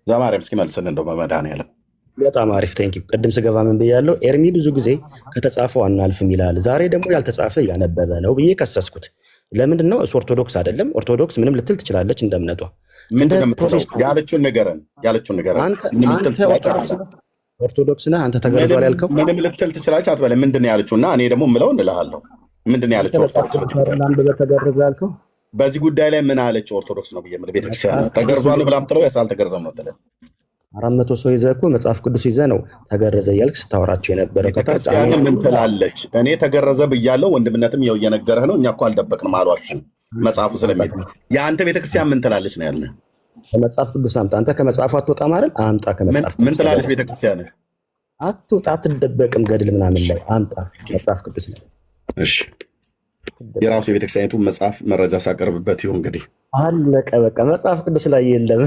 ዘማርያም እስኪ መልስልን እንደው በመድኃኒዓለም። በጣም አሪፍ ቴንኪው። ቅድም ስገባ ምን ብያለሁ? ኤርሚ ብዙ ጊዜ ከተጻፈው አናልፍም ይላል። ዛሬ ደግሞ ያልተጻፈ እያነበበ ነው ብዬ ከሰስኩት። ለምንድን ነው? እሱ ኦርቶዶክስ አይደለም። ኦርቶዶክስ ምንም ልትል ትችላለች እንደ እምነቷ። ያለችውን ንገረን። ኦርቶዶክስ ነህ አንተ ተገርዟል ያልከው ምንም ልትል ትችላለች አትበለ። ምንድን ነው ያለችው? እና እኔ ደግሞ የምለው እንልሃለሁ። ምንድን ነው ያለችው? ተገርዘ ያልከው በዚህ ጉዳይ ላይ ምን አለች? ኦርቶዶክስ ነው ብዬ የምልህ ቤተክርስቲያን ተገርዟል ብላ ምትለው ያስ አልተገረዘም ነው ትለው። 400 ሰው ይዘህ እኮ መጽሐፍ ቅዱስ ይዘህ ነው ተገረዘ እያልክ ስታወራቸው የነበረው። ቤተክርስቲያን ምን ትላለች? እኔ ተገረዘ ብያለሁ። ወንድምነትም ያው እየነገረህ ነው። እኛ እኮ አልደበቅንም አሏሽን መጽሐፉ ስለሚል የአንተ ቤተክርስቲያን ምን ትላለች ነው ያልነህ። ከመጽሐፍ ቅዱስ አምጣ። አንተ ከመጽሐፉ አትወጣም አይደል? አምጣ ከመጽሐፍ ምን ትላለች ቤተክርስቲያን? አትወጣ፣ አትደበቅም። ገድል ምናምን ላይ አምጣ መጽሐፍ ቅዱስ ላይ። እሺ የራሱ የቤተክርስቲያኒቱ መጽሐፍ መረጃ ሳቀርብበት ይሁን እንግዲህ አለቀ በቃ። መጽሐፍ ቅዱስ ላይ የለም።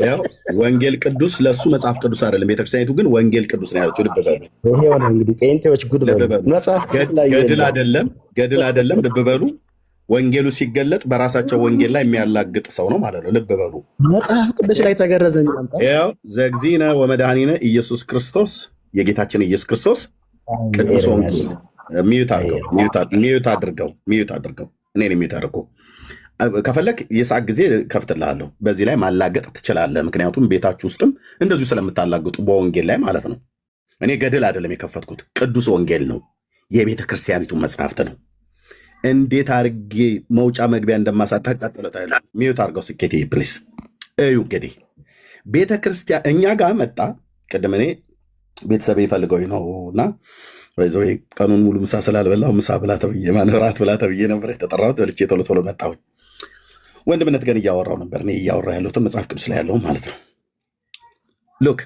ያው ወንጌል ቅዱስ ለሱ መጽሐፍ ቅዱስ አይደለም። ቤተክርስቲያኒቱ ግን ወንጌል ቅዱስ ነው ያለችው። ልብ በሉ። ይሄ ሆነ እንግዲህ ጴንጤዎች ጉድ በሉ። መጽሐፍ ቅዱስ ላይ ገድል አይደለም። ልብ በሉ። ወንጌሉ ሲገለጥ በራሳቸው ወንጌል ላይ የሚያላግጥ ሰው ነው ማለት ነው። ልብ በሉ። መጽሐፍ ቅዱስ ላይ ተገረዘኝ አምጣ። ያው ዘግዚነ ወመድኃኒነ ኢየሱስ ክርስቶስ የጌታችን ኢየሱስ ክርስቶስ ቅዱስ ወንጌል ሚዩት አድርገው እኔን ሚዩት አድርገው። ከፈለክ የሰዓት ጊዜ ከፍትልሃለሁ። በዚህ ላይ ማላገጥ ትችላለህ። ምክንያቱም ቤታችሁ ውስጥም እንደዚሁ ስለምታላግጡ በወንጌል ላይ ማለት ነው። እኔ ገድል አይደለም የከፈትኩት፣ ቅዱስ ወንጌል ነው። የቤተ ክርስቲያኒቱ መጽሐፍት ነው። እንዴት አድርጌ መውጫ መግቢያ እንደማሳጣ ቀጥለታል። ሚዩት አድርገው ስኬቴ ፕሊስ። እዩ እንግዲህ ቤተ ክርስቲያን እኛ ጋር መጣ። ቅድም እኔ ቤተሰብ ይፈልገው ነውና ወይ ቀኑን ሙሉ ምሳ ስላልበላሁ ምሳ ብላ ተብዬ ራት ብላ ተብዬ ነበር የተጠራሁት። በልቼ ቶሎ ቶሎ መጣሁኝ። ወንድምነት ግን እያወራው ነበር። እኔ እያወራ ያለሁትን መጽሐፍ ቅዱስ ላይ ያለው ማለት ነው። ሉክ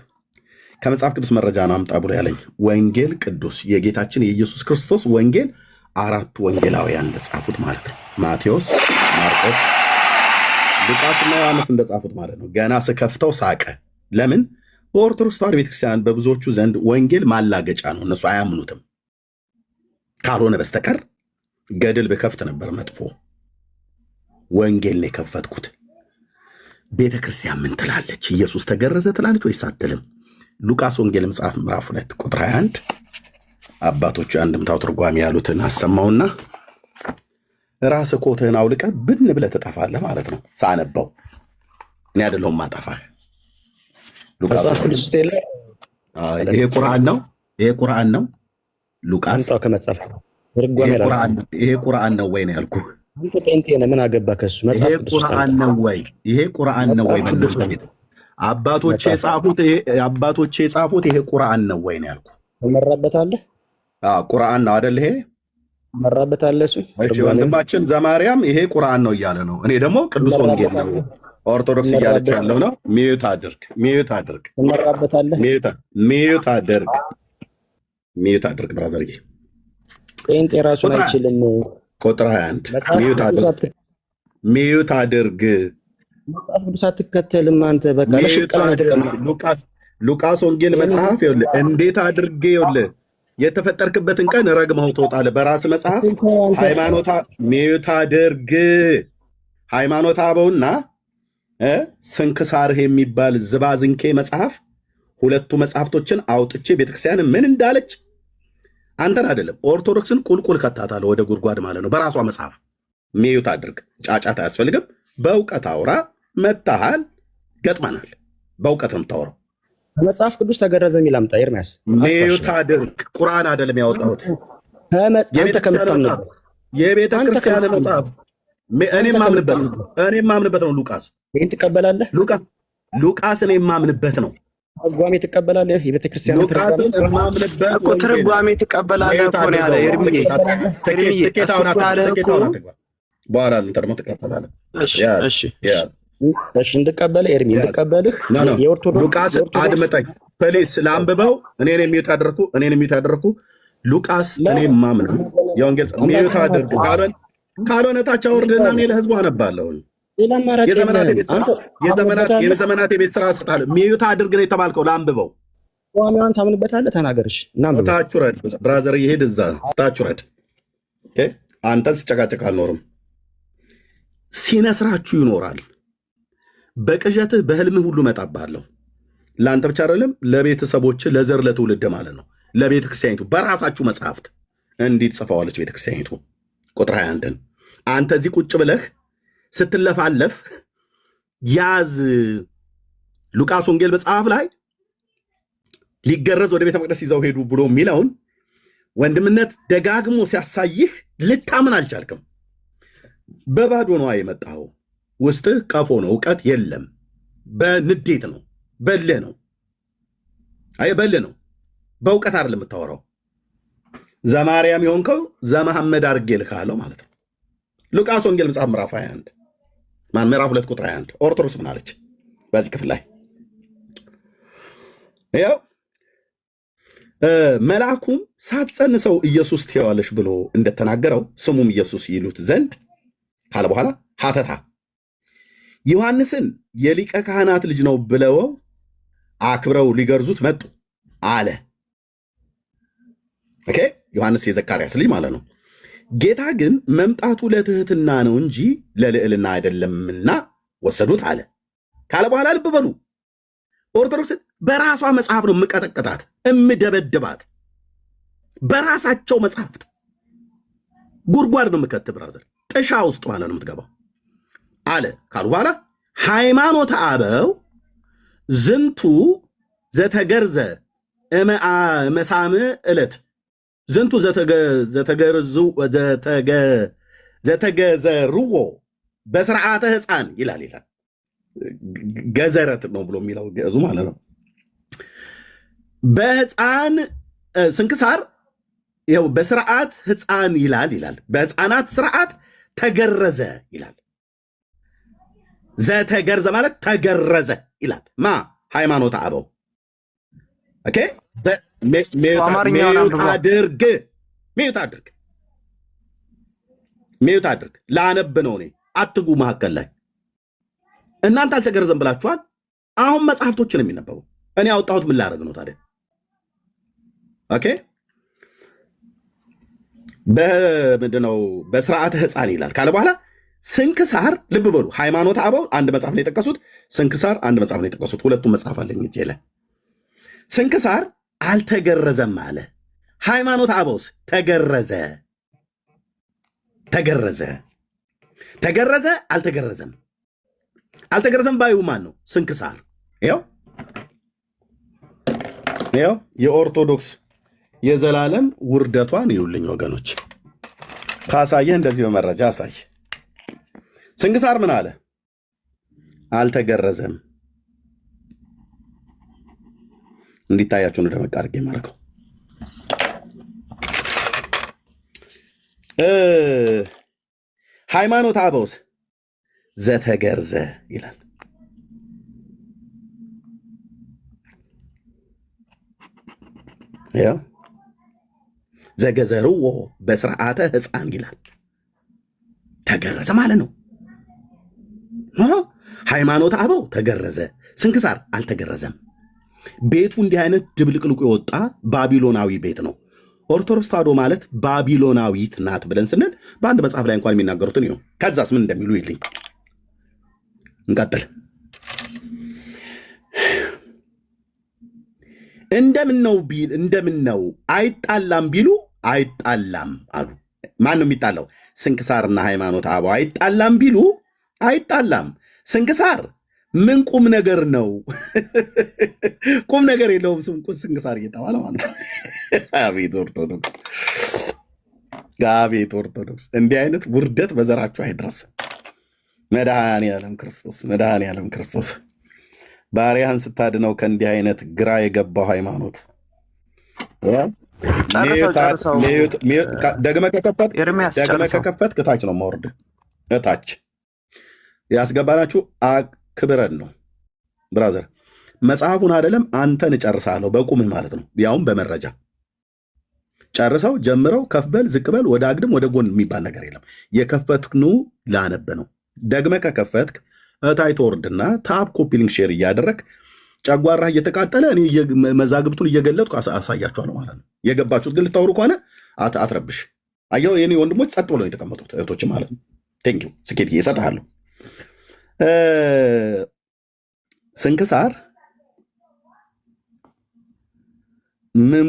ከመጽሐፍ ቅዱስ መረጃ ነው አምጣ ብሎ ያለኝ ወንጌል ቅዱስ የጌታችን የኢየሱስ ክርስቶስ ወንጌል 4 ወንጌላውያን እንደጻፉት ማለት ነው። ማቴዎስ፣ ማርቆስ፣ ሉቃስና ዮሐንስ እንደጻፉት ማለት ነው። ገና ስከፍተው ሳቀ። ለምን? በኦርቶዶክስ ተዋሕዶ ቤተክርስቲያን በብዙዎቹ ዘንድ ወንጌል ማላገጫ ነው። እነሱ አያምኑትም። ካልሆነ በስተቀር ገድል በከፍት ነበር መጥፎ። ወንጌል ነው የከፈትኩት። ቤተክርስቲያን ምን ትላለች? ኢየሱስ ተገረዘ ትላለች ወይስ አትልም? ሉቃስ ወንጌል መጽሐፍ ምዕራፍ 2 ቁጥር 21 አባቶቹ አንድምታው ትርጓሜ ያሉትን አሰማውና ራስህ ኮትህን አውልቀህ ብን ብለህ ትጠፋለህ ማለት ነው። ሳነበው እኔ አይደለሁም ማጠፋህ። ይሄ ቁርአን ነው። ሉቃስ ይሄ ቁርአን ነው ወይ ነው ያልኩህ። አንተ ጴንጤ ነህ፣ ምን አገባህ ከሱ? መጽሐፍ ቅዱስ ይሄ ቁርአን ነው ወይ? አባቶቼ የጻፉት ይሄ ቁርአን ነው ወይ ነው ያልኩህ። ተመራበታለህ? ቁርአን ነው አይደል? ይሄ ተመራበታለህ እሱ። እሺ ወንድማችን ዘማርያም ይሄ ቁርአን ነው እያለ ነው። እኔ ደግሞ ቅዱስ ወንጌል ነው ኦርቶዶክስ እያለችው ያለው ነው። ሚዩት አድርግ። ትመራበታለህ? ሚዩት አድርግ ብራዘርዬ። ጴንጤ ራሱን አይችልም። ቁጥር 21 ሚዩት አድርግ። መጽሐፍ ቅዱስ አትከተልም አንተ። በቃ ሉቃስ ወንጌል መጽሐፍ ይኸውልህ፣ እንዴት አድርጌ ይኸውልህ የተፈጠርክበትን ቀን ረግመው ትወጣለህ። በራስ መጽሐፍ ሚዩት አድርግ። ሃይማኖተ አበውና ስንክሳርህ የሚባል ዝባዝንኬ መጽሐፍ፣ ሁለቱ መጽሐፍቶችን አውጥቼ ቤተክርስቲያን ምን እንዳለች አንተን አይደለም ኦርቶዶክስን ቁልቁል ከታታለ ወደ ጉድጓድ ማለት ነው። በራሷ መጽሐፍ ሚዩት አድርግ። ጫጫታ አያስፈልግም። በእውቀት አውራ። መታሃል፣ ገጥመናል። በእውቀት ነው የምታወራው። መጽሐፍ ቅዱስ ተገረዘ የሚል አምጣ ኤርሚያስ። ሚዩት አድርግ። ቁርአን አይደለም ያወጣሁት፣ የቤተ ክርስቲያን መጽሐፍ እኔ የማምንበት ነው። ሉቃስ ይህን ትቀበላለህ? ሉቃስ እኔ የማምንበት ነው። ትርጓሜ ትቀበላለህ? የቤተክርስቲያን ትርጓሜ ትቀበላለህ እኮ ነው ያለ ኤርሚዬ። በኋላ ደግሞ ትቀበላለህ። እሺ እንድቀበልህ ኤርሚ እንድቀበልህ። ሉቃስ አድምጠኝ ፕሊስ፣ ለአንብበው። እኔን የሚዩት ያደረኩ ሉቃስ እኔ የማምነው የወንጌል ሚዩት አድርግ። ካልሆነ ታች አውርድና እኔ ለህዝቡ አነባለሁ። የዘመናት የቤት ስራ ስጣለሁ። ሚዩት አድርግ ነው የተባልከው። ለአንብበው። ቋሚዋን ታምንበታለህ? ተናገርሽ። ታች ውረድ ብራዘር፣ ይሄድ እዛ ታች ውረድ። አንተን ስጨቃጨቅ አልኖርም። ሲነስራችሁ ይኖራል። በቅዠትህ በህልምህ ሁሉ እመጣብሃለሁ። ለአንተ ብቻ አይደለም፣ ለቤተሰቦች፣ ለዘር ለትውልድ ማለት ነው። ለቤተ ክርስቲያኒቱ በራሳችሁ መጽሐፍት እንዲት ጽፈዋለች ቤተ ክርስቲያኒቱ። ቁጥር 21ን አንተ እዚህ ቁጭ ብለህ ስትለፋለፍ ያዝ። ሉቃስ ወንጌል መጽሐፍ ላይ ሊገረዝ ወደ ቤተ መቅደስ ይዘው ሄዱ ብሎ የሚለውን ወንድምነት ደጋግሞ ሲያሳይህ ልታምን አልቻልክም። በባዶ ነው የመጣኸው። ውስጥህ ቀፎ ነው፣ እውቀት የለም። በንዴት ነው፣ በልህ ነው። አይ በልህ ነው፣ በእውቀት አይደለም የምታወራው። ዘማርያም የሆንከው ዘመሐመድ አድርጌ ልካለሁ ማለት ነው። ሉቃስ ወንጌል መጽሐፍ ምዕራፍ 21 ምዕራፍ 2 ቁጥር 21 ኦርቶዶክስ ምን አለች በዚህ ክፍል ላይ? ያው መልአኩም ሳትጸንሰው ኢየሱስ ትየዋለሽ ብሎ እንደተናገረው ስሙም ኢየሱስ ይሉት ዘንድ ካለ በኋላ ሀተታ ዮሐንስን የሊቀ ካህናት ልጅ ነው ብለው አክብረው ሊገርዙት መጡ አለ። ኦኬ፣ ዮሐንስ የዘካርያስ ልጅ ማለት ነው። ጌታ ግን መምጣቱ ለትህትና ነው እንጂ ለልዕልና አይደለምና ወሰዱት አለ ካለ በኋላ ልብ በሉ፣ ኦርቶዶክስን በራሷ መጽሐፍ ነው የምቀጠቅጣት እምደበድባት። በራሳቸው መጽሐፍት ጉድጓድ ነው የምከት ብራዘር፣ ጥሻ ውስጥ ማለት ነው የምትገባው አለ ካሉ በኋላ ሃይማኖተ አበው ዝንቱ ዘተገርዘ መሳምዕ ዕለት ዝንቱ ዘተገዘርዎ በስርዓተ ሕፃን ይላል። ገዘረት ነው ብሎ የሚለው ግዕዙ ማለት ነው። በሕፃን ስንክሳር ይኸው በስርዓት ሕፃን ይላል። በሕፃናት ስርዓት ተገረዘ ይላል። ዘተገርዘ ማለት ተገረዘ ይላል። ማ ሃይማኖተ አበው ኦኬ። ሚዩት አድርግ ላነብ ነው እኔ አትጉ መካከል ላይ እናንተ አልተገረዘም ብላችኋል። አሁን መጽሐፍቶችን የሚነበቡ እኔ ያወጣሁት ምን ላደርግ ነው ታዲያ? ኦኬ በምንድነው በስርዓተ ሕፃን ይላል ካለ በኋላ ስንክሳር ልብ በሉ። ሃይማኖተ አበው አንድ መጽሐፍ ነው የጠቀሱት፣ ስንክሳር አንድ መጽሐፍ ነው የጠቀሱት። ሁለቱም መጽሐፍ አለኝ እጄ ላይ። ስንክሳር አልተገረዘም አለ። ሃይማኖተ አበውስ ተገረዘ። አልተገረዘም። አልተገረዘም ባዩ ማን ነው? ስንክሳር። ይኸው የኦርቶዶክስ የዘላለም ውርደቷን ይውልኝ ወገኖች። ካሳየህ እንደዚህ በመረጃ አሳይ። ስንክሳር ምን አለ? አልተገረዘም። እንዲታያችሁን ደመቅ አድርጌ ማረከው። ሃይማኖተ አበውስ ዘተገርዘ ይላል። ያው ዘገዘርዎ በስርዓተ ሕፃን ይላል። ተገረዘ ማለት ነው። ሃይማኖተ አበው ተገረዘ፣ ስንክሳር አልተገረዘም። ቤቱ እንዲህ አይነት ድብልቅልቁ የወጣ ባቢሎናዊ ቤት ነው። ኦርቶዶክስ ተዋሕዶ ማለት ባቢሎናዊት ናት ብለን ስንል በአንድ መጽሐፍ ላይ እንኳን የሚናገሩትን ይሁን። ከዛስ ምን እንደሚሉ ይልኝ። እንቀጥል። እንደምን ነው አይጣላም ቢሉ አይጣላም አሉ። ማን ነው የሚጣላው? ስንክሳርና ሃይማኖተ አበው አይጣላም ቢሉ አይጣላም። ስንክሳር ምን ቁም ነገር ነው? ቁም ነገር የለውም። ስንክሳር እየተባለ ማለት ነው። አቤት ኦርቶዶክስ፣ እንዲህ አይነት ውርደት በዘራችሁ አይድረስ። መድኃኔዓለም ክርስቶስ ባሪያህን ስታድነው ከእንዲህ አይነት ግራ የገባው ሃይማኖት ደግመህ ከከፈትክ እታች ነው ማወርድ። እታች ያስገባናችሁ አክብረን ነው ብራዘር። መጽሐፉን አይደለም አንተን እጨርሳለሁ በቁምህ ማለት ነው። ያውም በመረጃ ጨርሰው ጀምረው ከፍበል ዝቅበል ወደ አግድም ወደ ጎን የሚባል ነገር የለም። የከፈትክኑ ላነብ ነው። ደግመህ ከከፈትክ እታይ ተወርድና ታፕ ኮፒ ሊንክ ሼር እያደረግ ጨጓራህ እየተቃጠለ እኔ መዛግብቱን እየገለጥኩ አሳያችኋለሁ ማለት ነው። የገባችሁት ግን ልታወሩ ከሆነ አትረብሽ። አየው የኔ ወንድሞች ጸጥ ብለው የተቀመጡት እህቶች ማለት ነው። ቴንኪው ስኬት እሰጥሃለሁ። ስንክሳር ምን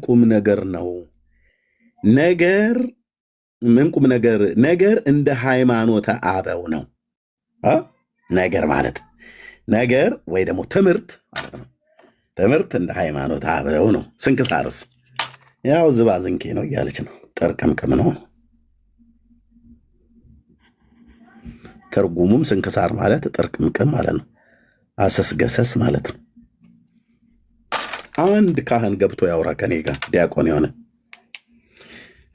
ቁም ነገር ነው? ምን ቁም ነገር እንደ ሃይማኖተ አበው ነው። ነገር ማለት ነገር ወይ ደግሞ ትምህርት ማለት ነው። ትምህርት እንደ ሃይማኖተ አበው ነው። ስንክሳርስ ያው ዝባዝንኬ ነው እያለች ነው። ጠርቅምቅም ነው። ትርጉሙም ስንክሳር ማለት ጠርቅምቅም ማለት ነው። አሰስገሰስ ማለት ነው። አንድ ካህን ገብቶ ያውራ ከኔ ጋር ዲያቆን የሆነ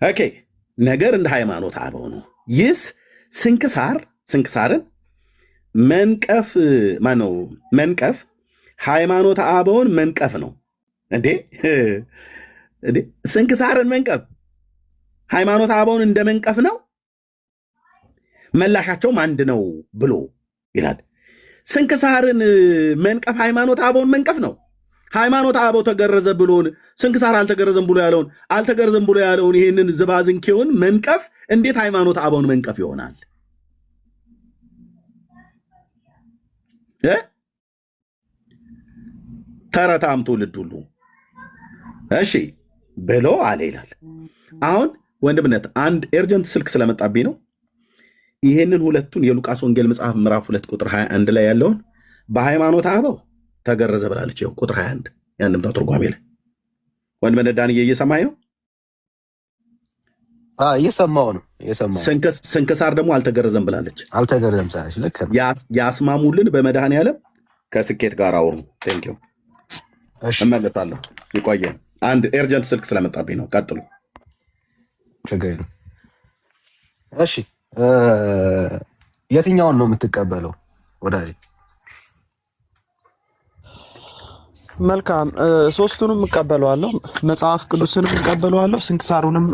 ኦኬ። ነገር እንደ ሃይማኖት አበው ነው። ይህስ ስንክሳርን መንቀፍ ማነው? መንቀፍ ሃይማኖት አበውን መንቀፍ ነው እንዴ? ስንክሳርን መንቀፍ ሃይማኖት አበውን እንደ መንቀፍ ነው። መላሻቸውም አንድ ነው ብሎ ይላል። ስንክሳርን መንቀፍ ሃይማኖት አበውን መንቀፍ ነው። ሃይማኖት አበው ተገረዘ ብሎን ስንክሳር አልተገረዘም ብሎ ያለውን ይህንን ዝባዝንኬውን መንቀፍ እንዴት ሃይማኖት አበውን መንቀፍ ይሆናል? ተረታም ትውልድ ሁሉ እሺ ብሎ አለ ይላል። አሁን ወንድምነት አንድ ኤርጀንት ስልክ ስለመጣብኝ ነው። ይህንን ሁለቱን የሉቃስ ወንጌል መጽሐፍ ምዕራፍ 2 ቁጥር 21 ላይ ያለውን በሃይማኖት አበው ተገረዘ ብላለች። ይኸው ቁጥር 21 ያንድምታ ትርጓሜ ላይ ወንድምነት ዳንዬ እየሰማኝ ነው? እየሰማው ነው። ስንክሳር ደግሞ አልተገረዘም ብላለች። አልተገረዘም ሳይሽ ልክ ያስማሙልን በመድኃኔዓለም ከስኬት ጋር አውሩ። ቴንኪው እመለሳለሁ። ይቆየን። አንድ ኤርጀንት ስልክ ስለመጣብኝ ነው። ቀጥሉ። ችግር የለም። እሺ የትኛውን ነው የምትቀበለው ወዳጅ? መልካም ሶስቱንም እቀበለዋለሁ። መጽሐፍ ቅዱስንም እቀበለዋለሁ፣ ስንክሳሩንም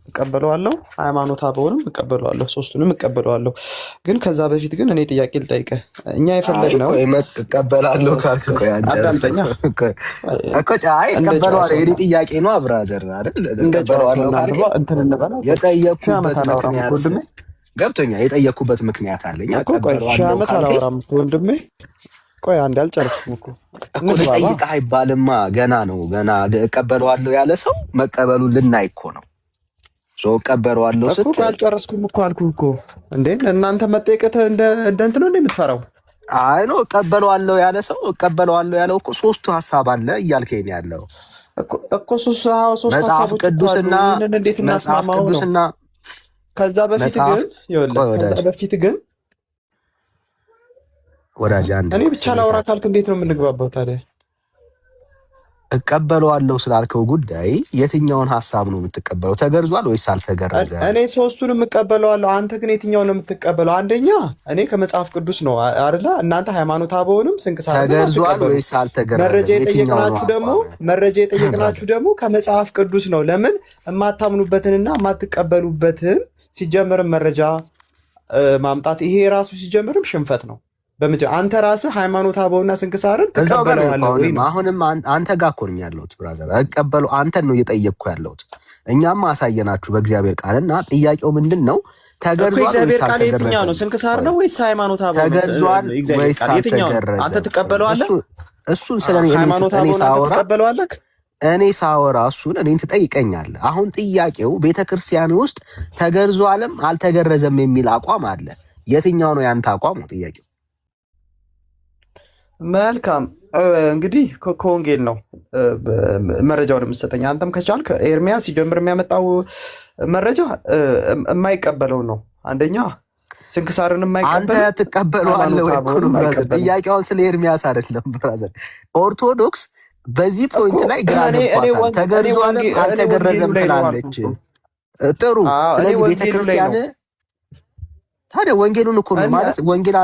እቀበለዋለሁ፣ ሃይማኖት አበውንም እቀበለዋለሁ። ሶስቱንም እቀበለዋለሁ። ግን ከዛ በፊት ግን እኔ ጥያቄ ልጠይቅህ። እኛ የፈለግነው እቀበላለሁ ካልክ እኮ አዳምጠኛ እኮ እቀበለዋለሁ የኔ ጥያቄ ነው። አብራዘር አይደል? እቀበለዋለሁ ካልክ የጠየኩበት ምክንያት ገብቶኛል። የጠየኩበት ምክንያት አለኝ። እቀበለዋለሁ ካልክ ወንድሜ ቆይ አንድ አልጨረስኩም እኮ ልጠይቅህ አይባልማ። ገና እቀበለዋለሁ ያለ ሰው መቀበሉ ልናይ እኮ ነው። እቀበለዋለሁ ስትል አልጨረስኩም እኮ አልኩህ እኮ። እንዴ እናንተ መጠየቅህ እንደ እንትን ነው የምትፈራው? አይ ነው እቀበለዋለሁ ያለ ሰው እቀበለዋለሁ ያለው እኮ ሶስቱ ሀሳብ አለ እያልከኝ ያለው እኮ ሶስት ሀሳቦች ቅዱስና እንዴት እናስማማው ነው? ከዛ በፊት ግን ወዳጅ እኔ ብቻ ላውራ ካልክ እንዴት ነው የምንግባባው ታዲያ? እቀበለዋለሁ ስላልከው ጉዳይ የትኛውን ሀሳብ ነው የምትቀበለው? ተገርዟል ወይስ አልተገረዘ? እኔ ሶስቱንም እቀበለዋለሁ። አንተ ግን የትኛውን ነው የምትቀበለው? አንደኛ እኔ ከመጽሐፍ ቅዱስ ነው አይደለ? እናንተ ሃይማኖት አበውንም ስንክሳር ተገርዟል ወይስ አልተገረዘ? መረጃ የጠየቅናችሁ ደግሞ ከመጽሐፍ ቅዱስ ነው። ለምን የማታምኑበትንና የማትቀበሉበትን ሲጀምርም መረጃ ማምጣት ይሄ ራሱ ሲጀምርም ሽንፈት ነው። አንተ ራስህ ሃይማኖት አበውና ስንክሳርን ተቀበለዋለህ። አሁንም አንተ ጋር እኮ ነኝ ያለሁት ብራዘር። እቀበሉ አንተን ነው እየጠየቅኩ ያለሁት። እኛም አሳየናችሁ በእግዚአብሔር ቃልና ጥያቄው ምንድን ነው? ተገርዟል ወይስ አልተገረዘ? ነው ስንክሳር ነው ወይስ ሃይማኖት አበው? ተገርዟል ወይስ አልተገረዘ? አንተ ትቀበለዋለህ? እሱን ስለኔ ሃይማኖት አበውና ትቀበለዋለህ? እኔ ሳወራ እሱን እኔን ትጠይቀኛለህ። አሁን ጥያቄው ቤተክርስቲያን ውስጥ ተገርዟልም አልተገረዘም የሚል አቋም አለ። የትኛው ነው ያንተ አቋም ነው ጥያቄው? መልካም እንግዲህ ከወንጌል ነው መረጃውን የምትሰጠኝ። አንተም ከቻልክ ኤርሚያስ ሲጀምር የሚያመጣው መረጃ የማይቀበለው ነው። አንደኛ ስንክሳርን የማይቀበል አንተ ትቀበለዋለህ ወይ? ጥያቄውን ስለ ኤርሚያስ አይደለም ብራዘር። ኦርቶዶክስ በዚህ ፖይንት ላይ ግራ ገብቷታል። ተገርዟልም አልተገረዘም ትላለች። ጥሩ። ስለዚህ ቤተክርስቲያን ታዲያ ወንጌሉን እኮ ነው ማለት ወንጌል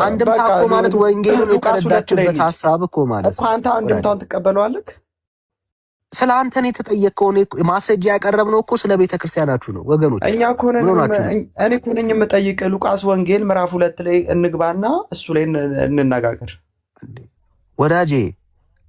አንድምታ እኮ ማለት ወንጌሉን የተረዳችበት ሀሳብ እኮ ማለት እኮ። አንተ አንድምታውን ትቀበለዋለህ? ስለ አንተ ነው የተጠየቀው። ማስረጃ ያቀረብነው እኮ ስለ ቤተክርስቲያናችሁ ነው ወገኖች። እኔ እኮ ነኝ የምጠይቅህ። ሉቃስ ወንጌል ምዕራፍ 2 ላይ እንግባና እሱ ላይ እንነጋገር ወዳጄ።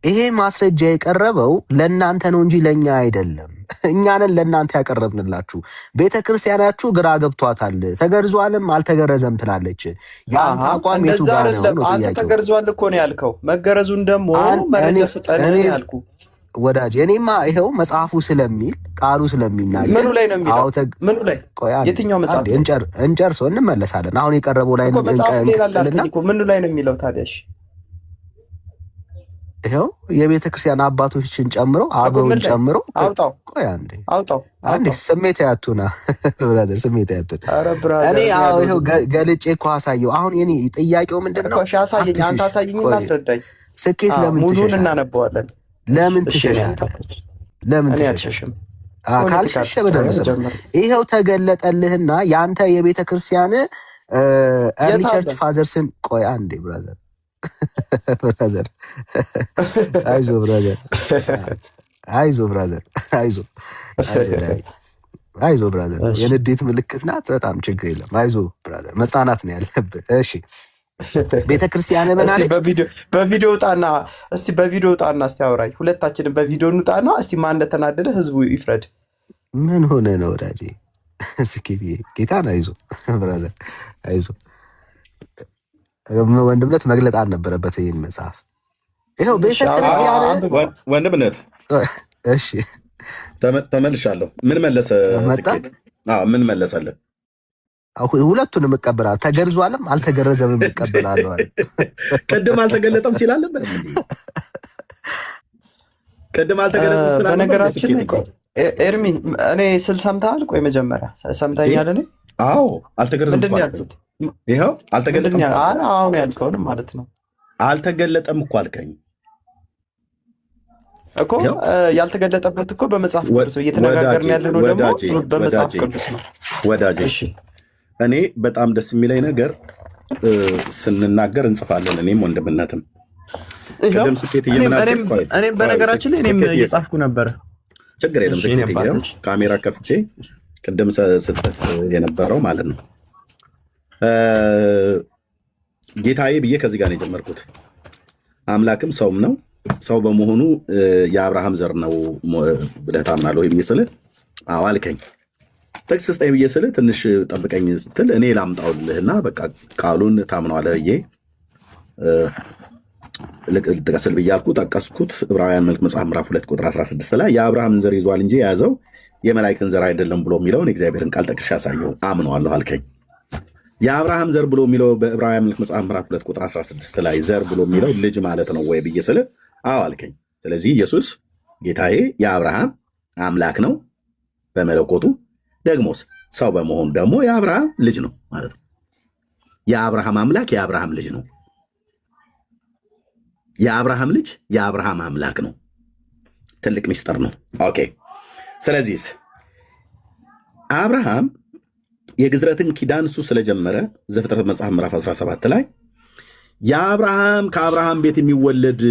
ይሄ ማስረጃ የቀረበው ለእናንተ ነው እንጂ ለእኛ አይደለም። እኛንን ለእናንተ ያቀረብንላችሁ። ቤተክርስቲያናችሁ ግራ ገብቷታል። ተገርዟልም አልተገረዘም ትላለች። የአንተ አቋም የቱ ጋር ነው? አንተ ተገርዟል እኮ ነው ያልከው። መገረዙን ደግሞ መረጃ ስጠን ያልኩ ወዳጅ። እኔማ ይኸው መጽሐፉ ስለሚል ቃሉ ስለሚናገር ምኑ ላይ ነው የሚለው? ምኑ ላይ? የትኛው መጽሐፍ? እንጨርሶ እንመለሳለን። አሁን የቀረበው ላይ እንቀጥልና ምኑ ላይ ነው የሚለው ታዲያ? ይኸው የቤተ ክርስቲያን አባቶችን ጨምሮ አበውን ጨምሮ አውጣው። ቆይ አንዴ ስሜት ያቱና ብራዘር፣ ስሜት ያቱና እኔ ይኸው ገልጬ እኮ አሳየው። አሁን የኔ ጥያቄው ምንድነው? እሺ አሳየኝ፣ አንተ አሳየኝና አስረዳኝ። ስኬት ለምን ትሸሻለህ? ሙሉን እናነበዋለን። ለምን ትሸሻለህ? ለምን ትሸሻለህ? ካልሸሸ በደምብ ይኸው ተገለጠልህና ያንተ የቤተ ክርስቲያን ኤርሊ ቸርች ፋዘርስን ቆይ አንዴ ብራዘር ብራዘር አይዞ ብራዘር አይዞ ብራዘር አይዞ ብራዘር የንዴት ምልክት ናት። በጣም ችግር የለም። አይዞ ብራዘር መጽናናት ነው ያለብህ። እሺ ቤተክርስቲያን ምናለች? በቪዲዮ ውጣና እስቲ በቪዲዮ ውጣና እስቲ አውራኝ። ሁለታችንም በቪዲዮ እንውጣና እስቲ ማን እንደተናደደ ህዝቡ ይፍረድ። ምን ሆነ ነው ወዳጄ? እስኪ ጌታን አይዞ ብራዘር አይዞ ወንድምነት መግለጥ አልነበረበት ይህን መጽሐፍ። ይኸው ቤተክርስቲያን ወንድምነት። እሺ ተመልሻለሁ። ምን መለሰ? ስኬት ምን መለሰለን? ሁለቱንም እቀበላለሁ። ተገርዟልም አልተገረዘም እቀበላለሁ አለ። ቅድም አልተገለጠም ሲላለ ቅድም አልተገለጠም ስላለ በነገራችን ኤርሚ እኔ ስል ሰምተሃል? ቆይ መጀመሪያ ሰምተኛል? እኔ አዎ አልተገረዘም ምንድን ነው ያልኩት? ይኸው አልተገለጠም። አሁን ያልከውን ማለት ነው። አልተገለጠም እኮ አልከኝ እኮ። ያልተገለጠበት እኮ በመጽሐፍ ቅዱስ እየተነጋገርን ያለ ነው። ደግሞ በመጽሐፍ ቅዱስ ነው ወዳጄ። እኔ በጣም ደስ የሚለኝ ነገር ስንናገር እንጽፋለን። እኔም ወንድምነትም ቅድም ስኬት እኔም በነገራችን ላይ እኔም እየጻፍኩ ነበረ። ችግር የለም። ስኬት ካሜራ ከፍቼ ቅድም ስጽፍ የነበረው ማለት ነው። ጌታዬ ብዬ ከዚህ ጋር ነው የጀመርኩት። አምላክም ሰውም ነው። ሰው በመሆኑ የአብርሃም ዘር ነው ብለህ ታምናለህ ወይ ብዬ ስልህ አዎ አልከኝ። ጥቅስ ስጠኝ ብዬ ስልህ ትንሽ ጠብቀኝ ስትል እኔ ላምጣውልህና በቃ ቃሉን ታምነዋለህ ብዬ ልጥቀስል ብዬ አልኩ። ጠቀስኩት። ዕብራውያን መልክ መጽሐፍ ምዕራፍ 2 ቁጥር 16 ላይ የአብርሃምን ዘር ይዟል እንጂ የያዘው የመላእክትን ዘር አይደለም ብሎ የሚለውን የእግዚአብሔርን ቃል ጠቅሼ ያሳየው አምነዋለሁ አልከኝ። የአብርሃም ዘር ብሎ የሚለው በዕብራውያን መልክ መጽሐፍ ምዕራፍ 2 ቁጥር 16 ላይ ዘር ብሎ የሚለው ልጅ ማለት ነው ወይ ብዬ ስልህ አዎ አልከኝ። ስለዚህ ኢየሱስ ጌታዬ የአብርሃም አምላክ ነው በመለኮቱ፣ ደግሞስ ሰው በመሆኑ ደግሞ የአብርሃም ልጅ ነው ማለት ነው። የአብርሃም አምላክ የአብርሃም ልጅ ነው። የአብርሃም ልጅ የአብርሃም አምላክ ነው። ትልቅ ሚስጥር ነው። ኦኬ። ስለዚህ አብርሃም የግዝረትን ኪዳን እሱ ስለጀመረ ዘፍጥረት መጽሐፍ ምዕራፍ 17 ላይ የአብርሃም ከአብርሃም ቤት የሚወለድ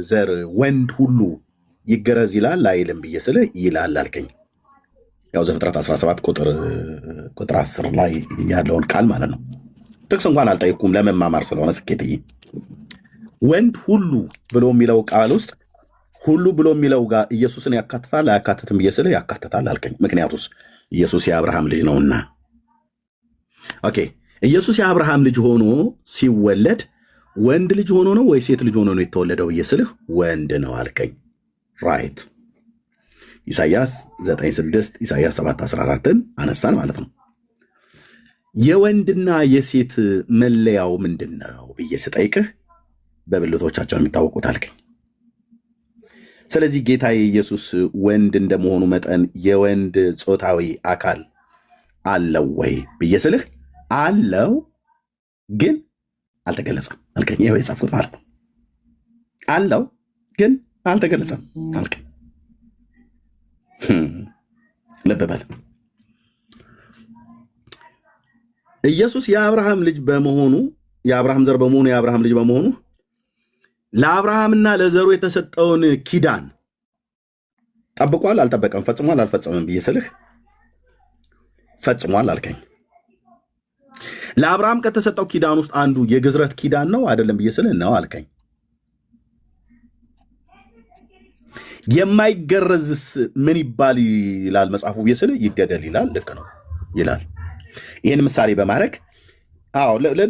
ዘር ወንድ ሁሉ ይገረዝ ይላል አይልም ብዬ ስልህ ይላል አልከኝ። ያው ዘፍጥረት 17 ቁጥር 10 ላይ ያለውን ቃል ማለት ነው። ጥቅስ እንኳን አልጠይኩም ለመማማር ስለሆነ ስኬትዬ። ወንድ ሁሉ ብሎ የሚለው ቃል ውስጥ ሁሉ ብሎ የሚለው ጋር ኢየሱስን ያካትታል አያካትትም ብዬ ስልህ ያካትታል አልከኝ። ምክንያቱስ ኢየሱስ የአብርሃም ልጅ ነውና። ኦኬ። ኢየሱስ የአብርሃም ልጅ ሆኖ ሲወለድ ወንድ ልጅ ሆኖ ነው ወይ ሴት ልጅ ሆኖ ነው የተወለደው ብዬ ስልህ ወንድ ነው አልከኝ። ራይት። ኢሳይያስ 9:6 ኢሳይያስ 7:14ን አነሳን ማለት ነው። የወንድና የሴት መለያው ምንድን ነው ብዬ ስጠይቅህ በብልቶቻቸው የሚታወቁት አልከኝ። ስለዚህ ጌታ ኢየሱስ ወንድ እንደመሆኑ መጠን የወንድ ጾታዊ አካል አለው ወይ ብዬ ስልህ አለው ግን አልተገለጸም አልከኝ። ይኸው የጻፍኩት ማለት ነው። አለው ግን አልተገለጸም አልከኝ። ልብ በል። ኢየሱስ የአብርሃም ልጅ በመሆኑ የአብርሃም ዘር በመሆኑ የአብርሃም ልጅ በመሆኑ ለአብርሃምና ለዘሩ የተሰጠውን ኪዳን ጠብቋል አልጠበቀም፣ ፈጽሟል አልፈጸመም ብዬ ስልህ ፈጽሟል አልከኝ። ለአብርሃም ከተሰጠው ኪዳን ውስጥ አንዱ የግዝረት ኪዳን ነው አይደለም ብዬ ስልህ ነው አልከኝ። የማይገረዝስ ምን ይባል ይላል መጽሐፉ ብዬ ይገደል ይላል። ልክ ነው ይላል። ይህን ምሳሌ በማድረግ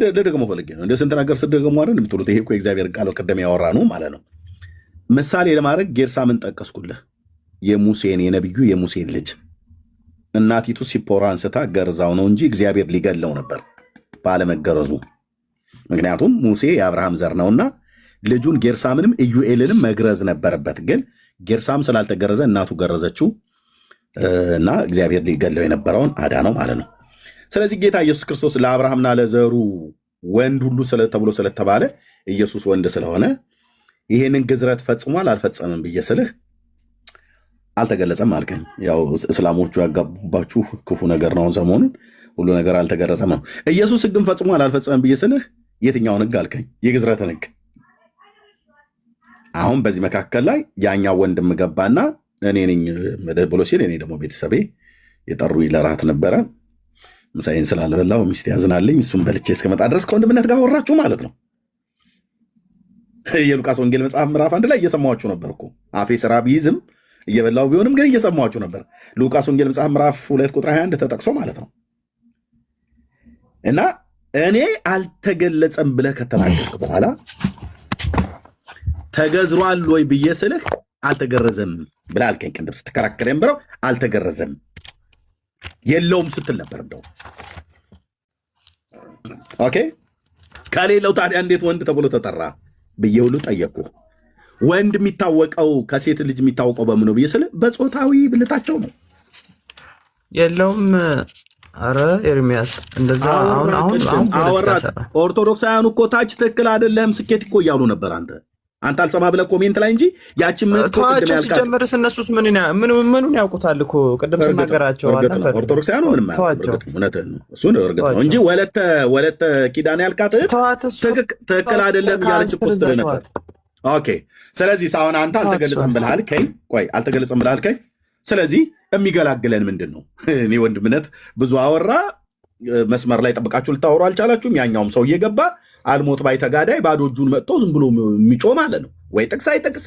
ለደግሞ ፈልጌ ነው። እንደ ስንት ነገር ስደግሞ አይደል የምትሉት? ይሄ እኮ የእግዚአብሔር ቃል ቀደም ያወራ ነው ማለት ነው። ምሳሌ ለማድረግ ጌርሳምን ጠቀስኩልህ። የሙሴን የነቢዩ የሙሴን ልጅ እናቲቱ ሲፖራ አንስታ ገርዛው ነው እንጂ እግዚአብሔር ሊገለው ነበር ባለመገረዙ። ምክንያቱም ሙሴ የአብርሃም ዘር ነውና ልጁን ጌርሳምንም ኢዩኤልንም መግረዝ ነበረበት። ግን ጌርሳም ስላልተገረዘ እናቱ ገረዘችው እና እግዚአብሔር ሊገለው የነበረውን አዳነው ማለት ነው። ስለዚህ ጌታ ኢየሱስ ክርስቶስ ለአብርሃምና ለዘሩ ወንድ ሁሉ ተብሎ ስለተባለ ኢየሱስ ወንድ ስለሆነ ይሄንን ግዝረት ፈጽሟል አልፈጸምም ብዬ ስልህ አልተገለጸም አልከኝ። ያው እስላሞቹ ያጋቡባችሁ ክፉ ነገር ነው። ሰሞኑን ሁሉ ነገር አልተገረጸም ነው። ኢየሱስ ሕግን ፈጽሟል አልፈጸምም ብዬ ስልህ የትኛውን ሕግ አልከኝ? የግዝረትን ሕግ። አሁን በዚህ መካከል ላይ ያኛው ወንድም ገባና እኔ ነኝ ብሎ ሲል እኔ ደግሞ ቤተሰቤ የጠሩኝ ለራት ነበረ። ምሳዬን ስላልበላው ሚስት ያዝናልኝ። እሱም በልቼ እስከመጣ ድረስ ከወንድምነት ጋር ወራችሁ ማለት ነው። የሉቃስ ወንጌል መጽሐፍ ምዕራፍ 1 ላይ እየሰማችሁ ነበር እኮ። አፌ ስራ ቢይዝም እየበላው ቢሆንም ግን እየሰማችሁ ነበር። ሉቃስ ወንጌል መጽሐፍ ምዕራፍ 2 ቁጥር 21 ተጠቅሶ ማለት ነው። እና እኔ አልተገለጸም ብለህ ከተናገርክ በኋላ ተገዝሯል ወይ ብዬ ስልህ አልተገረዘም ብለህ አልከኝ። ቅድም ስትከራከር የነበረው አልተገረዘም የለውም ስትል ነበር። እንደው ኦኬ ከሌለው ታዲያ እንዴት ወንድ ተብሎ ተጠራ ብዬ ሁሉ ጠየቁ። ወንድ የሚታወቀው ከሴት ልጅ የሚታወቀው በምን ነው ብዬ ስልህ በጾታዊ ብልታቸው ነው። የለውም። አረ ኤርሚያስ እንደዛ አሁን አወራት። ኦርቶዶክሳውያኑ እኮ ታች ትክክል አይደለም ስኬት እኮ እያሉ ነበር። አንተ አልሰማ ብለህ ኮሜንት ላይ እንጂ ያችን ተዋቸው። ሲጀምርስ እነሱስ ምኑን ያውቁታል እኮ ቅድም ስናገራቸው አልነበር። ኦርቶዶክሳውያኑ ምንም እውነትህን ነው። እሱን እርግጥ ነው እንጂ ወለተ ኪዳን ያልካት ትክክል አይደለም እያለች እኮ ስትል ነበር። ኦኬ ስለዚህ አሁን አንተ አልተገለጸም ብለሃል። አልተገለጸም ብለሃል። ስለዚህ የሚገላግለን ምንድን ነው? እኔ ወንድምነት ብዙ አወራ። መስመር ላይ ጠብቃችሁ ልታወሩ አልቻላችሁም። ያኛውም ሰው እየገባ አልሞት ባይ ተጋዳይ ባዶ እጁን መጥቶ ዝም ብሎ የሚጮ ማለት ነው። ወይ ጥቅስ አይጠቅስ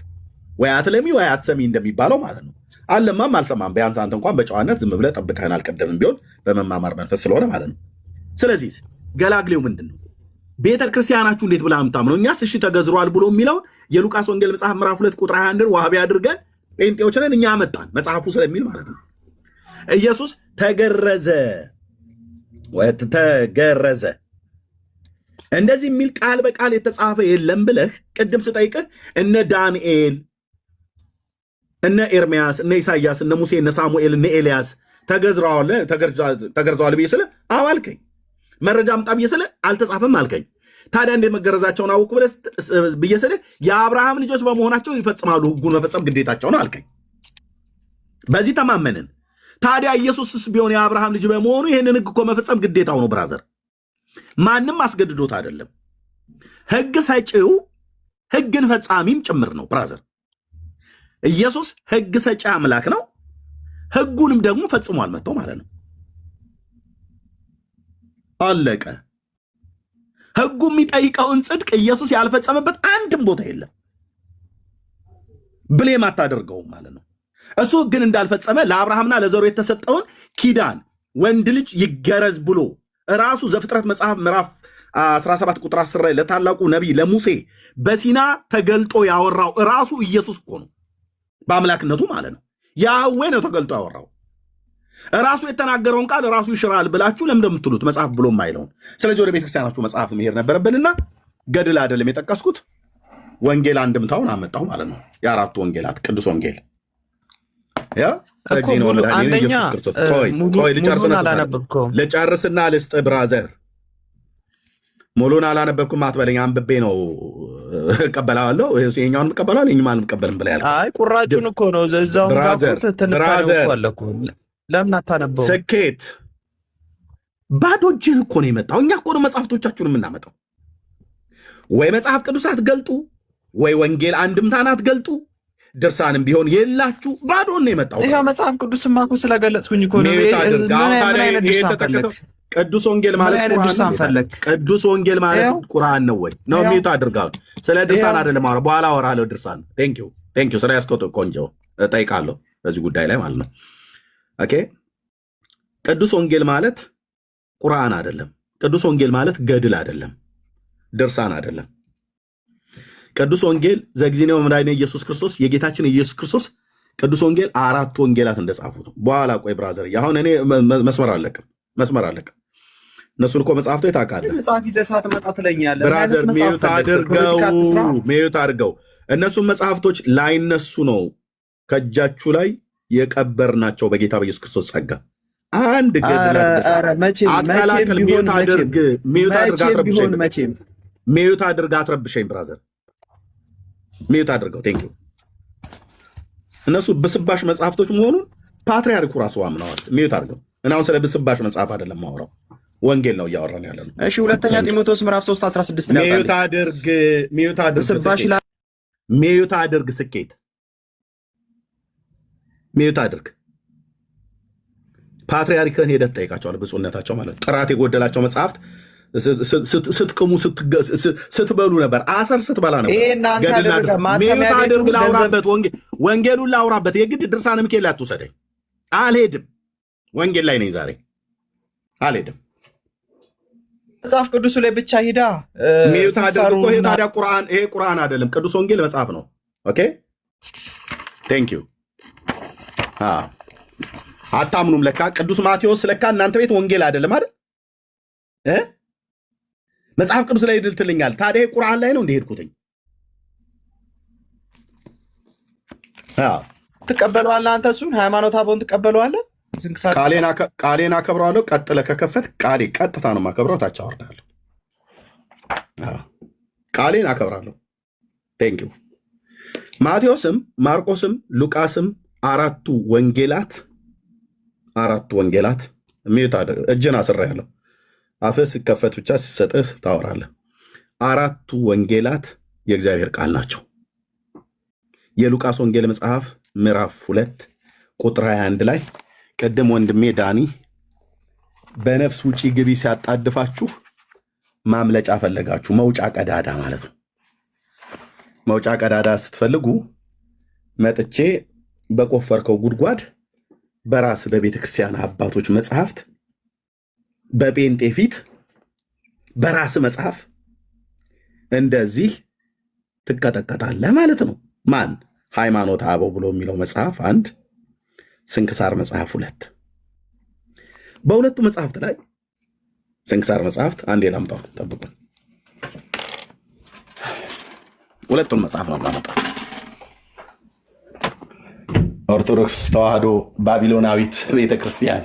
ወይ አትለሚ ወይ አትሰሚ እንደሚባለው ማለት ነው። አለማም አልሰማም። ቢያንስ አንተ እንኳን በጨዋነት ዝም ብለህ ጠብቀህን አልቀደምም ቢሆን በመማማር መንፈስ ስለሆነ ማለት ነው። ስለዚህ ገላግሌው ምንድን ነው? ቤተ ክርስቲያናችሁ እንዴት ብላ ምታምነው? እኛስ እሺ ተገዝሯል ብሎ የሚለውን የሉቃስ ወንጌል መጽሐፍ ምዕራፍ 2 ቁጥር 21 ዋህቢ አድርገን ጴንጤዎች ነን እኛ መጣን መጽሐፉ ስለሚል ማለት ነው። ኢየሱስ ተገረዘ እንደዚህ የሚል ቃል በቃል የተጻፈ የለም ብለህ ቅድም ስጠይቅህ እነ ዳንኤል፣ እነ ኤርሚያስ፣ እነ ኢሳያስ፣ እነ ሙሴ፣ እነ ሳሙኤል፣ እነ ኤልያስ ተገርዘዋል ብዬ ስልህ አዎ አልከኝ። መረጃ አምጣ ብዬ ስልህ አልተጻፈም አልከኝ። ታዲያ እንዴት መገረዛቸውን አውቅ ብዬ ስልህ የአብርሃም ልጆች በመሆናቸው ይፈጽማሉ፣ ሕጉን መፈጸም ግዴታቸው ነው አልከኝ። በዚህ ተማመንን። ታዲያ ኢየሱስስ ቢሆን የአብርሃም ልጅ በመሆኑ ይህንን ሕግ እኮ መፈጸም ግዴታው ነው ብራዘር። ማንም አስገድዶት አይደለም። ሕግ ሰጪው ሕግን ፈጻሚም ጭምር ነው ብራዘር። ኢየሱስ ሕግ ሰጪ አምላክ ነው። ሕጉንም ደግሞ ፈጽሟል መጥቶ ማለት ነው። አለቀ። ሕጉ የሚጠይቀውን ጽድቅ ኢየሱስ ያልፈጸመበት አንድም ቦታ የለም። ብሌም አታደርገውም ማለት ነው። እሱ ሕግን እንዳልፈጸመ ለአብርሃምና ለዘሩ የተሰጠውን ኪዳን ወንድ ልጅ ይገረዝ ብሎ ራሱ ዘፍጥረት መጽሐፍ ምዕራፍ 17 ቁጥር 10 ላይ ለታላቁ ነቢይ ለሙሴ በሲና ተገልጦ ያወራው ራሱ ኢየሱስ እኮ ነው። በአምላክነቱ ማለት ነው። ያዌ ነው ተገልጦ ያወራው። ራሱ የተናገረውን ቃል ራሱ ይሽራል ብላችሁ ለምን እንደምትሉት መጽሐፍ ብሎ ማይለውን። ስለዚህ ወደ ቤተክርስቲያናችሁ መጽሐፍ መሄድ ነበረብንና ገድል አይደለም የጠቀስኩት፣ ወንጌል አንድምታውን አመጣው ማለት ነው። የአራቱ ወንጌላት ቅዱስ ወንጌል ያ ስለዚህ ነው ለዳንኤል ኢየሱስ ክርስቶስ። ቆይ ልጨርስና ልስጥ ብራዘር። ሙሉን አላነበብኩም አትበለኝ። አንብቤ ነው እቀበላለሁ። ይሄኛውን እቀበላለሁ ይሄኛውን አልቀበልም ብለህ ያልከው። አይ ቁራጩን እኮ ነው እዛው ለምን አታነበው? ስኬት ባዶ እጅህን እኮ ነው የመጣው። እኛ እኮ ነው መጽሐፍቶቻችሁን የምናመጣው። ወይ መጽሐፍ ቅዱስ አትገልጡ፣ ወይ ወንጌል አንድምታን አትገልጡ፣ ድርሳንም ቢሆን የላችሁ። ባዶ ነው የመጣው። ይሄ መጽሐፍ ቅዱስማ እኮ ስለገለጽኩኝ እኮ ነው። ቅዱስ ወንጌል ማለት ቅዱስ ወንጌል ማለት ቁርአን ነው ወይ ነው? ሚውት አድርጋው። ስለ ድርሳን አይደለም አወራ፣ በኋላ አወራለሁ ድርሳን። ቴንክ ዩ ስራ ያስቆጥ ቆንጆ ጠይቃለሁ በዚህ ጉዳይ ላይ ማለት ነው። ኦኬ ቅዱስ ወንጌል ማለት ቁርአን አይደለም። ቅዱስ ወንጌል ማለት ገድል አይደለም፣ ድርሳን አይደለም። ቅዱስ ወንጌል ዘግዚኔው መድኃኒነ ኢየሱስ ክርስቶስ የጌታችን ኢየሱስ ክርስቶስ ቅዱስ ወንጌል 4 ወንጌላት እንደጻፉት በኋላ ቆይ ብራዘር፣ አሁን እኔ መስመር አለቅም። እነሱን እኮ መጽሐፍቶ የታውቃለህ መጽሐፍ ይዘህ ሳትመጣ ትለኛለህ ብራዘር። ሚዩት አድርገው እነሱን መጽሐፍቶች ላይነሱ ነው ከእጃችሁ ላይ የቀበርናቸው በጌታ በኢየሱስ ክርስቶስ ጸጋ። አንድ ገድላት አትከላከል። ሚዩት አድርግ አትረብሸኝ ብራዘር፣ ሚዩት አድርገው። ቴንክ ዩ። እነሱ ብስባሽ መጽሐፍቶች መሆኑን ፓትርያርኩ ራሱ አምነዋል። ሚዩት አድርገው። እና አሁን ስለ ብስባሽ መጽሐፍ አይደለም ማውራው፣ ወንጌል ነው እያወራን ያለ ነው። እሺ ሁለተኛ ጢሞቴዎስ ምዕራፍ 3:16 ላይ ሚዩት አድርግ ሚዩት አድርግ ስኬት ሚዩት አድርግ። ፓትርያርክን ሄደህ ትጠይቃቸዋለህ፣ ብፁዕነታቸው ማለት ነው። ጥራት የጎደላቸው መጽሐፍት ስትቅሙ ስትበሉ ነበር፣ አሰር ስትበላ ነበር። ሚዩት አድርግ። ላውራበት ወንጌሉን ላውራበት። የግድ ድርሳነ ሚካኤል አትውሰደኝ፣ አልሄድም። ወንጌል ላይ ነኝ ዛሬ፣ አልሄድም። መጽሐፍ ቅዱሱ ላይ ብቻ ሂዳ ሚዩት አድርግ እኮ። ታዲያ ይሄ ቁርአን አይደለም፣ ቅዱስ ወንጌል መጽሐፍ ነው። ኦኬ ቴንክ ዩ። አታምኑም ለካ። ቅዱስ ማቴዎስ ለካ እናንተ ቤት ወንጌል አይደለም አይደል? መጽሐፍ ቅዱስ ላይ ድል ትልኛል። ታዲያ ቁርአን ላይ ነው እንደሄድኩትኝ። ትቀበለዋለህ አንተ እሱን ሃይማኖት አበውን ትቀበለዋለህ። ቃሌን አከብረዋለሁ። ቀጥለህ ከከፈት ቃሌ ቀጥታ ነው የማከብረው። ታች አወርዳለሁ። ቃሌን አከብራለሁ። ቴንክ ዩ። ማቴዎስም ማርቆስም ሉቃስም አራቱ ወንጌላት ሚዩት አድርግ። እጅን አስሬያለሁ። አፍህ ሲከፈት ብቻ ሲሰጥህ ታወራለህ። አራቱ ወንጌላት የእግዚአብሔር ቃል ናቸው። የሉቃስ ወንጌል መጽሐፍ ምዕራፍ 2 ቁጥር 21 ላይ ቅድም ወንድሜ ዳኒ በነፍስ ውጪ ግቢ ሲያጣድፋችሁ ማምለጫ ፈለጋችሁ፣ መውጫ ቀዳዳ ማለት ነው። መውጫ ቀዳዳ ስትፈልጉ መጥቼ በቆፈርከው ጉድጓድ በራስ በቤተ ክርስቲያን አባቶች መጽሐፍት በጴንጤ ፊት በራስ መጽሐፍ እንደዚህ ትቀጠቀጣለህ ማለት ነው። ማን ሃይማኖተ አበው ብሎ የሚለው መጽሐፍ 1፣ ስንክሳር መጽሐፍ 2። በሁለቱ መጽሐፍት ላይ ስንክሳር መጽሐፍት አንዴ ላምጣው፣ ጠብቁኝ። ሁለቱን መጽሐፍ ነው የማመጣው። ኦርቶዶክስ ተዋህዶ ባቢሎናዊት ቤተክርስቲያን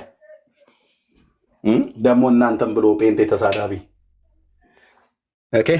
ደግሞ እናንተም ብሎ ጴንጤ ተሳዳቢ። ኦኬ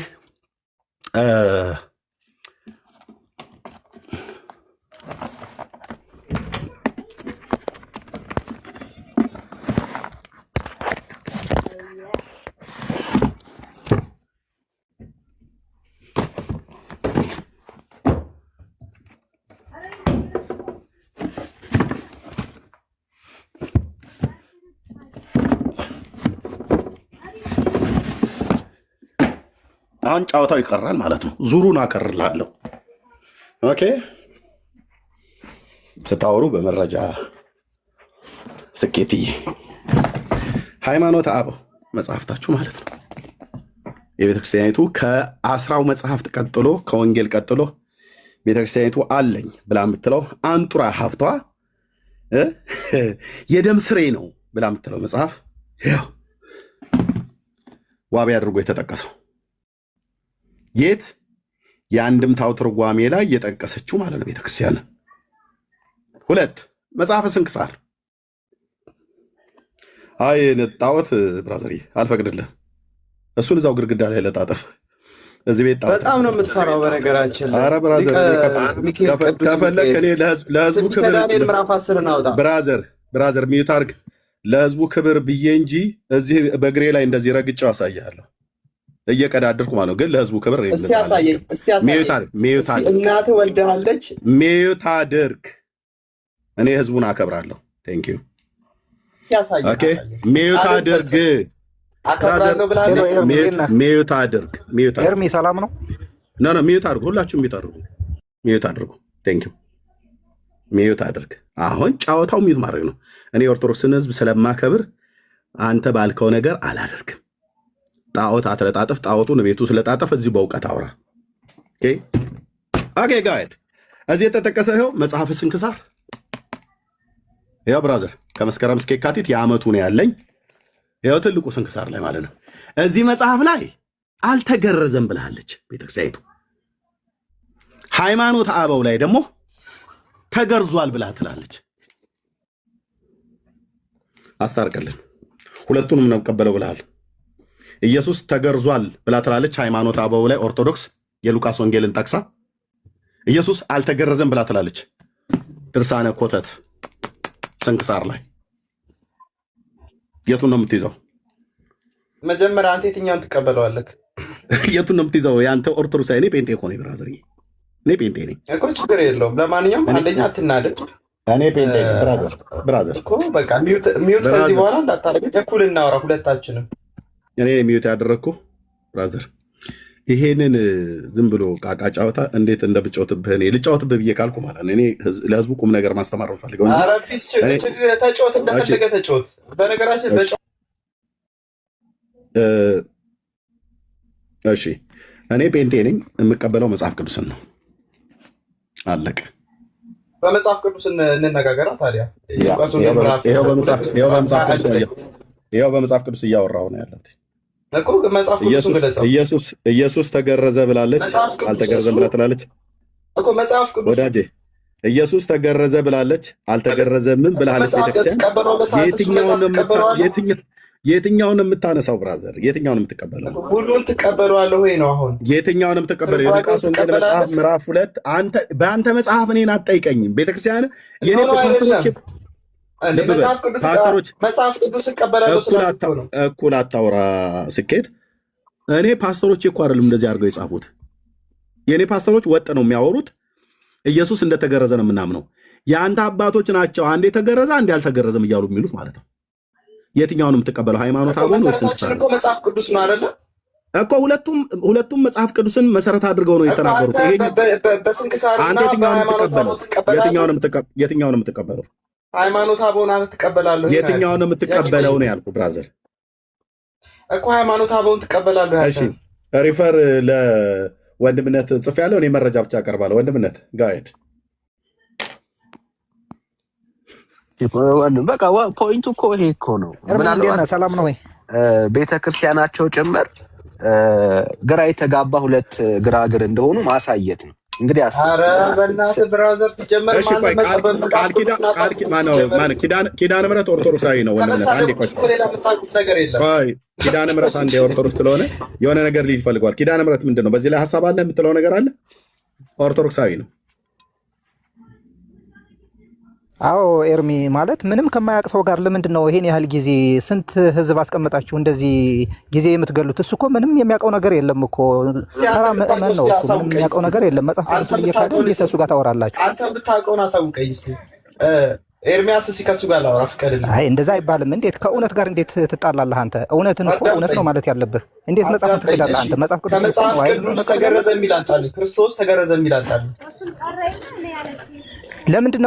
አሁን ጨዋታው ይቀራል ማለት ነው። ዙሩን አቀርላለሁ። ኦኬ ስታወሩ በመረጃ ስኬትዬ ሃይማኖተ አበው መጽሐፍታችሁ ማለት ነው። የቤተክርስቲያኒቱ ከ10 መጽሐፍት ቀጥሎ ከወንጌል ቀጥሎ ቤተክርስቲያኒቱ አለኝ ብላ የምትለው አንጡራ ሀብቷ የደም ስሬ ነው ብላ የምትለው መጽሐፍ ያው ዋቢ አድርጎ የተጠቀሰው የት የአንድምታው ትርጓሜ ላይ የጠቀሰችው ማለት ነው ቤተክርስቲያን። 2 መጽሐፈ ስንክሳር። አይ ጣዖት ብራዘሪ አልፈቅድልህ። እሱን እዛው ግድግዳ ላይ ለጣጠፍ። እዚህ ቤት ጣዖት በጣም ነው የምትፈራው በነገራችን ላይ። ኧረ ብራዘር ከፈለክ እኔ ለህዝቡ ክብር ምዕራፍ 10 እናውጣ። ብራዘር ሚዩት አድርግ። ለህዝቡ ክብር ብዬ እንጂ እዚህ በእግሬ ላይ እንደዚህ ረግጬው አሳያለሁ። እየቀዳደርኩ ማለት ነው። ግን ለህዝቡ ክብር እስቲ አሳየኝ። ሚዩት አድርግ። እናትህ ወልደሃለች። ሚዩት አድርግ። እኔ ህዝቡን አከብራለሁ። ቴንክ ዩ። ኦኬ ሚዩት አድርግ። አከብራለሁ ብለሃል። ሚዩት አድርግ። ኤርሚ ሰላም ነው? ኖ ሚዩት አድርጉ። ሁላችሁም ሚዩት አድርጉ። ቴንክ ዩ። ሚዩት አድርግ። አሁን ጫወታው ሚዩት ማድረግ ነው። እኔ ኦርቶዶክስን ህዝብ ስለማከብር አንተ ባልከው ነገር አላደርግም። ጣዖት አትለጣጥፍ። ጣዖቱን ቤቱ ስለጣጠፍ እዚህ በእውቀት አውራ። ኦኬ ጋይድ እዚህ የተጠቀሰ ይኸው መጽሐፍ ስንክሳር ያው ብራዘር ከመስከረም እስከ የካቲት የዓመቱ ነው ያለኝ። ያው ትልቁ ስንክሳር ላይ ማለት ነው። እዚህ መጽሐፍ ላይ አልተገረዘም ብላለች ቤተክርስቲያኒቱ። ሃይማኖት አበው ላይ ደግሞ ተገርዟል ብላ ትላለች። አስታርቅልን። ሁለቱንም ነው ቀበለው ብለሃል። ኢየሱስ ተገርዟል ብላ ትላለች ሃይማኖት አበው ላይ። ኦርቶዶክስ የሉቃስ ወንጌልን ጠቅሳ ኢየሱስ አልተገረዘም ብላ ትላለች ድርሳነ ኮተት ስንክሳር ላይ። የቱን ነው የምትይዘው? መጀመሪያ አንተ የትኛውን ትቀበለዋለህ? የቱን ነው የምትይዘው? የአንተ ኦርቶዶክስ እኔ ጴንጤ እኮ ነኝ ብራዘር፣ እኔ ጴንጤ ነኝ እኮ። ችግር የለውም። ለማንኛውም አንደኛ አትናደድ። እኔ ጴንጤ ነኝ ብራዘር እኮ በቃ ሚዩት ከዚህ በኋላ እንዳታደርግ። እኩል እናወራ ሁለታችንም። እኔ ሚዩት ያደረግኩ ብራዘር። ይሄንን ዝም ብሎ ቃቃ ጫወታ እንዴት እንደምጫወትብህ እኔ ልጫወትብህ ብዬ ካልኩ ማለት ነው። እኔ ለህዝቡ ቁም ነገር ማስተማር ነው ፈልገው እንጂ አረቢስ ተጫወት፣ እንደፈለገ ተጫወት። በነገራችን እሺ እኔ ጴንጤ ነኝ፣ የምቀበለው መጽሐፍ ቅዱስን ነው። አለቀ። በመጽሐፍ ቅዱስ እንነጋገራ ታዲያ። ይኸው በመጽሐፍ ቅዱስ እያወራሁ ነው ያለሁት። ኢየሱስ ተገረዘ ብላለች፣ አልተገረዘም ብላ ትላለች እኮ መጽሐፍ ቅዱስ ወዳጄ። ኢየሱስ ተገረዘ ብላለች፣ አልተገረዘምም ብላለች ቤተክርስቲያን። የትኛውን የምታነሳው ብራዘር? የትኛውን የምትቀበለው? ሁሉን ትቀበለዋለህ ወይ ነው አሁን? የትኛውን የምትቀበለው? የሉቃስ ወንጌል መጽሐፍ ምዕራፍ 2 አንተ በአንተ መጽሐፍ እኔን አትጠይቀኝም። ቤተክርስቲያን የኔ ፓስተሮች መጽሐፍ ቅዱስ እቀበላለሁ ስላልኩ ነው። እኩል አታውራ ስኬት። እኔ ፓስተሮች እኮ አይደለም እንደዚህ አድርገው የጻፉት። የኔ ፓስተሮች ወጥ ነው የሚያወሩት። ኢየሱስ እንደተገረዘ ነው የምናምነው። የአንተ አባቶች ናቸው አንዴ ተገረዘ አንዴ አልተገረዘም እያሉ የሚሉት ማለት ነው። የትኛውን የምትቀበለው? ሃይማኖት አበው ነው ስንክሳር እኮ መጽሐፍ ቅዱስ ነው አይደለ እኮ። ሁለቱም መጽሐፍ ቅዱስን መሰረት አድርገው ነው የተናገሩት። በስንክሳርና የትኛውን የምትቀበለው? ሃይማኖት አበውን አንተ ትቀበላለህ? የትኛውን የምትቀበለው ነው ያልኩህ ብራዘር እኮ። ሃይማኖት አበውን ትቀበላለህ? እሺ ሪፈር ለወንድምነት ጽፌያለሁ። እኔ መረጃ ብቻ አቀርባለሁ። ወንድምነት ጋይድ በቃ ፖይንቱ እኮ ይሄ እኮ ነው። ምናልባት ሰላም ነው ወይ ቤተክርስቲያናቸው ጭምር ግራ የተጋባ ሁለት ግራግር እንደሆኑ ማሳየት ነው። እንግዲህ ኪዳነ ምሕረት ኦርቶዶክሳዊ ነው። ኪዳነ ምሕረት አንድ የኦርቶዶክስ ስለሆነ የሆነ ነገር ሊል ፈልጓል። ኪዳነ ምሕረት ምንድን ነው? በዚህ ላይ ሀሳብ አለ የምትለው ነገር አለ? ኦርቶዶክሳዊ ነው። አዎ ኤርሚ ማለት ምንም ከማያውቅ ሰው ጋር ለምንድን ነው ይሄን ያህል ጊዜ ስንት ህዝብ አስቀምጣችሁ እንደዚህ ጊዜ የምትገሉት? እሱ እኮ ምንም የሚያውቀው ነገር የለም እኮ ተራ ምእመን ነው እሱ። ምንም የሚያውቀው ነገር የለም። መጽሐፍ ቅዱስ እየካደ እንዴት ከእሱ ጋር ታወራላችሁ? አንተ ብታውቀውን አሳውቀኝ እስኪ። ኤርሚያስ እስኪ ከእሱ ጋር ላወራ ፍቀድልኝ። አይ እንደዛ አይባልም። እንዴት ከእውነት ጋር እንዴት ትጣላለህ አንተ? እውነትን እኮ እውነት ነው ማለት ያለብህ። እንዴት መጽሐፍ ትክዳለህ አንተ? መጽሐፍ ቅዱስ ተገረዘ የሚል አንጣልኝ። ክርስቶስ ተገረዘ የሚል አንጣልኝ። ለምንድን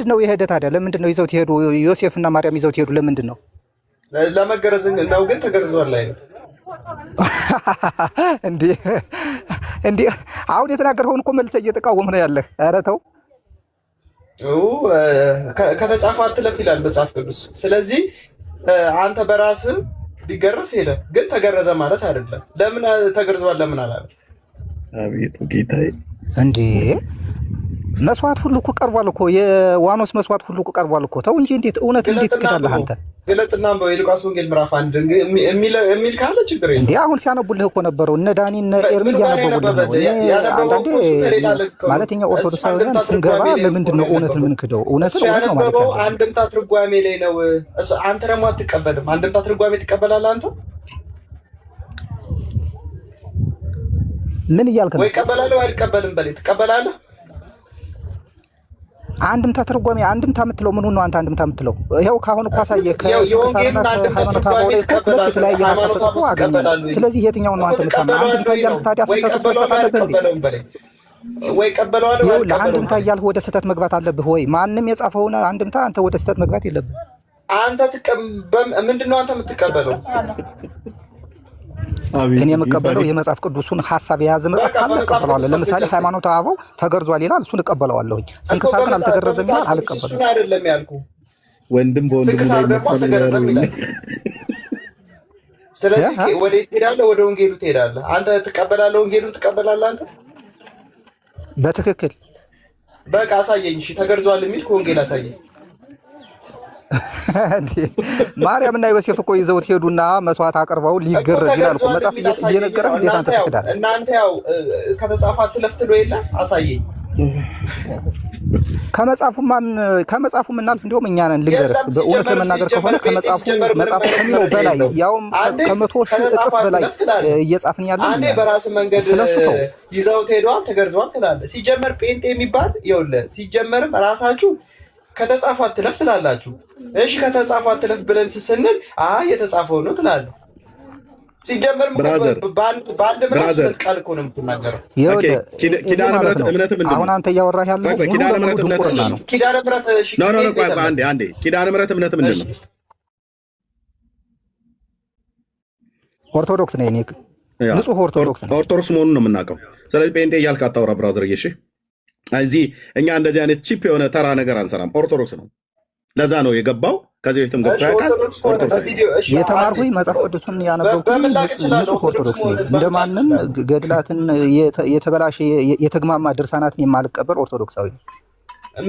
ነው የሄደ ታዲያ? ለምንድን ነው ይዘውት ሄዱ? ዮሴፍና ማርያም ይዘውት ሄዱ። ለምንድን ነው? ለመገረዝ ነው። ግን ተገርዟል ላይ ነው እንዴ? አሁን የተናገርኸውን እኮ መልሰህ እየተቃወምህ ነው ያለህ። ኧረ ተው። ከተጻፈ አትለፍ ይላል መጽሐፍ ቅዱስ። ስለዚህ አንተ በራስህ ሊገረዝ ሄደ፣ ግን ተገረዘ ማለት አይደለም። ለምን ተገርዟል ለምን አላለ? አቤቱ ጌታዬ እንዴ! መስዋዕት ሁሉ እኮ ቀርቧል እኮ። የዋኖስ መስዋዕት ሁሉ እኮ ቀርቧል እኮ። ተው እንጂ እንዴት እውነት እንዴት ትክዳለህ አንተ? ገለጥና የሉቃስ ወንጌል ምዕራፍ 1 የሚል ካለ ችግር የለም። እንዴ አሁን ሲያነቡልህ እኮ ነበረው እነ ዳኒ እነ ኤርሚ እያነበቡልህ ነው። አንዳንዴ ማለት እኛ ኦርቶዶክሳውያን ስንገባ ለምንድን ነው እውነትን የምንክደው? እውነትን እውነት ነው ማለት ነው። አንድምታ ትርጓሜ ላይ ነው። አንተ ደግሞ አትቀበልም። አንድምታ ትርጓሜ ትቀበላለህ አንተ? ምን እያልክ ነው? ወይ ቀበላለህ ወይ አልቀበልም በለኝ። ትቀበላለህ? አንድምታ ትርጓሜ አንድምታ የምትለው ምን ነው አንተ? አንድምታ የምትለው ይኸው ካሁን እኮ አሳየህ። ከስንክሳርና ከሃይማኖት አበው ላይ ሁለት የተለያየ ሀሳብ ተጽፎ አገኘ። ስለዚህ የትኛውን ነው አንተ የምታምነው? አንድምታ እያልክ ታዲያ ስተት ውስጥ መግባት አለብህ እንዴ? ወይ ቀበለዋለሁ ወይ ለአንድምታ እያልህ ወደ ስህተት መግባት አለብህ ወይ? ማንም የጻፈውን አንድምታ አንተ ወደ ስህተት መግባት የለብህ። አንተ ምንድነው አንተ የምትቀበለው? እኔ የምቀበለው የመጽሐፍ ቅዱሱን ሐሳብ የያዘ መጽሐፍ ካለ እቀበለዋለሁ። ለምሳሌ ሃይማኖተ አበው ተገርዟል ይላል፣ እሱን እቀበለዋለሁ። ስንክሳር ግን አልተገረዘም ይላል፣ አልቀበለውም። እሱን አይደለም ያልኩህ ወንድም በወንድም ላይ ተገረዘም ይላል። ስለዚህ ወደ ትሄዳለህ፣ ወደ ወንጌሉ ትሄዳለህ። አንተ ትቀበላለህ፣ ወንጌሉን ትቀበላለህ አንተ በትክክል። በቃ አሳየኝ። እሺ ተገርዟል የሚል ከወንጌል አሳየኝ። ማርያም እና ዮሴፍ እኮ ይዘውት ሄዱና መስዋዕት አቅርበው ሊገረዝ ይላል እኮ መጽሐፍ እየነገረ እንዴት አንተ ትክዳለህ? እናንተ ያው ከተጻፈ አትለፍ ትሎ የለ አሳየኝ። ከመጽሐፉ እናልፍ እንደውም እኛ ነን። ልንገርህ በእውነት ለመናገር ከሆነ ከመጽሐፉ ከሚለው በላይ ያውም ከመቶ ሺህ እጥፍ በላይ እየጻፍን ያለን አንዴ በራስ መንገድ ይዘውት ሄደዋል ተገርዘዋል ትላለህ። ሲጀመር ጴንጤ የሚባል ይኸውልህ፣ ሲጀመርም ራሳችሁ ከተጻፈ አትለፍ ትላላችሁ። እሺ ከተጻፈ አትለፍ ብለን ስንል አይ የተጻፈው ነው ትላለህ። ሲጀመር በአንድ ምራስ ቃል እኮ ነው የምትናገረው። ኪዳነ ምሕረት እምነት ምንድን ነው? አሁን አንተ እያወራህ ያለው ኪዳነ ምሕረት እምነት ነው። ኪዳነ ምሕረት አንዴ ኪዳነ ምሕረት እምነት ምንድን ነው? ኦርቶዶክስ ነኝ እኔ፣ ንጹህ ኦርቶዶክስ ነኝ። ኦርቶዶክስ መሆኑን ነው የምናውቀው። ስለዚህ ጴንጤ እያልክ አታውራ ብራዘር። እሺ እዚህ እኛ እንደዚህ አይነት ቺፕ የሆነ ተራ ነገር አንሰራም። ኦርቶዶክስ ነው። ለዛ ነው የገባው። ከዚህ በፊትም ገብቶ ያውቃል። ኦርቶዶክስ የተማርኩኝ መጽሐፍ ቅዱስን ያነበብኩኝ ንጹህ ኦርቶዶክስ ነኝ። እንደማንም ገድላትን የተበላሸ የተግማማ ድርሳናትን የማልቀበል ኦርቶዶክሳዊ ነው።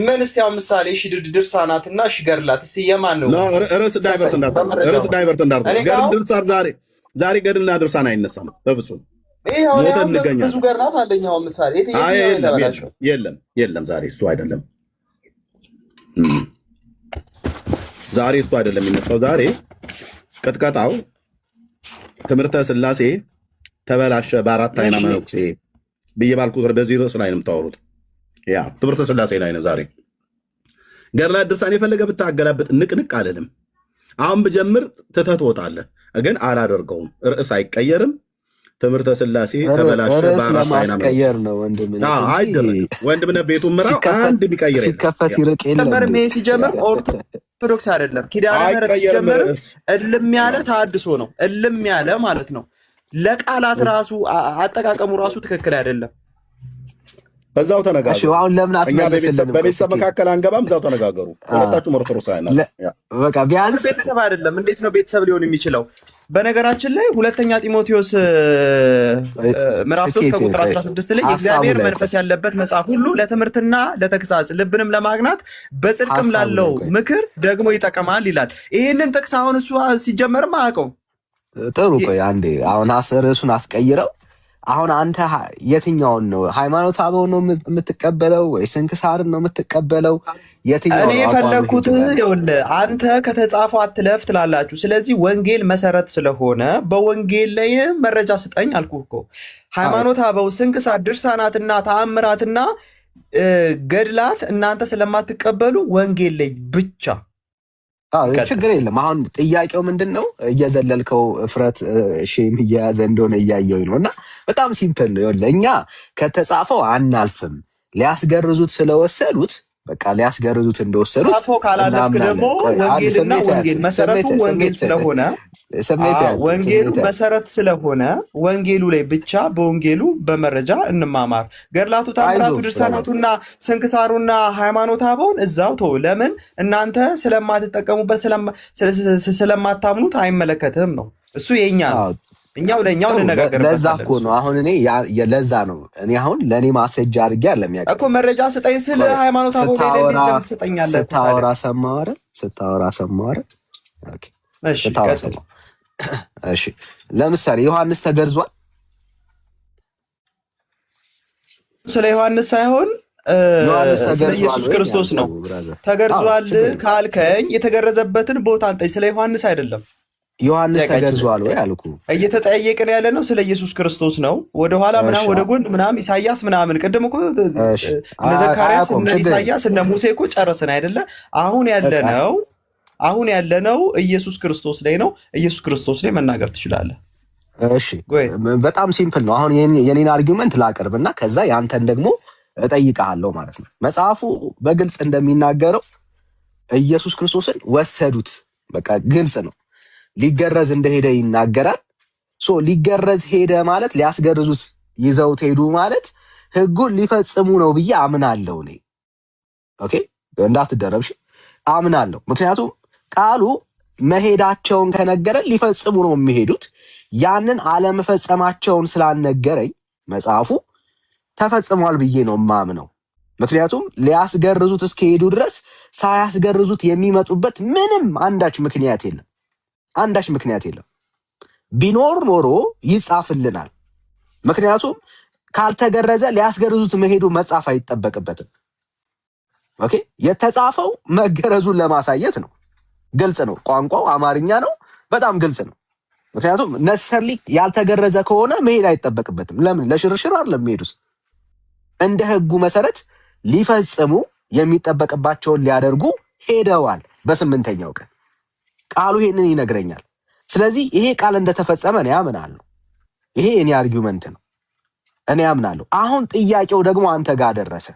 ምን እስቲ አሁን ምሳሌ እሺ ድርሳናትና እሺ ገድላት እስቲ የማን ነው? ርዕስ ዳይቨርት እንዳታደርግ። ዛሬ ገድልና ድርሳን አይነሳም በፍጹም። ብዙ ገድላት አለኝ። አሁን ምሳሌ የለም ዛሬ እሱ አይደለም። ዛሬ እሱ አይደለም የሚነሳው። ዛሬ ቅጥቀጣው ትምህርተ ሥላሴ ተበላሸ በአራት አይና መነኩሴ ብዬ ባልኩት በዚህ ርዕስ ላይ ነው የምታወሩት። ያ ትምህርተ ሥላሴ ላይ ነው ዛሬ። ገድላት ድርሳን የፈለገ ብታገላብጥ ንቅንቅ አልልም። አሁን ብጀምር ትተህ ትወጣለህ፣ ግን አላደርገውም። ርዕስ አይቀየርም። ትምህርተ ሥላሴ ተበላሸ በአራት አይና ማስቀየር ነው ወንድምነህ ቤቱን ምራ አንድ ቢቀይር ሲከፈት ይርቅ የለም። ሲጀምር ኦርቶዶክስ አይደለም። ኪዳነ ምሕረት ሲጀምር እልም ያለ ተሐድሶ ነው። እልም ያለ ማለት ነው። ለቃላት ራሱ አጠቃቀሙ ራሱ ትክክል አይደለም። በዛው ተነጋገሩ። እሺ አሁን ለምን አትመለስልንም? በቤተሰብ መካከል አንገባም። በዛው ተነጋገሩ። ሁለታችሁም ኦርቶዶክስ አይደለም። በቃ ቢያንስ ቤተሰብ አይደለም። እንዴት ነው ቤተሰብ ሊሆን የሚችለው? በነገራችን ላይ ሁለተኛ ጢሞቴዎስ ምዕራፍ 3 ከቁጥር 16 ላይ የእግዚአብሔር መንፈስ ያለበት መጽሐፍ ሁሉ ለትምህርትና ለተግሳጽ ልብንም ለማግናት በጽድቅም ላለው ምክር ደግሞ ይጠቅማል ይላል። ይህንን ጥቅስ አሁን እሱ ሲጀመርም አያውቀውም። ጥሩ ቆይ አንዴ አሁን ርዕሱን አስቀይረው። አሁን አንተ የትኛውን ነው? ሃይማኖተ አበው ነው የምትቀበለው ወይ ስንክሳርን ነው የምትቀበለው? እኔ የፈለግኩት ይኸውልህ፣ አንተ ከተጻፈው አትለፍ ትላላችሁ። ስለዚህ ወንጌል መሰረት ስለሆነ በወንጌል ላይ መረጃ ስጠኝ አልኩህ እኮ። ሃይማኖተ አበው፣ ስንክሳር፣ ድርሳናትና ተአምራትና ገድላት እናንተ ስለማትቀበሉ ወንጌል ላይ ብቻ ችግር የለም። አሁን ጥያቄው ምንድን ነው? እየዘለልከው እፍረት ሼም እየያዘ እንደሆነ እያየው ነው። እና በጣም ሲምፕል ነው። ይኸውልህ እኛ ከተጻፈው አናልፍም። ሊያስገርዙት ስለወሰዱት በቃ ሊያስገርዙት እንደወሰዱት ጻፈው ካላለፍክ ደግሞ ወንጌልና ወንጌል መሰረቱ ወንጌል ስለሆነ ወንጌሉ መሰረት ስለሆነ ወንጌሉ ላይ ብቻ በወንጌሉ በመረጃ እንማማር። ገድላቱ፣ ታምራቱ፣ ድርሳናቱና ስንክሳሩና ሃይማኖተ አበውን እዛው ተው። ለምን እናንተ ስለማትጠቀሙበት ስለማታምኑት አይመለከትም ነው። እሱ የኛ ነው። እኛው ለኛው እንነጋገርበት። ለዛ እኮ ነው አሁን እኔ ለዛ ነው እኔ አሁን ለኔ ማስረጃ አድርጌ አለም ያቀ እኮ መረጃ ስጠኝ ስለ ሃይማኖት አበው ላይ እንዴት ትሰጠኛለህ? ስታወራ ሰማረ ኦኬ እሺ ቀጥል። እሺ ለምሳሌ ዮሐንስ ተገርዟል። ስለ ዮሐንስ ሳይሆን ስለ ኢየሱስ ክርስቶስ ነው። ተገርዟል ካልከኝ የተገረዘበትን ቦታ አንጠኝ። ስለ ዮሐንስ አይደለም። ዮሐንስ ተገርዟል ወይ አልኩ። እየተጠያየቅን ያለ ነው ስለ ኢየሱስ ክርስቶስ ነው። ወደ ኋላ ምናምን ወደ ጎን ምናምን ኢሳያስ ምናምን ቅድም እኮ እነ ዘካርያስ እነ ኢሳያስ እነ ሙሴ እኮ ጨረስን አይደለ? አሁን ያለነው ኢየሱስ ክርስቶስ ላይ ነው። ኢየሱስ ክርስቶስ ላይ መናገር ትችላለህ። እሺ በጣም ሲምፕል ነው። አሁን የኔን አርጊውመንት ላቀርብና ከዛ ያንተን ደግሞ እጠይቅሃለሁ ማለት ነው። መጽሐፉ በግልጽ እንደሚናገረው ኢየሱስ ክርስቶስን ወሰዱት። በቃ ግልጽ ነው። ሊገረዝ እንደሄደ ይናገራል። ሊገረዝ ሄደ ማለት ሊያስገርዙት ይዘውት ሄዱ ማለት ህጉን ሊፈጽሙ ነው ብዬ አምናለሁ እኔ። ኦኬ እንዳትደረብሽ አምናለሁ። ምክንያቱም ቃሉ መሄዳቸውን ከነገረን ሊፈጽሙ ነው የሚሄዱት። ያንን አለመፈጸማቸውን ስላልነገረኝ መጽሐፉ ተፈጽሟል ብዬ ነው ማምነው። ምክንያቱም ሊያስገርዙት እስከሄዱ ድረስ ሳያስገርዙት የሚመጡበት ምንም አንዳች ምክንያት የለም። ቢኖር ኖሮ ይጻፍልናል። ምክንያቱም ካልተገረዘ ሊያስገርዙት መሄዱ መጻፍ አይጠበቅበትም። ኦኬ የተጻፈው መገረዙን ለማሳየት ነው። ግልጽ ነው። ቋንቋው አማርኛ ነው። በጣም ግልጽ ነው። ምክንያቱም ነሰርሊ ያልተገረዘ ከሆነ መሄድ አይጠበቅበትም። ለምን? ለሽርሽር አይደለም የሚሄዱት። እንደ ህጉ መሰረት ሊፈጽሙ የሚጠበቅባቸውን ሊያደርጉ ሄደዋል። በስምንተኛው ቀን ቃሉ ይሄንን ይነግረኛል። ስለዚህ ይሄ ቃል እንደተፈጸመ እኔ አምናለሁ። ይሄ የኔ አርጊውመንት ነው። እኔ አምናለሁ። አሁን ጥያቄው ደግሞ አንተ ጋር ደረሰ።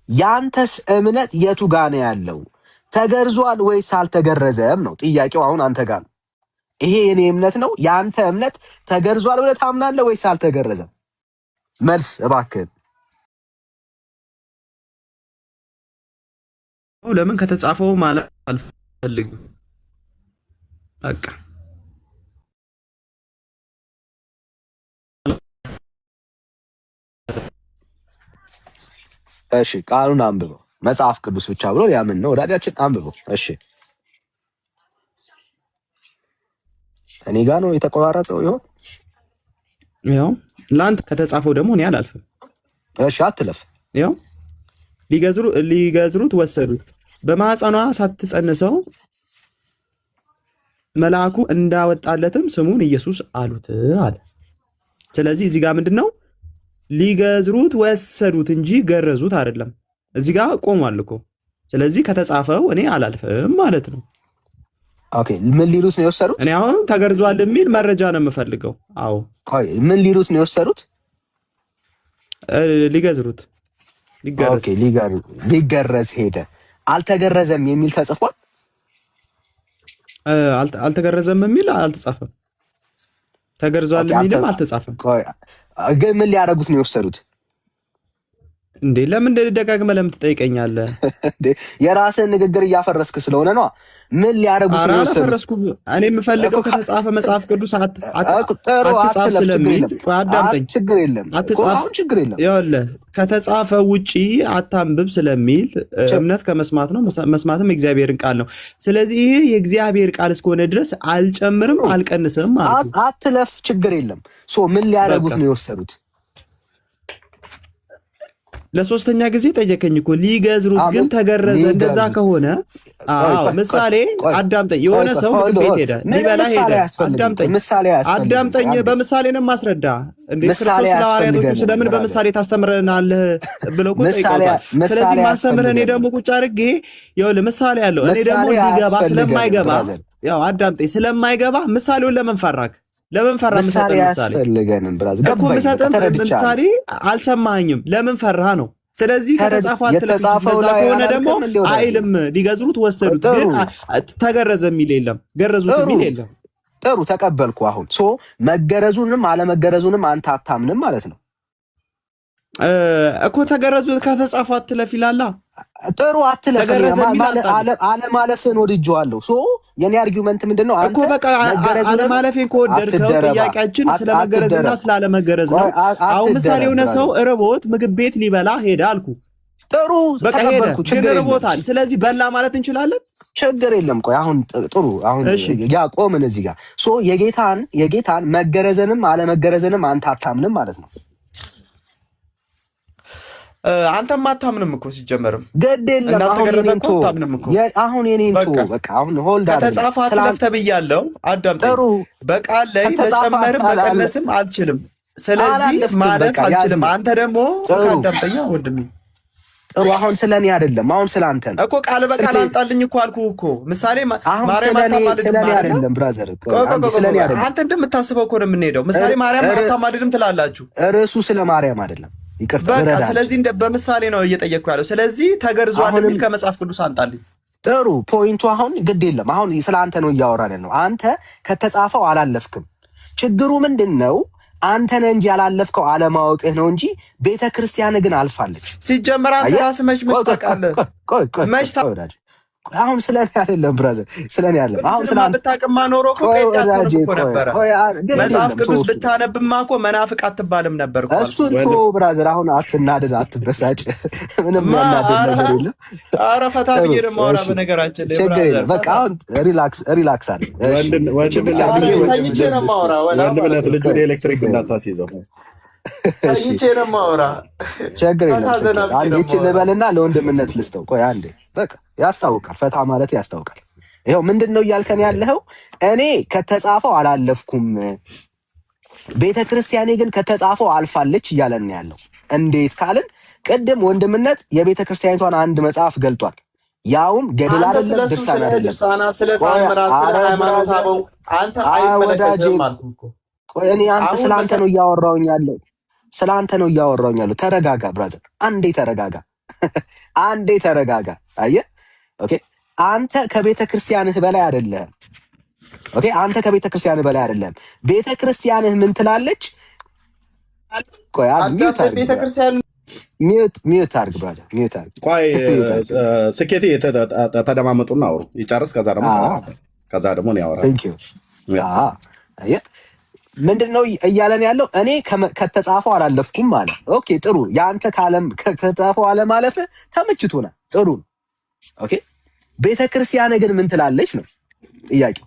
ያንተስ እምነት የቱ ጋር ነው ያለው? ተገርዟል ወይስ አልተገረዘም ነው ጥያቄው። አሁን አንተ ጋር ነው። ይሄ የኔ እምነት ነው። ያንተ እምነት ተገርዟል ብለህ ታምናለህ ወይስ አልተገረዘም? መልስ እባክህ። ለምን ከተጻፈው ማለት አልፈልግም። በቃ እሺ ቃሉን አንብበው። መጽሐፍ ቅዱስ ብቻ ብሎ ያምን ነው ወዳጃችን። አንብበው። እሺ እኔ ጋር ነው የተቆራረጠው። ይኸው ለአንተ ከተጻፈው ደግሞ እኔ አላልፍም። እሺ አትለፍ። ይኸው ሊገዝሩት ወሰዱት፣ በማኅፀኗ ሳትጸንሰው መልአኩ እንዳወጣለትም ስሙን ኢየሱስ አሉት አለ። ስለዚህ እዚህ ጋር ምንድን ነው? ሊገዝሩት ወሰዱት እንጂ ገረዙት አይደለም። እዚህ ጋር ቆሟል እኮ። ስለዚህ ከተጻፈው እኔ አላልፍም ማለት ነው። ኦኬ ምን ሊሉት ነው የወሰዱት? እኔ አሁን ተገርዟል የሚል መረጃ ነው የምፈልገው። አዎ ቆይ ምን ሊሉት ነው የወሰዱት? ሊገዝሩት። ኦኬ ሊገረዝ ሄደ። አልተገረዘም የሚል ተጽፏል? አልተገረዘም የሚል አልተጻፈም። ተገርዟል የሚልም አልተጻፈም። ግን ምን ሊያደርጉት ነው የወሰዱት? እንዴ ለምን ደጋግመህ ለምን ትጠይቀኛለህ? የራስህን ንግግር እያፈረስክ ስለሆነ ነው። ምን ሊያደርጉት ነው የወሰዱት? እኔ የምፈልገው ከተጻፈ መጽሐፍ ቅዱስ አትጻፍ ስለሚል አዳምጠኝ። ችግር የለም ይኸውልህ ከተጻፈ ውጪ አታንብብ ስለሚል እምነት ከመስማት ነው፣ መስማትም የእግዚአብሔርን ቃል ነው። ስለዚህ ይሄ የእግዚአብሔር ቃል እስከሆነ ድረስ አልጨምርም አልቀንስም ማለት ነው። አትለፍ፣ ችግር የለም። ምን ሊያደርጉት ነው የወሰዱት? ለሶስተኛ ጊዜ ጠየቀኝ እኮ። ሊገዝሩት ግን ተገረዘ። እንደዛ ከሆነ ምሳሌ አዳምጠኝ። የሆነ ሰው ምግብ ቤት ሄደ፣ ሊበላ ሄደ። አዳምጠኝ። በምሳሌ ነው ማስረዳ። እንዴ ክርስቶስ ለሐዋርያቶቹ ስለምን በምሳሌ ታስተምረናለህ ብለው እኮ ጠይቀውታል። ስለዚህ ማስተምረን እኔ ደግሞ ቁጭ አድርጌ ይኸውልህ ምሳሌ ያለው እኔ ደግሞ ሊገባ ስለማይገባ ያው አዳምጠኝ ስለማይገባ ምሳሌውን ለምን ፈራክ? ለምን ፈራ? ምሳሌ ያስፈልገንም ብራዘር እኮ ምሳሌ አልሰማኝም። ለምን ፈራ ነው። ስለዚህ ከተጻፈው ከሆነ ደግሞ አይልም ሊገዝሩት ወሰዱት፣ ግን ተገረዘ የሚል የለም፣ ገረዙት የሚል የለም። ጥሩ ተቀበልኩ። አሁን መገረዙንም አለመገረዙንም አንተ አታምንም ማለት ነው እኮ። ተገረዙት ከተጻፈው አትለፍ ይላል። ጥሩ አትለፍ። አለማለፍን ወድጄዋለሁ። የኔ አርጊውመንት ምንድነው? አንተ በቃ አለማለፌን ከወደድከው ጥያቄያችን ስለመገረዝና ስላለመገረዝ ነው። አሁን ምሳሌ የሆነ ሰው ርቦት ምግብ ቤት ሊበላ ሄደ አልኩ። ጥሩ በቃ ሄደ፣ ችግር ርቦታል። ስለዚህ በላ ማለት እንችላለን። ችግር የለም። ቆይ አሁን ጥሩ አሁን ያ ቆምን እዚህ ጋር የጌታን መገረዝንም አለመገረዝንም አንተ አታምንም ማለት ነው። አንተም አታምንም እኮ ሲጀመርም ግድ የለም። አሁን የኔንቱ በቃ አሁን ሆልድ ከተጻፈ አትለፍ ተብያለሁ። አዳምጠኝ። በቃል ላይ መጨመርም መቀነስም አልችልም። ስለዚህ ማለፍ አልችልም። አንተ ደግሞ አዳምጠኛ ወንድሜ፣ ጥሩ አሁን ስለኔ አይደለም፣ አሁን ስላንተ ነው እኮ ቃል በቃል አንጣልኝ እኮ አልኩህ እኮ። ምሳሌ አሁን ማርያም ስለኔ አይደለም ብራዘር፣ ስለኔ አይደለም። አንተ እንደምታስበው እኮ ነው የምንሄደው። ምሳሌ ማርያም አታማልድም ትላላችሁ። ርዕሱ ስለ ማርያም አይደለም፣ ይቅርታ። በቃ ስለዚህ በምሳሌ ነው እየጠየቅኩ ያለው። ስለዚህ ተገርዟል የሚል ከመጽሐፍ ቅዱስ አንጣልኝ። ጥሩ ፖይንቱ አሁን ግድ የለም። አሁን ስለ አንተ ነው እያወራን ነው። አንተ ከተጻፈው አላለፍክም። ችግሩ ምንድን ነው? አንተ ነህ እንጂ ያላለፍከው አለማወቅህ ነው እንጂ ቤተ ክርስቲያን ግን አልፋለች። ሲጀመር አንተ ራስህ መች ታውቃለህ? መች ታውቃለህ? አሁን ስለኔ አይደለም ብራዘር፣ ስለኔ አይደለም። አሁን ስለ አንተ ብታቅማ ኖሮ እኮ ነበረ። መጽሐፍ ቅዱስ ብታነብማ እኮ መናፍቅ አትባልም ነበር እኮ። እሱን እኮ ብራዘር፣ አሁን አትናደድ፣ አትበሳጭ። ምንም ያናደድ ነገር የለም። ኧረ ፈታ ብዬ ነው የማወራው። በነገራችን ላይ ችግር የለም። በቃ አሁን ሪላክስ አለ። ወንድምነት ልጅ ወደ ኤሌክትሪክ እንዳታስይዘው። ችግር የለም። አንዴ ይህችን ልበልና ለወንድምነት ልስጠው። ቆይ አንዴ በቃ ያስታውቃል። ፈታ ማለት ያስታውቃል። ይኸው ምንድን ነው እያልከን ያለኸው? እኔ ከተጻፈው አላለፍኩም፣ ቤተ ክርስቲያኔ ግን ከተጻፈው አልፋለች እያለን ያለው። እንዴት ካልን ቅድም ወንድምነት የቤተ ክርስቲያኒቷን አንድ መጽሐፍ ገልጧል። ያውም ገድል አይደለም፣ ድርሳን አይደለም። ወዳጄ ቆይ እኔ አንተ ስለአንተ ነው እያወራሁኝ ያለው፣ ስለአንተ ነው እያወራሁኝ ያለው። ተረጋጋ ብራዘር፣ አንዴ ተረጋጋ፣ አንዴ ተረጋጋ። አየህ፣ ኦኬ፣ አንተ ከቤተ ክርስቲያንህ በላይ አይደለም። ኦኬ፣ አንተ ከቤተ ክርስቲያንህ በላይ አይደለም። ቤተ ክርስቲያንህ ምን ትላለች? ቆይ ሚዩት አድርግ ብራዘር፣ ሚዩት አድርግ። ቆይ ስኬቴ ተደማመጡና አውሩ፣ ይጨርስ። ከዛ ደግሞ ነው ያወራል። ቴንክ ዩ። አየህ ምንድነው እያለን ያለው? እኔ ከተጻፈው አላለፍኩም ማለት። ኦኬ ጥሩ። ያንተ ከተጻፈው አለማለፍ ተመችቶናል። ጥሩ። ኦኬ ቤተክርስቲያን ግን ምን ትላለች ነው ጥያቄው።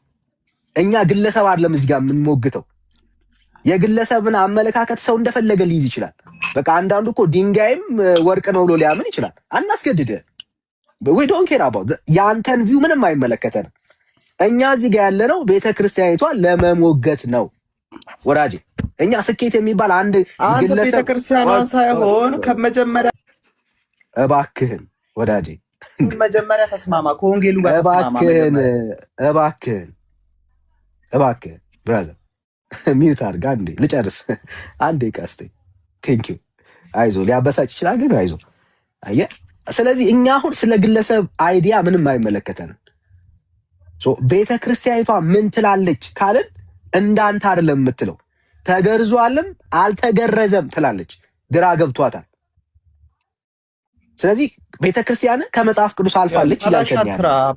እኛ ግለሰብ አይደለም እዚህ ጋር የምንሞግተው። የግለሰብን አመለካከት ሰው እንደፈለገ ሊይዝ ይችላል። በቃ አንዳንዱ እኮ ድንጋይም ወርቅ ነው ብሎ ሊያምን ይችላል። አናስገድድህ። we don't care about ያንተን ቪው ምንም አይመለከተንም። እኛ እዚህ ጋር ያለነው ቤተክርስቲያኒቷ ለመሞገት ነው ወዳጄ። እኛ ስኬት የሚባል አንድ ግለሰብ ቤተክርስቲያኗን ሳይሆን ከመጀመሪያ እባክህን ወዳጄ መጀመሪያ ተስማማ፣ ከወንጌሉ ጋር ተስማማ። እባክህን ብራዘር ሚዩት አድርግ። አንዴ ልጨርስ፣ አንዴ ቀስቴ። ቴንክ ዩ። አይዞ ሊያበሳጭ ይችላል ግን አይዞ። አየህ፣ ስለዚህ እኛ አሁን ስለ ግለሰብ አይዲያ ምንም አይመለከተንም። ቤተ ክርስቲያኒቷ ምን ትላለች ካልን እንዳንተ አይደለም የምትለው። ተገርዟልም አልተገረዘም ትላለች። ግራ ገብቷታል። ስለዚህ ቤተ ክርስቲያን ከመጽሐፍ ቅዱስ አልፋለች ይላል።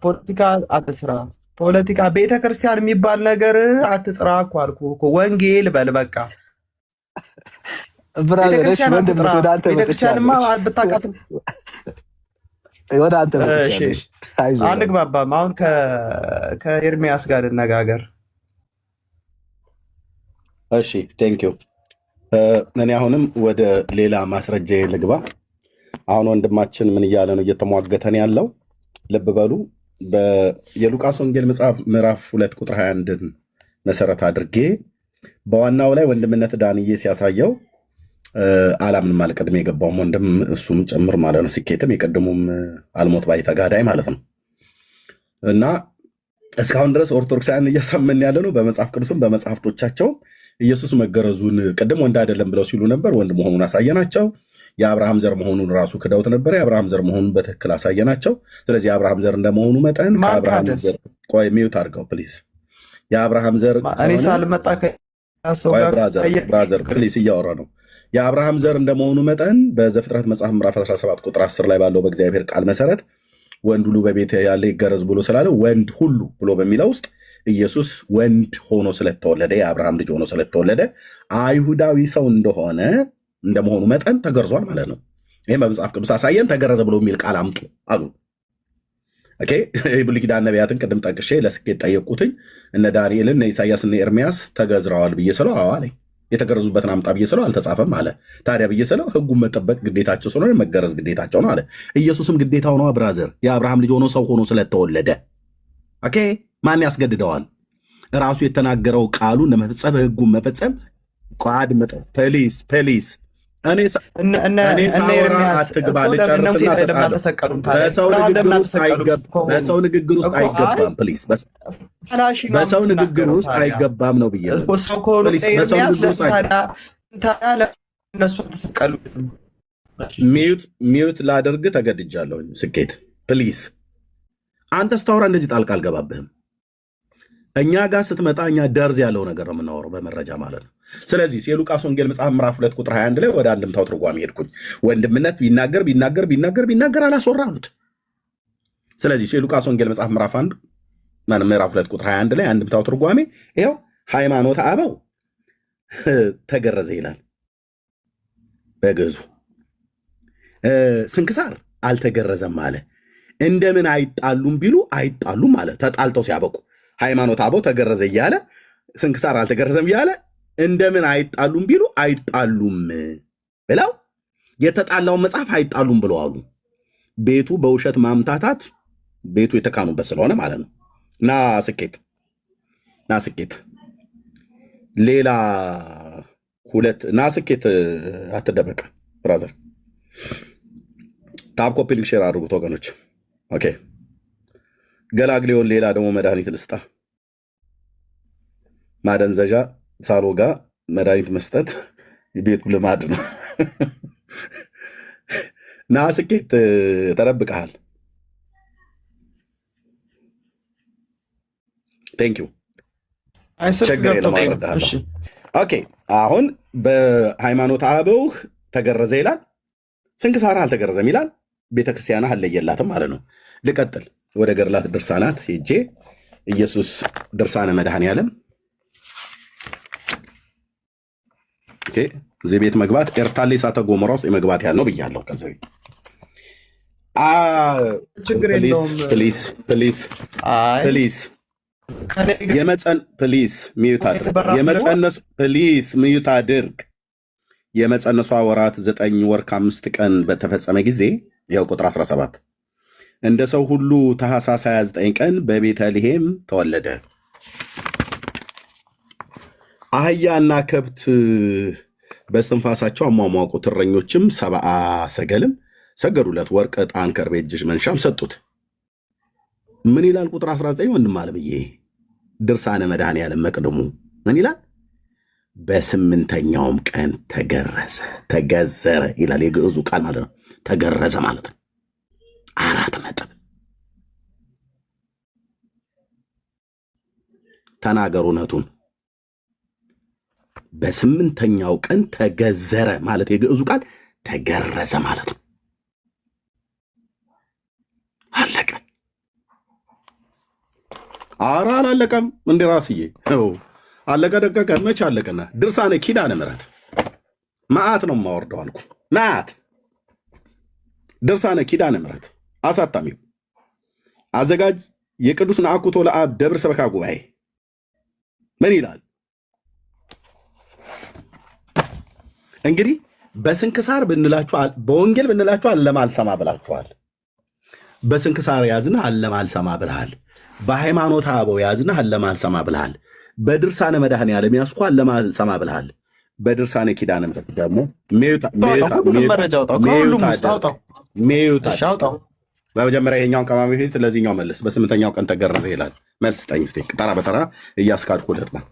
ፖለቲካ አትስራ፣ ፖለቲካ ቤተ ክርስቲያን የሚባል ነገር አትጥራ እኮ አልኩህ እኮ። ወንጌል በል በቃ። ቤተክርስቲያንማ ብታውቃትም ወደ አንተ አንግባባም። አሁን ከኤርሚያስ ጋር እንነጋገር። እሺ ቴንክ ዩ። እኔ አሁንም ወደ ሌላ ማስረጃ ልግባ። አሁን ወንድማችን ምን እያለ ነው እየተሟገተን ያለው? ልብ በሉ። የሉቃስ ወንጌል መጽሐፍ ምዕራፍ 2 ቁጥር 21 መሰረት አድርጌ በዋናው ላይ ወንድምነት ዳንዬ ሲያሳየው አላምንም አለ። ቀድሜ የገባውም ወንድም እሱም ጭምር ማለት ነው። ስኬትም የቀድሙም አልሞት ባይ ተጋዳይ ማለት ነው። እና እስካሁን ድረስ ኦርቶዶክሳውያን እያሳመን ያለ ነው በመጽሐፍ ቅዱስም በመጽሐፍቶቻቸው ኢየሱስ መገረዙን ቅድም ወንድ አይደለም ብለው ሲሉ ነበር። ወንድ መሆኑን አሳየናቸው። የአብርሃም ዘር መሆኑን ራሱ ክደውት ነበር። የአብርሃም ዘር መሆኑን በትክክል አሳየናቸው። ስለዚህ የአብርሃም ዘር እንደመሆኑ መጠን ከአብርሃም ዘር ቆይ ሚዩት አድርገው ፕሊዝ። የአብርሃም ዘር ብራዘር ፕሊዝ እያወራ ነው። የአብርሃም ዘር እንደመሆኑ መጠን በዘፍጥረት መጽሐፍ ምዕራፍ 17 ቁጥር 10 ላይ ባለው በእግዚአብሔር ቃል መሰረት ወንድ ሁሉ በቤት ያለ ይገረዝ ብሎ ስላለ ወንድ ሁሉ ብሎ በሚለው ውስጥ ኢየሱስ ወንድ ሆኖ ስለተወለደ የአብርሃም ልጅ ሆኖ ስለተወለደ አይሁዳዊ ሰው እንደመሆኑ መጠን ተገርዟል ማለት ነው። ይህም በመጽሐፍ ቅዱስ አሳየን። ተገረዘ ብሎ የሚል ቃል አምጡ አሉ። ኦኬ ብሉይ ኪዳን ነቢያትን ቅድም ጠቅሼ ለስኬት ጠየቁትኝ። እነ ዳንኤልን እነ ኢሳያስ እነ ኤርሚያስ ተገዝረዋል ብዬ ስለው አዎ አለኝ። የተገረዙበትን አምጣ ብዬ ስለው አልተጻፈም አለ። ታዲያ ብዬ ስለው ሕጉን መጠበቅ ግዴታቸው ስለሆነ መገረዝ ግዴታቸው ነው አለ። ኢየሱስም ግዴታው ነው ብራዘር። የአብርሃም ልጅ ሆኖ ሰው ሆኖ ስለተወለደ ኦኬ ማን ያስገድደዋል? ራሱ የተናገረው ቃሉን ለመፈጸም ሕጉን መፈጸም። አድምጠው ፕሊዝ። እኔ ሳወራ አትግባ፣ ልጨርስና እሰጥሃለሁ። በሰው ንግግር ውስጥ አይገባም። ፕሊዝ፣ በሰው ንግግር ውስጥ አይገባም ነው ብዬ በሰው ንግግር ውስጥ ሚዩት ላደርግ ተገድጃለሁ። ስኬት ፕሊዝ፣ አንተ ስታወራ እንደዚህ ጣልቃ አልገባብህም። እኛ ጋር ስትመጣ እኛ ደርዝ ያለው ነገር ነው የምናወራው በመረጃ ማለት ነው። ስለዚህ የሉቃስ ወንጌል መጽሐፍ ምዕራፍ 2 ቁጥር 21 ላይ ወደ አንድምታው ትርጓሜ ሄድኩኝ። ወንድምነት ቢናገር አላስወራ አሉት። ስለዚህ የሉቃስ ወንጌል መጽሐፍ ምዕራፍ 2 ቁጥር 21 ላይ አንድምታው ትርጓሜ ይኸው ሃይማኖተ አበው ተገረዘ ይላል በግዕዙ። ስንክሳር አልተገረዘም አለ። እንደምን አይጣሉም ቢሉ አይጣሉም አለ። ተጣልተው ሲያበቁ ሃይማኖተ አበው ተገረዘ እያለ ስንክሳር አልተገረዘም እያለ እንደምን አይጣሉም ቢሉ አይጣሉም ብለው የተጣላውን መጽሐፍ አይጣሉም ብለው አሉ። ቤቱ በውሸት ማምታታት ቤቱ የተካኑበት ስለሆነ ማለት ነው። ና ስኬት ሌላ ሁለት ስኬት አትደበቅ ብራዘር። ታብ ኮፒ ሊንክ ሼር አድርጉት ወገኖች። ኦኬ ገላግሌውን ሌላ ደግሞ መድኃኒት ልስጣ። ማደንዘዣ ሳሎጋ መድኃኒት መስጠት ቤቱ ልማድ ነው። ና ስኬት ተረብቀሃል። ቴንክ ዩ ቸገር ለማረዳሃል። ኦኬ አሁን በሃይማኖት አበው ተገረዘ ይላል፣ ስንክሳር አልተገረዘም ይላል። ቤተክርስቲያን አለየላትም ማለት ነው። ልቀጥል ወደ ገድላት ድርሳናት ሄጄ ኢየሱስ ድርሳነ መድኃኔዓለም እዚህ ቤት መግባት ኤርታሌ እሳተ ገሞራ ውስጥ የመግባት ያህል ነው ብያለሁ። ከዚህ ሚዩት አድርግ። የመፀነሷ ወራት 9 ወር ከ5 ቀን በተፈጸመ ጊዜ ያው ቁጥር 17 እንደ ሰው ሁሉ ታኅሳስ 29 ቀን በቤተልሔም ተወለደ። አህያና ከብት በስትንፋሳቸው አሟሟቁት፣ እረኞችም 70 ሰገልም ሰገዱለት፣ ወርቅ፣ ዕጣን፣ ከርቤ፣ እጅ መንሻም ሰጡት። ምን ይላል ቁጥር 19? ወንድም አለምዬ ድርሳነ መድኃኔዓለም መቅድሙ ምን ይላል? በስምንተኛውም ቀን ተገዘረ ይላል። የግዕዙ ቃል ማለት ነው። ተገረዘ ማለት ነው። 4 ነጥብ ተናገሩ እውነቱን። በስምንተኛው ቀን ተገዘረ ማለት የግዕዙ ቃል ተገረዘ ማለት ነው። አለቀ። ኧረ አላለቀም እንደ ራስዬ አለቀ ደቀቀ። መች አለቀና? ድርሳነ ኪዳነ ምሕረት መዓት ነው የማወርደው አልኩ። መዓት ድርሳነ ኪዳነ ምሕረት አሳታሚው አዘጋጅ የቅዱስ ነአኩቶ ለአብ ደብረ ሰበካ ጉባኤ ምን ይላል? እንግዲህ በስንክሳር ብንላችኋል፣ በወንጌል ብንላችኋል ለማልሰማ ብላችኋል። በስንክሳር ያዝና አለማልሰማ ብልሃል። በሃይማኖተ አበው ያዝና አለማልሰማ ብልሃል። በድርሳነ መድኃኔዓለም ያስኳ አለማልሰማ ብልሃል። በድርሳነ ኪዳነ ምሕረት ደግሞ በመጀመሪያ ይሄኛውን ከማሚ ፊት ለዚህኛው መልስ። በስምንተኛው ቀን ተገረዘ ይላል። መልስ ስጠኝ እስኪ ተራ በተራ እያስካድኩ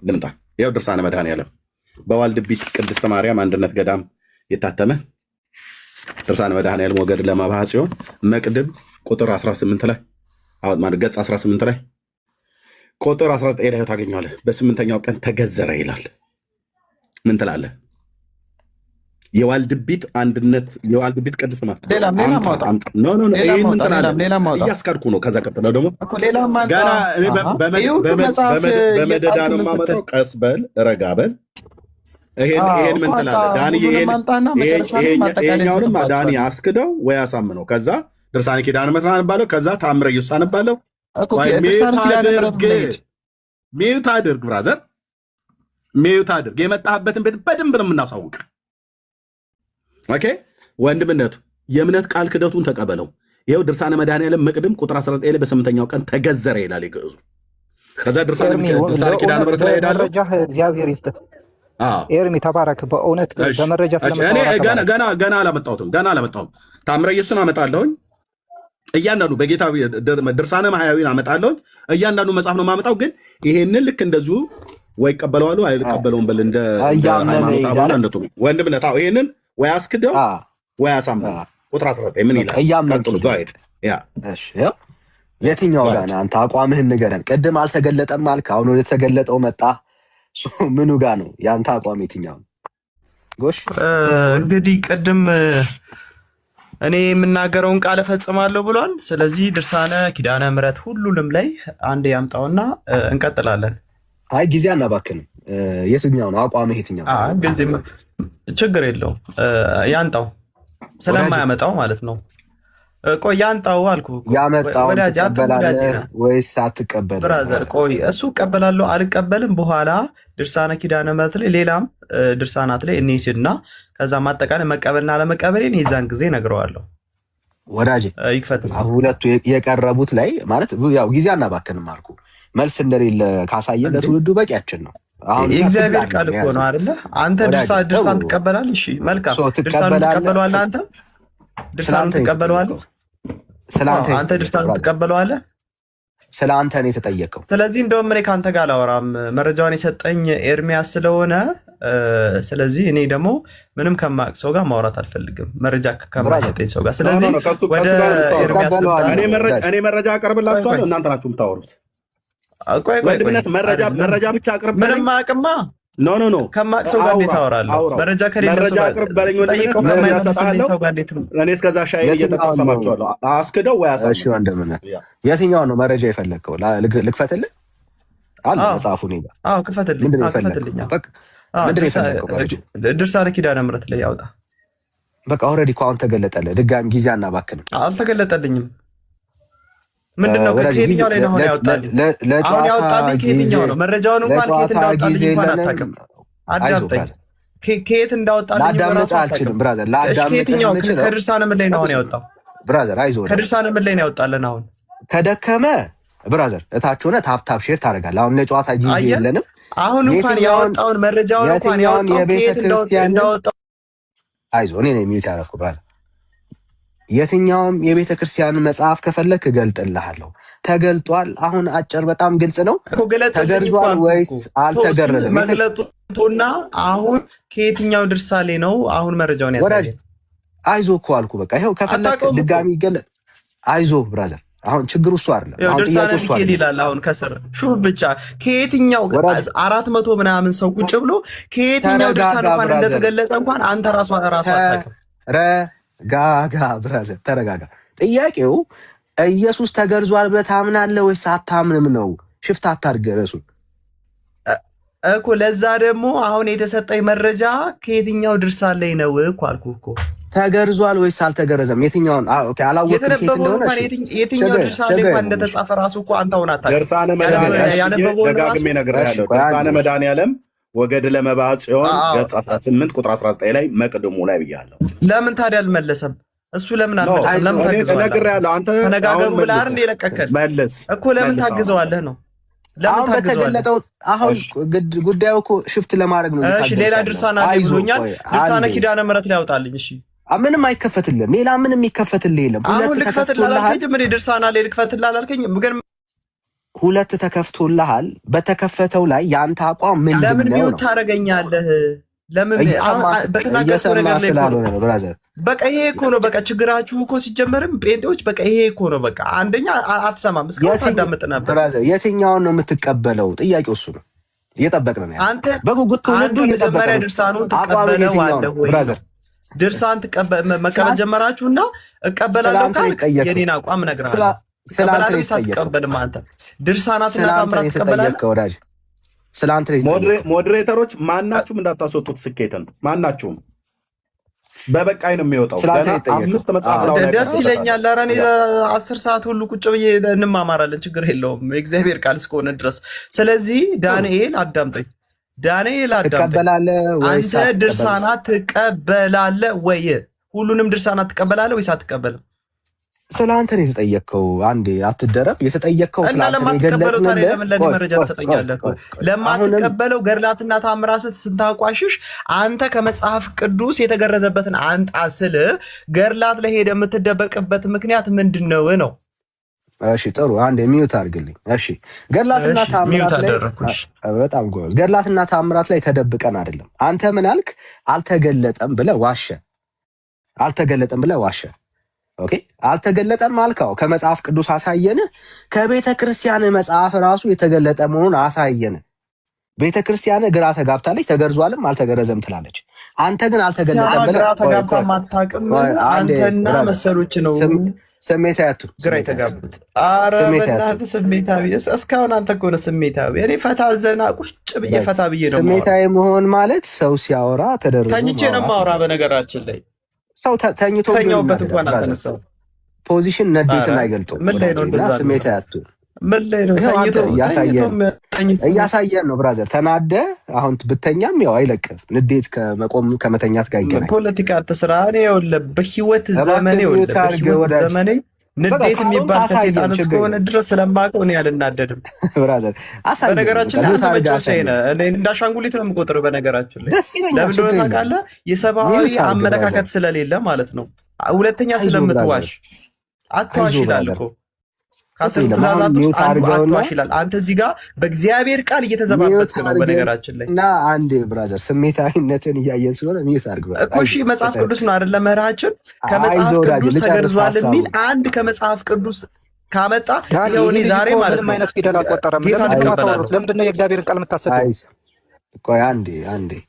ልምጣ። ይኸው ድርሳነ መድኃኔዓለም በዋልድቢት ቅድስተ ማርያም አንድነት ገዳም የታተመ ድርሳነ መድኃኔዓለም ወገድ ለመባህ ሲሆን መቅድም ቁጥር 18 ላይ ገጽ 18 ላይ ቁጥር 19 ላይ ታገኘዋለህ። በስምንተኛው ቀን ተገዘረ ይላል። ምን ትላለህ? የዋልድቢት አንድነት የዋልድቢት ቅድስት እያስካድኩ ነው። ከዛ ቀጥለው ደግሞ ገና በመደዳ ነው የማመጣው። ቀስ በል ረጋ በል። ይሄን ምን ትላለህ ዳኒ? ይሄኛውንም ዳኒ አስክደው ወይ አሳምነው። ከዛ ድርሳነ ኪዳነ ምሕረት አነባለሁ። ከዛ ተአምረ ኢየሱስ አነባለሁ። ሚዩት አድርግ ብራዘር፣ ሚዩት አድርግ። የመጣህበትን ቤት በደንብ ነው የምናሳውቅ። ኦኬ ወንድምነቱ የእምነት ቃል ክደቱን ተቀበለው። ይኸው ድርሳነ መድኃኔዓለም መቅድም ቁጥር 19 ላይ በስምንተኛው ቀን ተገዘረ ይላል የግዕዙ። ከዛ ድርሳነ ኪዳነ ምሕረት ላይ ሄዳለሁ። እግዚአብሔር ይስጥህ። ኤርሚ ተባረክ። በእውነት በመረጃ ገና አላመጣሁም። ታምረ ኢየሱስን አመጣለሁኝ። እያንዳንዱ በጌታ ድርሳነ ማህያዊን አመጣለሁኝ። እያንዳንዱ መጽሐፍ ነው የማመጣው። ግን ይሄንን ልክ እንደዚሁ ወይ ይቀበለዋሉ አይቀበለውም በል እንደ ወንድምነት ይሄንን ወይ አስክደው ወይ አሳምነው። ቁጥር 19 ምን ይላል? የትኛው ጋር ነህ አንተ? አቋምህን ንገረን። ቅድም አልተገለጠም አልክ፣ አሁን ወደ ተገለጠው መጣ። ምኑ ጋር ነው የአንተ አቋም? የትኛው ነው? ጎሽ እንግዲህ ቅድም እኔ የምናገረውን ቃል እፈጽማለሁ ብሏል። ስለዚህ ድርሳነ ኪዳነ ምሕረት ሁሉንም ላይ አንድ ያምጣውና እንቀጥላለን። አይ ጊዜ አናባክንም። የትኛው ነው አቋምህ? የትኛው ችግር የለውም ያንጣው፣ ስለማያመጣው ማለት ነው። ቆይ ያንጣው አልኩ። ያመጣውን ትቀበላለህ ወይስ አትቀበልም? ብራዘር ቆይ እሱ እቀበላለሁ አልቀበልም በኋላ ድርሳነ ኪዳነ ምሕረት ላይ ሌላም ድርሳናት ላይ እንሂድና ከዛ ማጠቃለል መቀበልና አለመቀበሌን የዛን ጊዜ ነግረዋለሁ። ወዳጄ ይክፈት። ሁለቱ የቀረቡት ላይ ማለት ያው ጊዜ አናባክንም አልኩ። መልስ እንደሌለ ካሳየን ለትውልዱ በቂያችን ነው። አሁን የእግዚአብሔር ቃል እኮ ነው አይደለ? አንተ ድርሳን ትቀበላለህ። እሺ መልካም፣ ድርሳን ትቀበለዋለህ። አንተ ድርሳን ትቀበለዋለህ። አንተ ድርሳን ትቀበለዋለህ። ስለ አንተ ነው የተጠየቀው። ስለዚህ እንደውም እኔ ከአንተ ጋር አላወራም። መረጃውን የሰጠኝ ኤርሚያስ ስለሆነ ስለዚህ እኔ ደግሞ ምንም ከማቅ ሰው ጋር ማውራት አልፈልግም፣ መረጃ ከማይሰጠኝ ሰው ጋር። ስለዚህ ወደ ኤርሚያስ እኔ መረጃ አቀርብላችኋለሁ፣ እናንተ ናችሁ የምታወሩት። ወንድምነት መረጃ ብቻ አቅርብ። ምንም አቅማ ኖ ከማቅ ሰው ጋር እንዴት አወራለሁ? መረጃ ከሌለ ሰው ጋር ጠይቀው ከማይመልስልኝ ሰው ጋር እንዴት ነው? እኔ እስከዛ ሻይ እየጠጣሁ ሰማችኋለሁ። አስክደው ወይ አሳምነው። እሺ ወንድምነት የትኛው ነው መረጃ የፈለግከው? ልክፈትልህ አለ መጽሐፉ እኔ ጋር። አዎ ክፈትልኝ። ምንድን ነው የፈለግከው መረጃ? ድርሳነ ኪዳነ ምሕረት ላይ ያውጣ። በቃ ኦልሬዲ እኮ አሁን ተገለጠልህ። ድጋሚ ጊዜ አናባክንም። አልተገለጠልኝም። ምንድነው? ከየትኛው ላይ ነው ያወጣልኝ? አሁን ያወጣልኝ ከየትኛው ነው? መረጃውን እንኳን ከየት እንዳወጣልኝ እንኳን አታውቅም። አዳምጠኝ። ከየት እንዳወጣልኝ ላዳምጥ አልችልም ብራዘር። ከየትኛው ከድርሳነ ምን ላይ ነው አሁን ያወጣው? ብራዘር አይዞህ። ከድርሳነ ምን ላይ ነው ያወጣልን? አሁን ከደከመ ብራዘር እታች ሆነ ታፕ ሼር ታደርጋለህ። አሁን ለጨዋታ ጊዜ የለንም። አሁን እንኳን ያወጣውን መረጃውን እንኳን ያወጣው ከየት እንዳወጣው አይዞህ። እኔ ነኝ ሚዩት ያደረኩህ ብራዘር። የትኛውም የቤተ ክርስቲያን መጽሐፍ ከፈለክ እገልጥልሃለሁ። ተገልጧል። አሁን አጭር በጣም ግልጽ ነው። ተገርዟል ወይስ አልተገረዘም? መግለጡና አሁን ከየትኛው ድርሳሌ ነው አሁን መረጃውን ያሳየኝ? አይዞህ እኮ አልኩህ። በቃ ይኸው ከፈለክ ድጋሚ ይገለጥ። አይዞህ ብራዘር። አሁን ችግሩ እሱ አይደለም። አሁን ጥያቄው እሱ አይደለም ይላል። አሁን ከስር ሹ ብቻ ከየትኛው 400 ምናምን ሰው ቁጭ ብሎ ከየትኛው ድርሳን እንኳን እንደተገለጸ እንኳን አንተ ራሱ አታውቅም። ጋጋ ብራዘር ተረጋጋ። ጥያቄው ኢየሱስ ተገርዟል ብለህ ታምናለህ ወይስ አታምንም ነው። ሽፍታ አታድርግ ርዕሱን እኮ። ለዛ ደግሞ አሁን የተሰጠኝ መረጃ ከየትኛው ድርሳን ላይ ነው እኮ አልኩህ እኮ። ተገርዟል ወይስ አልተገረዘም? የትኛውን አላወቅም ከየት እንደሆነ የትኛው ድርሳን ላይ እንኳን እንደተጻፈ ራሱ እኮ አንተ ሆነ አታውቅም። ድርሳነ መድኃኒዓለም ወገድ ለመባዕ ጽዮን ገጽ 18 ቁጥር 19 ላይ መቅድሙ ላይ ብያለሁ። ለምን ታዲያ አልመለሰም? እሱ ለምን አልመለሰም? ለምን ታግዘዋለህ? አንተ ተነጋገሩ ብለህ አይደል የለቀቀል እኮ። ለምን ታግዘዋለህ ነው? ለምን ታግዘዋለህ? አሁን ጉዳዩ እኮ ሽፍት ለማድረግ ነው። እሺ ሌላ ድርሳና ብሎኛል። ድርሳነ ኪዳነ ምሕረት ላይ ያውጣልኝ። እሺ ምንም አይከፈትልህም። ሌላ ምንም የሚከፈትልህ የለም። ሁለት ተከፍቶልሃል። ምን ድርሳና ላይ ልክፈትልሃል አልከኝ? ግን ሁለት ተከፍቶልሃል። በተከፈተው ላይ የአንተ አቋም ምንድን ነው? ለምን ሚውት ታደርገኛለህ? ለምን እየሰማህ ስላልሆነ ነው ብራዘር። በቃ ይሄ እኮ ነው በቃ ችግራችሁ እኮ ሲጀመርም ጴንጤዎች በቃ ይሄ እኮ ነው በቃ። አንደኛ አትሰማም። እስካሁን አዳምጥ ነበር ብራዘር። የትኛውን ነው የምትቀበለው? ጥያቄው እሱ ነው። እየጠበቅን ነው አንተ በጉጉት ትውልዱ እየጠበቀ ነው። ድርሳኑን ትቀበለዋለህ ወይ? ብራዘር ድርሳን መቀበል ጀመራችሁና እቀበላለሁ ካልክ የኔን አቋም እነግርሃለሁ። ስላንተ ተቀበልም አንተ ድርሳናትና ታምራት ተቀበላለህ። ስላንተ ሞዴሬተሮች ማናችሁም እንዳታስወጡት ስኬትን ማናችሁም በበቃይ ነው የሚወጣው። አምስት መጽሐፍ ነው። ደስ ይለኛል። ኧረ እኔ 10 ሰዓት ሁሉ ቁጭ ብዬ እንማማራለን። ችግር የለውም የእግዚአብሔር ቃል እስከሆነ ድረስ። ስለዚህ ዳንኤል አዳምጠኝ፣ አንተ ድርሳናት ትቀበላለህ ወይ? ሁሉንም ድርሳናት ትቀበላለህ ወይስ አትቀበልም? ስለ አንተ ነው የተጠየቅከው። አንዴ አትደረብ። የተጠየቅከው ስለ አንተ ነው የገለጽነው። ታዲያ ለምን ለኔ መረጃ ትሰጠኛለህ? ለማትቀበለው ገድላትና ተአምራትን ስታቋሽሽ አንተ ከመጽሐፍ ቅዱስ የተገረዘበትን አንጣ ስል ገድላት ላይ ሄደህ የምትደበቅበት ምክንያት ምንድነው ነው? እሺ ጥሩ፣ አንዴ ሚዩት አድርግልኝ። እሺ ገድላትና ተአምራት ላይ በጣም ጎበዝ። ገድላትና ተአምራት ላይ ተደብቀን አይደለም። አንተ ምን አልክ? አልተገለጠም ብለህ ዋሸ። አልተገለጠም ብለህ ዋሸ። ኦኬ አልተገለጠም አልከው። ከመጽሐፍ ቅዱስ አሳየን። ከቤተ ክርስቲያን መጽሐፍ ራሱ የተገለጠ መሆኑን አሳየን። ቤተ ክርስቲያን ግራ ተጋብታለች። ተገርዟልም አልተገረዘም ትላለች። አንተ ግን አልተገለጠም ብለህ ግራ ተጋብታ ማታውቅም። አንተና መሰሎች ነው ስሜታዊ አቱ ግራ የተጋቡት። ኧረ በእናትህ ስሜታዊ እስካሁን አንተ እኮ ነህ ስሜታዊ። እኔ ፈታ ዘና ቁጭ ብዬ ፈታ ብዬ ነው። ስሜታዊ መሆን ማለት ሰው ሲያወራ ተደርጎ ተኝቼ ነው የማወራ። በነገራችን ላይ ሰው ተኝቶ ተኛውበት እንኳን አልተነሳው ፖዚሽን ንዴትን አይገልጠውም። ምን ላይ ነው እንደዛ ስሜታዊ አቱ? ምን ላይ ነው እያሳየን ነው ብራዘር። ተናደ አሁን ብተኛም ያው አይለቅም። ንዴት ከመቆም ከመተኛት ጋር ይገናኛል። ፖለቲካ አትስራ። እኔ ይኸውልህ በህይወት ዘመኔ ንዴት የሚባል ከሴጣን እስከሆነ ድረስ ስለማውቀው እኔ አልናደድም ብራዘር። በነገራችን ላይ አንተ መጫወቻዬ ነህ። እኔ እንዳሻንጉሊት ነው የምቆጥርህ። በነገራችን ላይ ለምን እንደሆነ ታውቃለህ? የሰብአዊ አመለካከት ስለሌለ ማለት ነው። ሁለተኛ ስለምትዋሽ አትዋሽ ይላል እኮ ከአስር ትእዛዛት ውስጥ አንዱ አትዋሽ ይላል። አንተ እዚህ ጋር በእግዚአብሔር ቃል እየተዘባበትክ ነው። በነገራችን ላይ እና አንድ ብራዘር ስሜታዊነትን እያየን ስለሆነ ሚዩት አድርግ እኮ። እሺ መጽሐፍ ቅዱስ ነው አይደለ መርሃችን? ከመጽሐፍ ቅዱስ ተገርዟል የሚል አንድ ከመጽሐፍ ቅዱስ ካመጣ ይሁን ዛሬ ማለት ነው። ምንም አይነት ፊደል አልቆጠረም። ለምንድን ነው የእግዚአብሔርን ቃል የምታሰበው? ቆይ አንዴ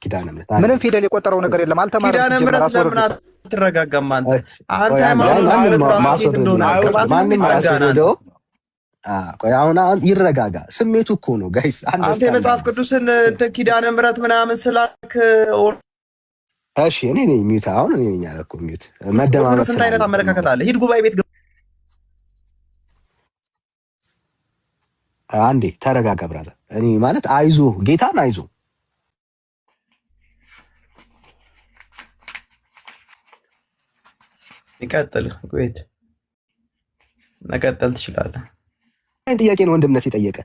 ኪዳነ ምሕረት ምንም ፊደል የቆጠረው ነገር የለም። አልተማረም። ኪዳነ ምሕረት ለምን አትረጋጋም አንተ? አንተ ሃይማኖት ማለት እንደሆነ ማንም አያስወደው። ቆይ አሁን ይረጋጋ። ስሜቱ እኮ ነው ጋይስ። አንተ የመጽሐፍ ቅዱስን እንትን ኪዳነ ምሕረት ምናምን ስላክ እሺ፣ እኔ ነኝ ሚዩት። አሁን እኔ ነኝ ያልኩ ሚዩት። መደማመጥ ስንት አይነት አመለካከት አለ። ሂድ ጉባኤ ቤት። አንዴ ተረጋጋ ብራዘር። እኔ ማለት አይዞ ጌታን አይዞ ይቀጥል። ቆይት መቀጠል ትችላለህ። አንድ ጥያቄ ነው ወንድምነት የጠየቀ።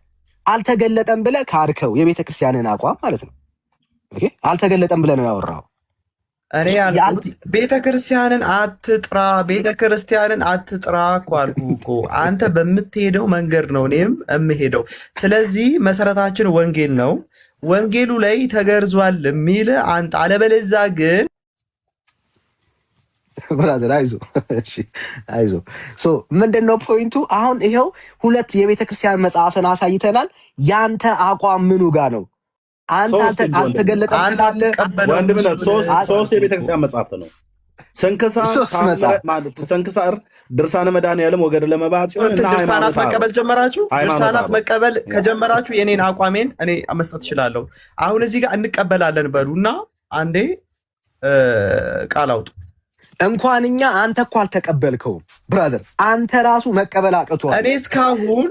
አልተገለጠም ብለህ ካድከው የቤተ ክርስቲያንን አቋም ማለት ነው። ኦኬ አልተገለጠም ብለህ ነው ያወራው። እኔ ያልኩት ቤተ ክርስቲያንን አትጥራ እኮ አልኩህ እኮ። አንተ በምትሄደው መንገድ ነው እኔም የምሄደው። ስለዚህ መሰረታችን ወንጌል ነው። ወንጌሉ ላይ ተገርዟል የሚል አንተ፣ አለበለዚያ ግን ብራዘር አይዞ። እሺ አይዞ። ምንድነው ፖይንቱ? አሁን ይሄው ሁለት የቤተ ክርስቲያን መጽሐፍን አሳይተናል። ያንተ አቋም ምኑ ጋር ነው? አንተ አልተገለጠም ትላለህ። ወንድምነት ሶስት የቤተ ክርስቲያን መጽሐፍት ነው። ስንክሳር፣ ድርሳነ መድኃኔዓለም፣ ወገድለ ለመባዕ ሲሆን እና ድርሳናት መቀበል ጀመራችሁ። ድርሳናት መቀበል ከጀመራችሁ የኔን አቋሜን እኔ መስጠት እችላለሁ። አሁን እዚህ ጋር እንቀበላለን በሉና አንዴ ቃል አውጡ። እንኳን እኛ አንተ እኮ አልተቀበልከውም ብራዘር። አንተ ራሱ መቀበል አቅቷል። እኔ እስካሁን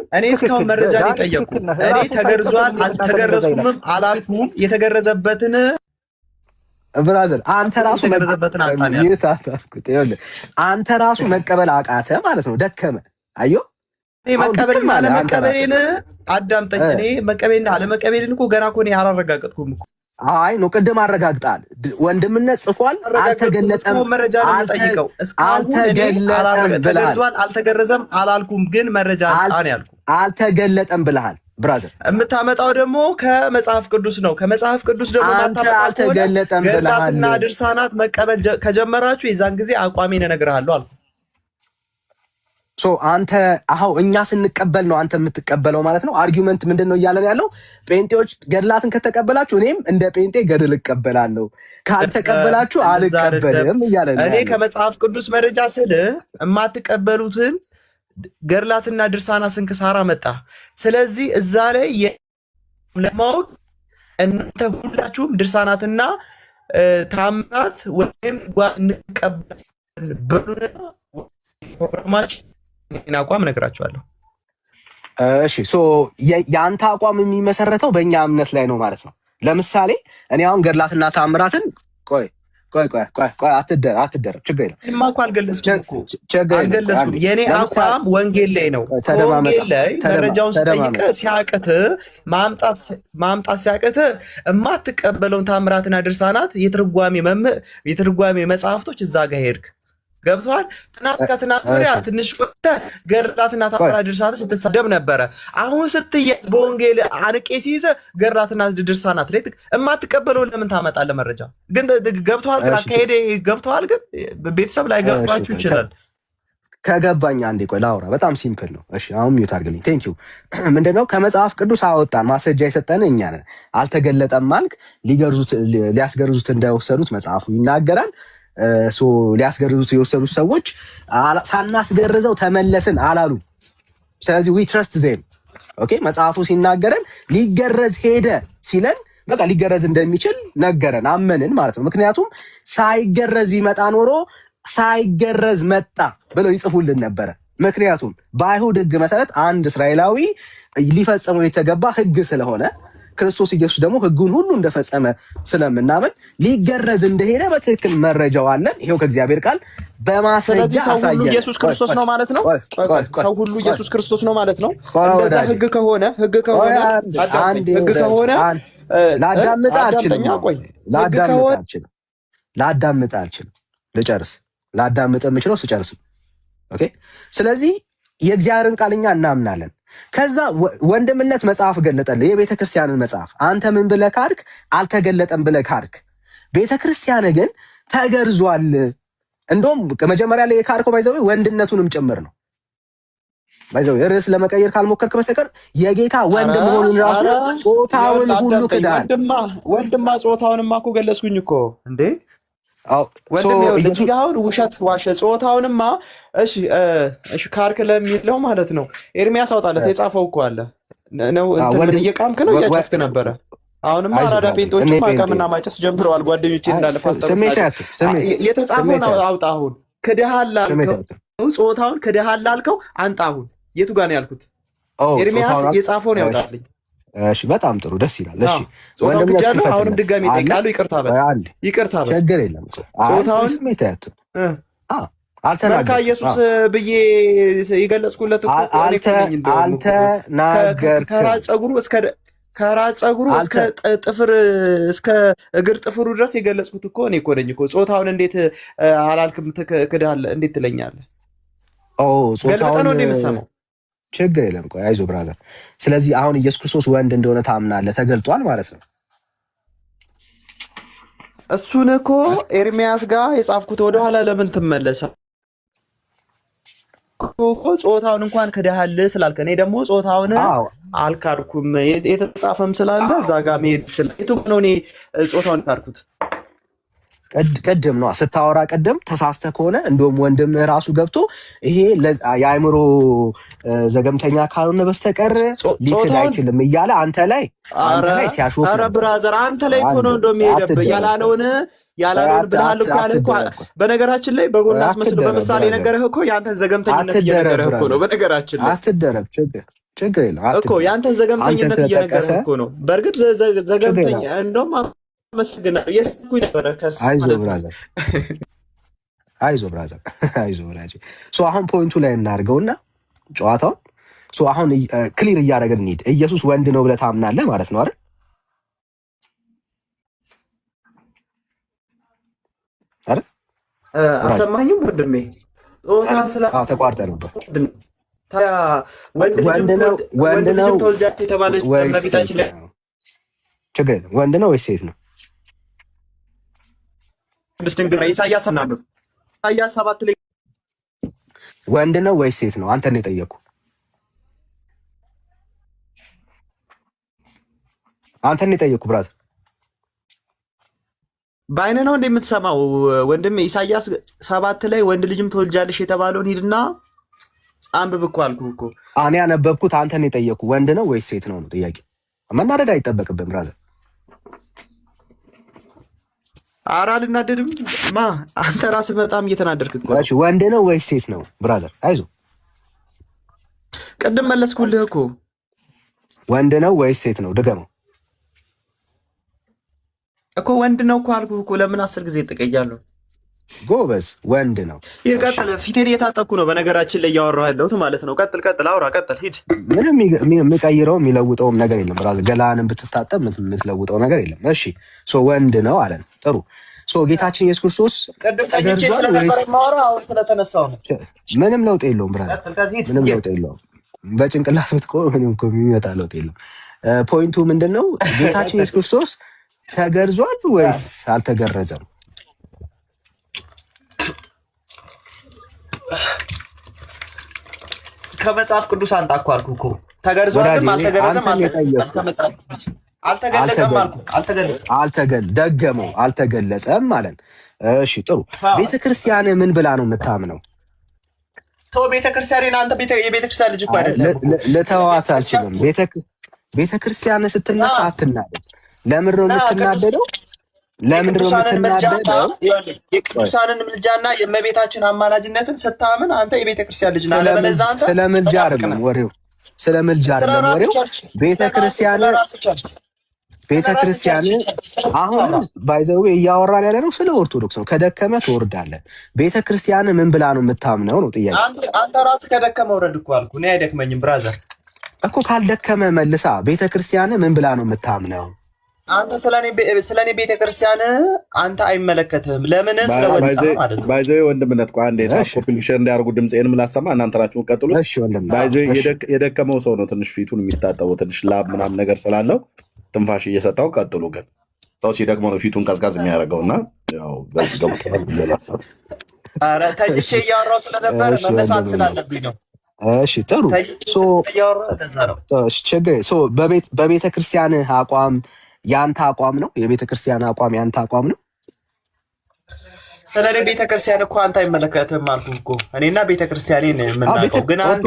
መረጃ ነው የጠየቅኩት። እኔ ተገርዟል አልተገረዝኩም አላልኩም። የተገረዘበትን ብራዘር አንተ ራሱ አንተ ራሱ መቀበል አቃተ ማለት ነው። ደከመ። አዮ መቀበልና አለመቀበሌን አዳምጠኝ። እኔ መቀበልና አለመቀበሌን እኮ ገና እኮ እኔ አላረጋገጥኩም እኮ። አይ ነው ቅድም አረጋግጣል። ወንድምነት ጽፏል። አልተገለጸም። መረጃ ነው የምጠይቀው። ተገርዟል አልተገረዘም አላልኩም፣ ግን መረጃ አጣን ያልኩ። አልተገለጠም ብለሃል ብራዘር። የምታመጣው ደግሞ ከመጽሐፍ ቅዱስ ነው። ከመጽሐፍ ቅዱስ ደግሞ አልተገለጠም ብለሃል። እና ድርሳናት መቀበል ከጀመራችሁ የዛን ጊዜ አቋሜን እነግርሃለሁ አልኩ። አንተ አሁን እኛ ስንቀበል ነው አንተ የምትቀበለው ማለት ነው። አርጊውመንት ምንድን ነው እያለን ያለው? ጴንጤዎች ገድላትን ከተቀበላችሁ እኔም እንደ ጴንጤ ገድል እቀበላለሁ፣ ካልተቀበላችሁ አልቀበልም እያለን ነው። እኔ ከመጽሐፍ ቅዱስ መረጃ ስል የማትቀበሉትን ገድላትና ድርሳና ስንክሳራ መጣ። ስለዚህ እዛ ላይ ለማወቅ እናንተ ሁላችሁም ድርሳናትና ታምራት ወይም እንቀበላለን በሉና ፕሮግራማችን አቋም እነግራችኋለሁ። እሺ የአንተ አቋም የሚመሰረተው በእኛ እምነት ላይ ነው ማለት ነው። ለምሳሌ እኔ አሁን ገድላትና ታምራትን ቆይ አትደረብ፣ ችግር የለም። እኔማ እኮ አልገለጽኩም። የኔ አቋም ወንጌል ላይ ነው። ወንጌል ላይ መረጃውን ስጠይቅ ሲያቅትህ ማምጣት ሲያቅትህ የማትቀበለውን ታምራትና ድርሳናት የትርጓሜ መጽሐፍቶች እዛ ጋር ሄድክ። ገብቶሃል? ትናንት ከትናንት ወዲያ ትንሽ ቆይተህ ገድላትና ታምራት ድርሳናት ስትሰደብ ነበረ። አሁን ስትያዝ በወንጌል አንቄ ሲይዘህ ገድላትና ድርሳናት ላይ የማትቀበለውን ለምን ታመጣለህ? መረጃ ግን ገብቶሃል? ግን አካሄዴ ገብቶሃል? ግን ቤተሰብ ላይ ገብቷችሁ ይችላል። ከገባኝ አንዴ ቆይ ላውራ። በጣም ሲምፕል ነው። እሺ አሁን ሚዩት አድርግልኝ። ቴንክ ዩ። ምንድነው ከመጽሐፍ ቅዱስ አወጣን፣ ማስረጃ የሰጠን እኛ ነን። አልተገለጠም አልክ። ሊያስገርዙት እንደወሰዱት መጽሐፉ ይናገራል። ሊያስገርዙት የወሰዱት ሰዎች ሳናስገርዘው ተመለስን አላሉ። ስለዚህ ዊ ትረስት ዜም። ኦኬ መጽሐፉ ሲናገረን ሊገረዝ ሄደ ሲለን በቃ ሊገረዝ እንደሚችል ነገረን፣ አመንን ማለት ነው። ምክንያቱም ሳይገረዝ ቢመጣ ኖሮ ሳይገረዝ መጣ ብለው ይጽፉልን ነበረ። ምክንያቱም በአይሁድ ሕግ መሰረት አንድ እስራኤላዊ ሊፈጽመው የተገባ ሕግ ስለሆነ ክርስቶስ ኢየሱስ ደግሞ ሕጉን ሁሉ እንደፈጸመ ስለምናምን ሊገረዝ እንደሄደ በትክክል መረጃው አለን። ይሄው ከእግዚአብሔር ቃል በማስረጃ አሳየን። ሰው ሁሉ ኢየሱስ ክርስቶስ ነው ማለት ነው። ሰው ሁሉ ኢየሱስ ክርስቶስ ነው ማለት ነው። እንደዛ ሕግ ከሆነ ላዳምጥ አልችልም። ልጨርስ። ላዳምጥ የምችለው ስጨርስ። ኦኬ። ስለዚህ የእግዚአብሔርን ቃል እኛ እናምናለን። ከዛ ወንድምነት መጽሐፍ ገለጠልህ፣ የቤተ ክርስቲያንን መጽሐፍ። አንተ ምን ብለህ ካድክ? አልተገለጠም ብለህ ካድክ። ቤተ ክርስቲያን ግን ተገርዟል። እንደውም መጀመሪያ ላይ የካድከው ባይዘው ወንድነቱንም ጭምር ነው። ባይዘው ርዕስ ለመቀየር ካልሞከርክ በስተቀር የጌታ ወንድ መሆኑን ራሱ ጾታውን ሁሉ ክዳል። ወንድማ ጾታውንማ እኮ ገለጽኩኝ እኮ እንዴ። ወንድም እዚህ ጋር አሁን ውሸት ዋሸ። ጾታውንማ እሺ ካርክ ለሚለው ማለት ነው ኤርሚያስ አውጣለት የጻፈው እኮ አለ ነው። እንትን እየቃምክ ነው እያጨስክ ነበረ። አሁንማ አራዳ ፔንቶች ማቃምና ማጨስ ጀምረዋል። ጓደኞቼ እንዳለ የተጻፈውን አውጣ። አሁን ክደሃል አልከው፣ ጾታውን ክደሃል አልከው። አንጣ አሁን የቱ ጋር ነው ያልኩት? ኤርሚያስ የጻፈውን ያውጣልኝ። እሺ በጣም ጥሩ ደስ ይላል። እሺ ወንድም ጃሉ አሁንም ድጋሚ ጠይቃሉ። ይቅርታ በል ችግር የለም። ጾታውን መልካ ኢየሱስ ብዬ የገለጽኩለት እኮ ከራስ ጸጉሩ እስከ ጥፍር እስከ እግር ጥፍሩ ድረስ የገለጽኩት እኮ እኔ እኮ ነኝ እኮ። ጾታውን እንዴት አላልክም? ትክዳለህ እንዴት ትለኛለህ? ገልበጠ ነው እንደ የምትሰማው። ችግር የለም። ቆይ አይዞህ ብራዘር። ስለዚህ አሁን ኢየሱስ ክርስቶስ ወንድ እንደሆነ ታምናለህ፣ ተገልጧል ማለት ነው። እሱን እኮ ኤርሚያስ ጋር የጻፍኩት ወደኋላ ለምን ትመለሳለህ? ጾታውን እንኳን ክደሃል ስላልከ እኔ ደግሞ ጾታውን አልካድኩም የተጻፈም ስላለ እዛ ጋር መሄድ ይችላል። የቱ ነው እኔ ጾታውን ካድኩት? ቅድም ነው ስታወራ፣ ቅድም ተሳስተ ከሆነ እንደውም ወንድም ራሱ ገብቶ ይሄ የአእምሮ ዘገምተኛ ካልሆነ በስተቀር ሊክድ አይችልም እያለ አንተ ላይ ሲያሾፍ፣ ኧረ ብራዘር አንተ ላይ እኮ ነው እንደውም የሄደብህ ያላለውን ብለሃል እኮ ያለ እኮ። በነገራችን ላይ በጎን አስመስሎ በምሳሌ ነገርህ እኮ የአንተን ዘገምተኝነት እየነገረህ እኮ ነው። በነገራችን ላይ አትደረብ፣ ችግር የለም እኮ የአንተን ዘገምተኝነት እየነገረህ እኮ ነው። በእርግጥ ዘገምተኛ እንደውም አመሰግናለሁ የስኩኝ ነበረ። አይዞህ ብራዘር፣ አይዞህ ብራዘር። አሁን ፖይንቱ ላይ እናድርገውና ጨዋታውን አሁን ክሊር እያደረግን እንሂድ። ኢየሱስ ወንድ ነው ብለህ ታምናለህ ማለት ነው አይደል? አልሰማኝም ወንድሜ? ተቋርጠህ ነበር። ወንድ ነው ተወልዳችሁ የተባለች በቤታችን ላይ ችግር የለም። ወንድ ነው ወይስ ሴት ነው? ኢሳያስ 7 ላይ ወንድ ነው ወይስ ሴት ነው? አንተን ነው የጠየኩ። ብራዘር በአይነ ነው እንደምትሰማው ወንድም። ኢሳያስ 7 ላይ ወንድ ልጅም ትወልጃለሽ የተባለውን ሂድና አንብብ እኮ አልኩህ እኮ። እኔ ያነበብኩት አንተን ነው የጠየኩ። ወንድ ነው ወይስ ሴት ነው ነው ጥያቄ። መናደድ አይጠበቅብህም ብራዘር። ኧረ አልናደድም። አንተ ራስህ በጣም እየተናደድክ እኮ። እሺ ወንድ ነው ወይስ ሴት ነው ብራዘር? አይዞህ ቅድም መለስኩልህ እኮ። ወንድ ነው ወይስ ሴት ነው? ድገመው እኮ ወንድ ነው እኮ አልኩህ እኮ። ለምን 10 ጊዜ እጠቀያለሁ? ጎበዝ ወንድ ነው። ይቀጥል። ፊቴን እየታጠብኩ ነው በነገራችን ላይ እያወራሁ ያለሁት ማለት ነው። ቀጥል፣ አውራ፣ ቀጥል፣ ሂድ። ምንም የሚቀይረው የሚለውጠውም ነገር የለም። ብራዘር ገላህንም ብትታጠብ የምትለውጠው ነገር የለም። እሺ ወንድ ነው አለን። ጥሩ ጌታችን ኢየሱስ ክርስቶስ ተገርዟል ወይስ? ምንም ለውጥ የለውም ብራዘር፣ ምንም ለውጥ የለውም። በጭንቅላት ብትቆም ምንም እኮ የሚመጣ ለውጥ የለም። ፖይንቱ ምንድነው? ጌታችን ኢየሱስ ክርስቶስ ተገርዟል ወይስ አልተገረዘም? ከመጽሐፍ ቅዱስ አንጣ እኮ አልኩህ እኮ። ተገርዟልም አልተገረዘም ደገመው አልተገለጸም ማለት። እሺ ጥሩ። ቤተክርስቲያን ምን ብላ ነው የምታምነው? ተው ቤተክርስቲያን፣ አንተ የቤተክርስቲያን ልጅ እኮ አይደለም። ልተዋት አልችልም። ቤተክርስቲያን ስትነሳ አትናደድ። ለምን ነው የምትናደደው? የቅዱሳንን ምልጃና የእመቤታችን አማላጅነትን ስታምን አንተ የቤተክርስቲያን ልጅ ነህ። ለበለዚያ አንተ ስለ ምልጃ አይደለም ወሬው፣ ስለ ምልጃ አይደለም ወሬው። ቤተክርስቲያን አሁን ባይዘው እያወራን ያለ ነው ስለ ኦርቶዶክስ ነው። ከደከመ ትወርዳለህ። ቤተክርስቲያን ምን ብላ ነው የምታምነው ነው ጥያቄ። አንተ ራስህ ከደከመ ወረድ እኮ አልኩህ። እኔ አይደክመኝም ብራዘር እኮ። ካልደከመ መልሳ ቤተክርስቲያን ምን ብላ ነው የምታምነው? አንተ ስለኔ ቤተክርስቲያን አንተ አይመለከትህም። ለምን? ስለወጣ ማለት ነው። ባይዘው ወንድምነት ቆይ አንዴ ኮፒሊሽን እንዲያርጉ ድምጼንም ላሰማ፣ እናንተ ናችሁ ቀጥሉ። ባይዘው የደከመው ሰው ነው ትንሽ ፊቱን የሚታጠበው፣ ትንሽ ላብ ምናምን ነገር ስላለው ትንፋሽ እየሰጣው ቀጥሉ። ግን ሰው ሲደክመው ነው ፊቱን ቀዝቃዝ የሚያደርገውና ያው በዚህ ገብቷል ለላሰብ። ኧረ ተጅቼ እያወራሁ ስለነበር መነሳት ስላለብኝ ነው። እሺ ጥሩ። በቤተክርስቲያን አቋም ያንተ አቋም ነው? የቤተክርስቲያን አቋም ያንተ አቋም ነው? ስለ ቤተክርስቲያን እኮ አንተ አይመለከትህም አልኩህ እኮ። እኔና ቤተክርስቲያኔን የምናውቀው ግን አንተ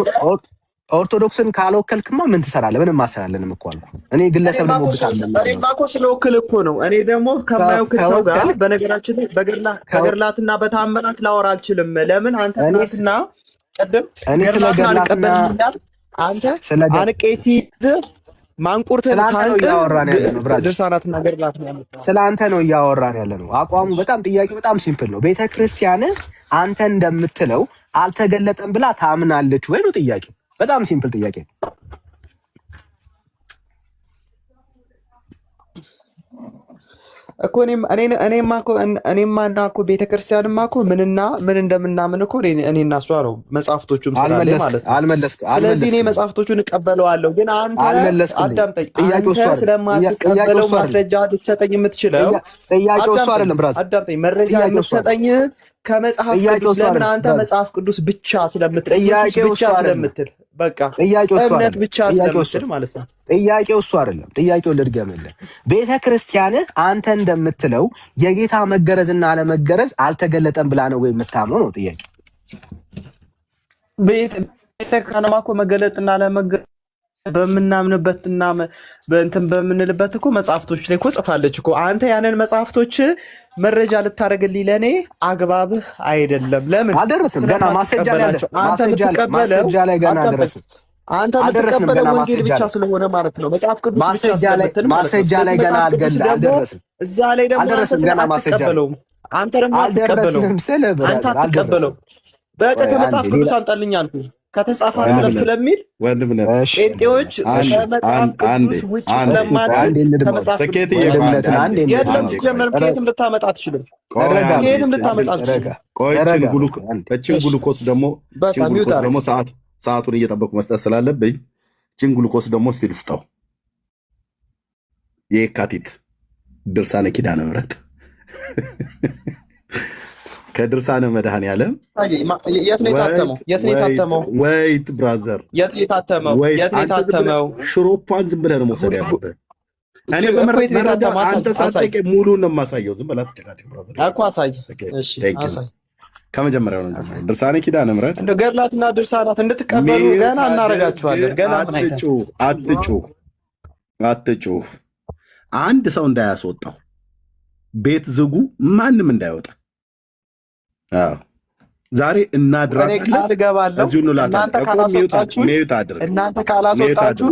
ኦርቶዶክስን ካልወከልክማ ምን ትሰራለህ? ምንም ማሰራለንም እኮ አልኩ። እኔ ግለሰብ ነው እኔማ እኮ ስለወክል እኮ ነው። እኔ ደግሞ ከማይወክል ሰው ጋር በነገራችን ላይ በገድላትና በታምራት ላወራ አልችልም። ለምን? አንተ ትናንትና ቀደም እኔ ስለ ገድላትና አንተ አንቄቲ ማንቁርትን ድርሳናትና ገድላት ነው ያመጣው። ስለ አንተ ነው እያወራን ያለ ነው። አቋሙ በጣም ጥያቄው በጣም ሲምፕል ነው። ቤተክርስቲያን አንተ እንደምትለው አልተገለጠም ብላ ታምናለች ወይ ነው ጥያቄው። በጣም ሲምፕል ጥያቄ ነው እኮ። እኔማ እኮ ቤተክርስቲያንማ እኮ ምን እንደምናምን እኮ እኔና እሷ ነው መጽሐፍቶቹም ስላለ ማለት ነው። ስለዚህ እኔ መጽሐፍቶቹን እቀበለዋለሁ። ግን አንተ አዳምጠኝ። አንተ ስለማትቀበለው ማስረጃ ልትሰጠኝ የምትችለው ጥያቄው እሱ አይደለም። ብራዝ አዳምጠኝ። መረጃ ልትሰጠኝ ከመጽሐፍ ቅዱስ ለምን አንተ መጽሐፍ ቅዱስ ብቻ ስለምትል በቃ እምነት ብቻ ስለምትል ማለት ነው። ጥያቄው እሱ አይደለም። ጥያቄው ልድገምልህ። ቤተክርስቲያን አንተ እንደምትለው የጌታ መገረዝና አለመገረዝ አልተገለጠም ብላ ነው ወይ የምታምነው ነው ጥያቄ። ቤተክርስቲያንማ እኮ መገለጥና አለመገረዝ በምናምንበትና በእንትን በምንልበት እኮ መጽሐፍቶች ላይ እኮ ጽፋለች እኮ። አንተ ያንን መጽሐፍቶች መረጃ ልታደርግልኝ ለእኔ አግባብህ አይደለም። ለምን? አልደረስም ገና ማስረጃ ላይ ገና አልደረስም። አንተ የምትቀበለው ወንጌል ብቻ ስለሆነ ማለት ነው። መጽሐፍ ቅዱስ ብቻ ስለምትል ማስረጃ ላይ ገና አልደረስም። እዛ ላይ ደግሞ አትቀበለውም። አንተ ደግሞ አትቀበለውም። በቃ ከመጽሐፍ ቅዱስ አንጣልኝ አልኩህ። ከተጻፈ አይደለም ስለሚል ጴንጤዎች ከመጽሐፍ ቅዱስ ውጭ ስለማድረግ ከመጽሐፍ የለም። ሲጀመር ከየትም ልታመጣ አትችልም። ከየትም ልታመጣ አትችልም። እችን ግሉኮስ ደግሞ ሰዓቱን እየጠበቁ መስጠት ስላለብኝ እችን ግሉኮስ ደግሞ እስቲ ልስጠው። የካቲት ድርሳነ ኪዳነ ምሕረት ከድርሳነ መድኃኔዓለም የት ነው የታተመው? ወይት ብራዘር የት ነው የታተመው? ሽሮፓን ዝም ብለህ ነው መውሰድ ያለብህ። እኔ በመረጃ አንተ ሳትጠይቅ ሙሉን ነው የማሳየው። ዝም ብለህ አትጨቃጭቅ ብራዘር እኮ አሳይ። እሺ አሳይ። ከመጀመሪያው ነው ድርሳነ ኪዳነ ምሕረት እንደ ገድላትና ድርሳናት እንድትቀበሉ ገና እናደርጋችኋለን። ገና አትጩህ። አንድ ሰው እንዳያስወጣው ቤት ዝጉ፣ ማንም እንዳይወጣ። ዛሬ እናድራለን። እናንተ ካላስወጣችሁ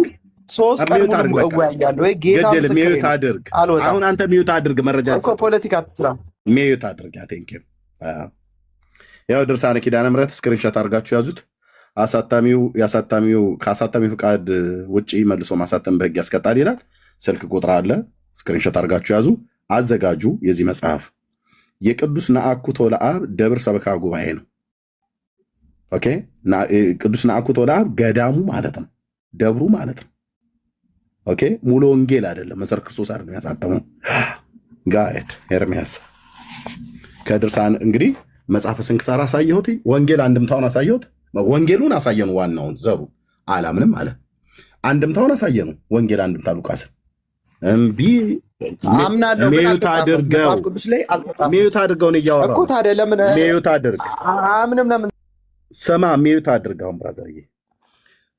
3 ቀን ሙሉ እወያያለሁ ወይ ጌታ ምስክሬ ሚዩት አድርግ። አሁን አንተ ሚዩት አድርግ። መረጃ እኮ ፖለቲካ አትስራ። ሚዩት አድርግ። ቴንክ ዩ። ያው ድርሳነ ኪዳነ ምሕረት ስክሪንሾት አድርጋችሁ ያዙት። ከአሳታሚው ፍቃድ ውጪ መልሶ ማሳተም በህግ ያስቀጣል ይላል። ስልክ ቁጥር አለ። ስክሪንሾት አድርጋችሁ ያዙ። አዘጋጁ የዚህ መጽሐፍ የቅዱስ ነአኩቶ ለአብ ደብር ሰበካ ጉባኤ ነው። ኦኬ፣ ቅዱስ ነአኩቶ ለአብ ገዳሙ ማለት ነው፣ ደብሩ ማለት ነው። ኦኬ፣ ሙሉ ወንጌል አይደለም፣ መሰረት ክርስቶስ አይደለም ያሳተመው። ጋይድ ኤርሚያስ ከድርሳን እንግዲህ መጽሐፈ ስንክሳር አሳየሁት፣ ወንጌል አንድምታውን አሳየሁት። ወንጌሉን አሳየኑ፣ ዋናውን ዘሩ አላምንም አለ። አንድምታውን አሳየኑ፣ ወንጌል አንድምታ ሉቃስን እምቢ አምናለሁ። ሚዩት አድርገው ነው እያወራሁ እኮ። ታዲያ ለምን ሚዩት አድርግ? አምንም ለምን ሰማ ሚዩት አድርገው። ብራዘርዬ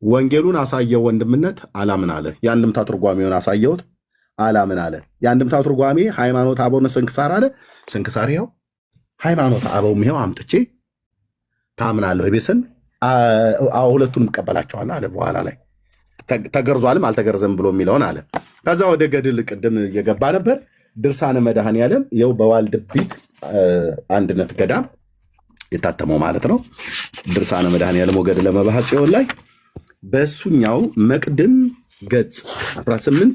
ወንጌሉን አሳየው ወንድምነት አላምን አለ። የአንድምታ ትርጓሜውን አሳየውት አላምን አለ። የአንድምታ ትርጓሜ ሃይማኖት አበውነ ስንክሳር አለ። ስንክሳር ይኸው ሃይማኖት አበው ይኸው አምጥቼ ታምናለህ ቤስን ሁለቱንም እቀበላቸዋለሁ አለ። በኋላ ላይ ተገርዟልም አልተገረዘም ብሎ የሚለውን አለ። ከዛ ወደ ገድል ቅድም እየገባ ነበር። ድርሳነ መድኃኔዓለም ይኸው በዋልድቢት አንድነት ገዳም የታተመው ማለት ነው። ድርሳነ መድኃኔዓለም ወገድለ መባህ ጽዮን ላይ በሱኛው መቅድም ገጽ 18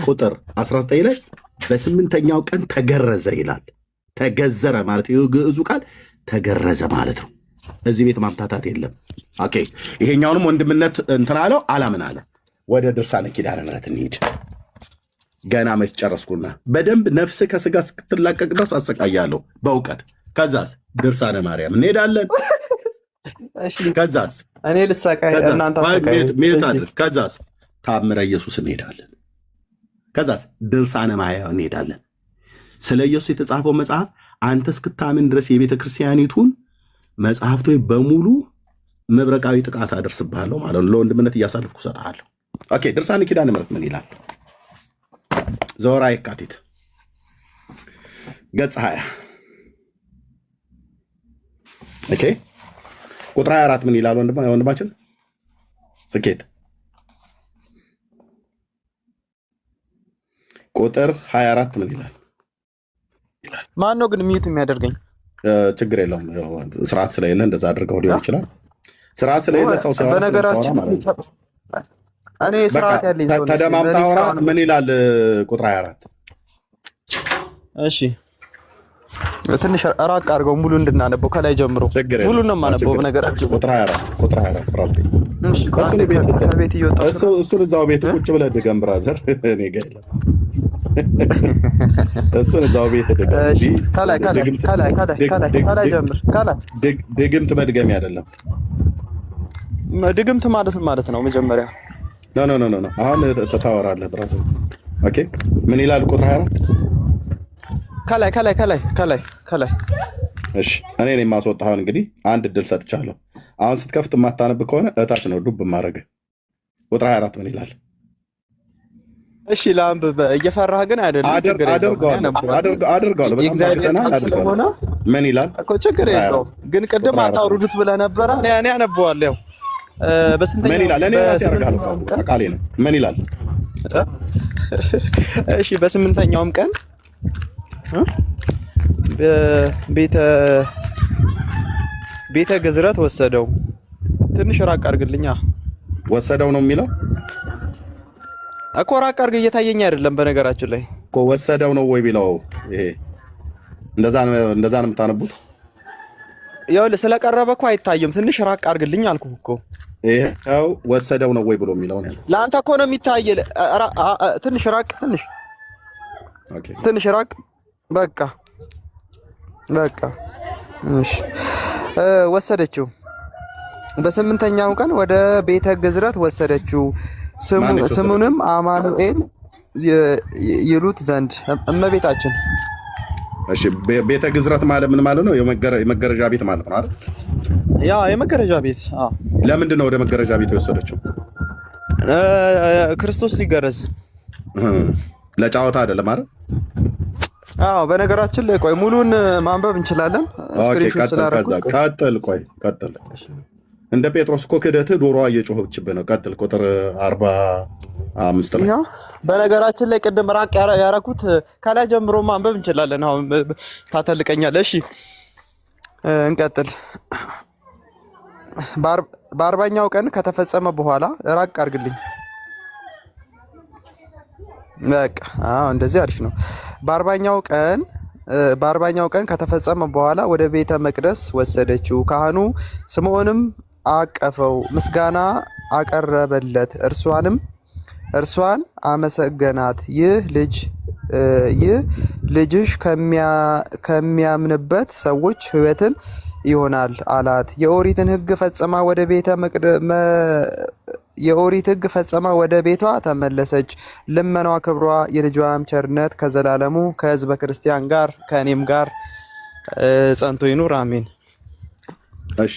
ቁጥር 19 ላይ በስምንተኛው ቀን ተገረዘ ይላል። ተገዘረ ማለት የግዕዙ ቃል ተገረዘ ማለት ነው። እዚህ ቤት ማምታታት የለም። ኦኬ፣ ይሄኛውንም ወንድምነት እንትን አለው አላምን አለ። ወደ ድርሳነ ኪዳነ ምሕረት እንሂድ። ገና መች ጨረስኩና በደንብ ነፍስ ከስጋ እስክትላቀቅ ድረስ አሰቃያለሁ በእውቀት። ከዛስ ድርሳነ ማርያም እንሄዳለን። ከዛስ እኔ ልሰቃይ እናንተ አሰቃይ። ከዛስ ታምረ ኢየሱስ እንሄዳለን። ከዛስ ድርሳነ ማርያም እንሄዳለን። ስለ ኢየሱስ የተጻፈው መጽሐፍ አንተ እስክታምን ድረስ የቤተ ክርስቲያኒቱን መጽሐፍቶች በሙሉ መብረቃዊ ጥቃት አደርስብሃለሁ ማለት ነው። ለወንድምነት እያሳልፍኩ እሰጥሃለሁ። ኦኬ፣ ድርሳነ ኪዳነ ምሕረት ምን ይላል? ዘወራ የካቲት ገጽ 20 ኦኬ፣ ቁጥር 24 ምን ይላል? ወንድማችን ስኬት ቁጥር 24 ምን ይላል? ማን ነው ግን ሚዩት የሚያደርገኝ? ችግር የለውም። ስርዓት ስለሌለ እንደዛ አድርገው ሊሆን ይችላል። ስርዓት ስለሌለ ሰው ሲያወራ በነገራችን እኔ ስርዓት ያለኝ ሰው ተደማምጣ አውራ። ምን ይላል ቁጥር 24? እሺ ትንሽ ራቅ አድርገው ሙሉ እንድናነበው ከላይ ጀምሮ ሙሉ ነው የማነበው። በነገራችን ቁጥር 24 ራስ እሱን እዛው ቤት ቁጭ ብለህ ድገም ብራዘር። እኔ ጋር የለም እሱን እዛው ቤት ድገም። ከላይ ጀምር። ድግምት መድገም አይደለም። ድግምት ማለት ነው መጀመሪያ። ኖ አሁን ተታወራለህ ብራዘር። ኦኬ ምን ይላል ቁጥር 24? ከላይ እሺ፣ እኔ ነኝ የማስወጣህ። እንግዲህ አንድ እድል ሰጥቻለሁ። አሁን ስትከፍት የማታነብ ከሆነ እታች ነው ዱብ ማድረግ። ቁጥር 24 ምን ይላል? እሺ ለአንብብ። እየፈራህ ግን አይደለም። አደርገዋለሁ። ምን ይላል እኮ ችግር የለውም። ግን ቅድም አታውርዱት ብለህ ነበረ። እኔ አነበዋለሁ። በስንተኛው ምን ይላል? እኔ ራሴ አደርጋለሁ። ቃሌ ነው። ምን ይላል? እሺ በስምንተኛውም ቀን ቤተ ግዝረት ወሰደው። ትንሽ ራቅ አድርግልኛ። ወሰደው ነው የሚለው እኮ ራቅ አድርግ። እየታየኝ አይደለም በነገራችን ላይ እኮ ወሰደው ነው ወይ ቢለው ይሄ እንደዛ ነው የምታነቡት። ይኸውልህ ስለቀረበ እኮ አይታየም። ትንሽ ራቅ አድርግልኝ አልኩህ እኮ። ይሄው ወሰደው ነው ወይ ብሎ የሚለው ነው። ለአንተ እኮ ነው የሚታየው። ትንሽ ራቅ፣ ትንሽ ራቅ። በቃ እሺ። ወሰደችው። በስምንተኛው ቀን ወደ ቤተ ግዝረት ወሰደችው። ስሙንም አማኑኤል ይሉት ዘንድ እመቤታችን። እሺ ቤተ ግዝረት ማለት ምን ማለት ነው? የመገረዣ ቤት ማለት ነው አይደል? ያ የመገረዣ ቤት። አዎ። ለምንድን ነው ወደ መገረዣ ቤት የወሰደችው? ክርስቶስ ሊገረዝ። ለጫወታ አይደለም አይደል? አዎ። በነገራችን ላይ ቆይ ሙሉን ማንበብ እንችላለን። ስክሪንሾት ስላደረኩት ቀጥል። እንደ ጴጥሮስ እኮ ክደትህ ዶሮዋ እየጮኸችብህ ነው። ቀጥል። ቁጥር 5 ላይ ያው በነገራችን ላይ ቅድም ራቅ ያረኩት ከላይ ጀምሮ ማንበብ እንችላለን። አሁን ታተልቀኛለህ። እሺ እንቀጥል። በአርባኛው ቀን ከተፈጸመ በኋላ ራቅ አድርግልኝ። በቃ እንደዚህ አሪፍ ነው። በአርባኛው ቀን ከተፈጸመ በኋላ ወደ ቤተ መቅደስ ወሰደችው። ካህኑ ስምዖንም አቀፈው፣ ምስጋና አቀረበለት፣ እርሷን አመሰገናት። ይህ ልጅሽ ከሚያምንበት ሰዎች ሕይወትን ይሆናል አላት። የኦሪትን ሕግ ፈጸማ ወደ ቤቷ ተመለሰች። ልመናዋ፣ ክብሯ፣ የልጇም ቸርነት ከዘላለሙ ከሕዝበ ክርስቲያን ጋር ከእኔም ጋር ጸንቶ ይኑር አሜን። እሺ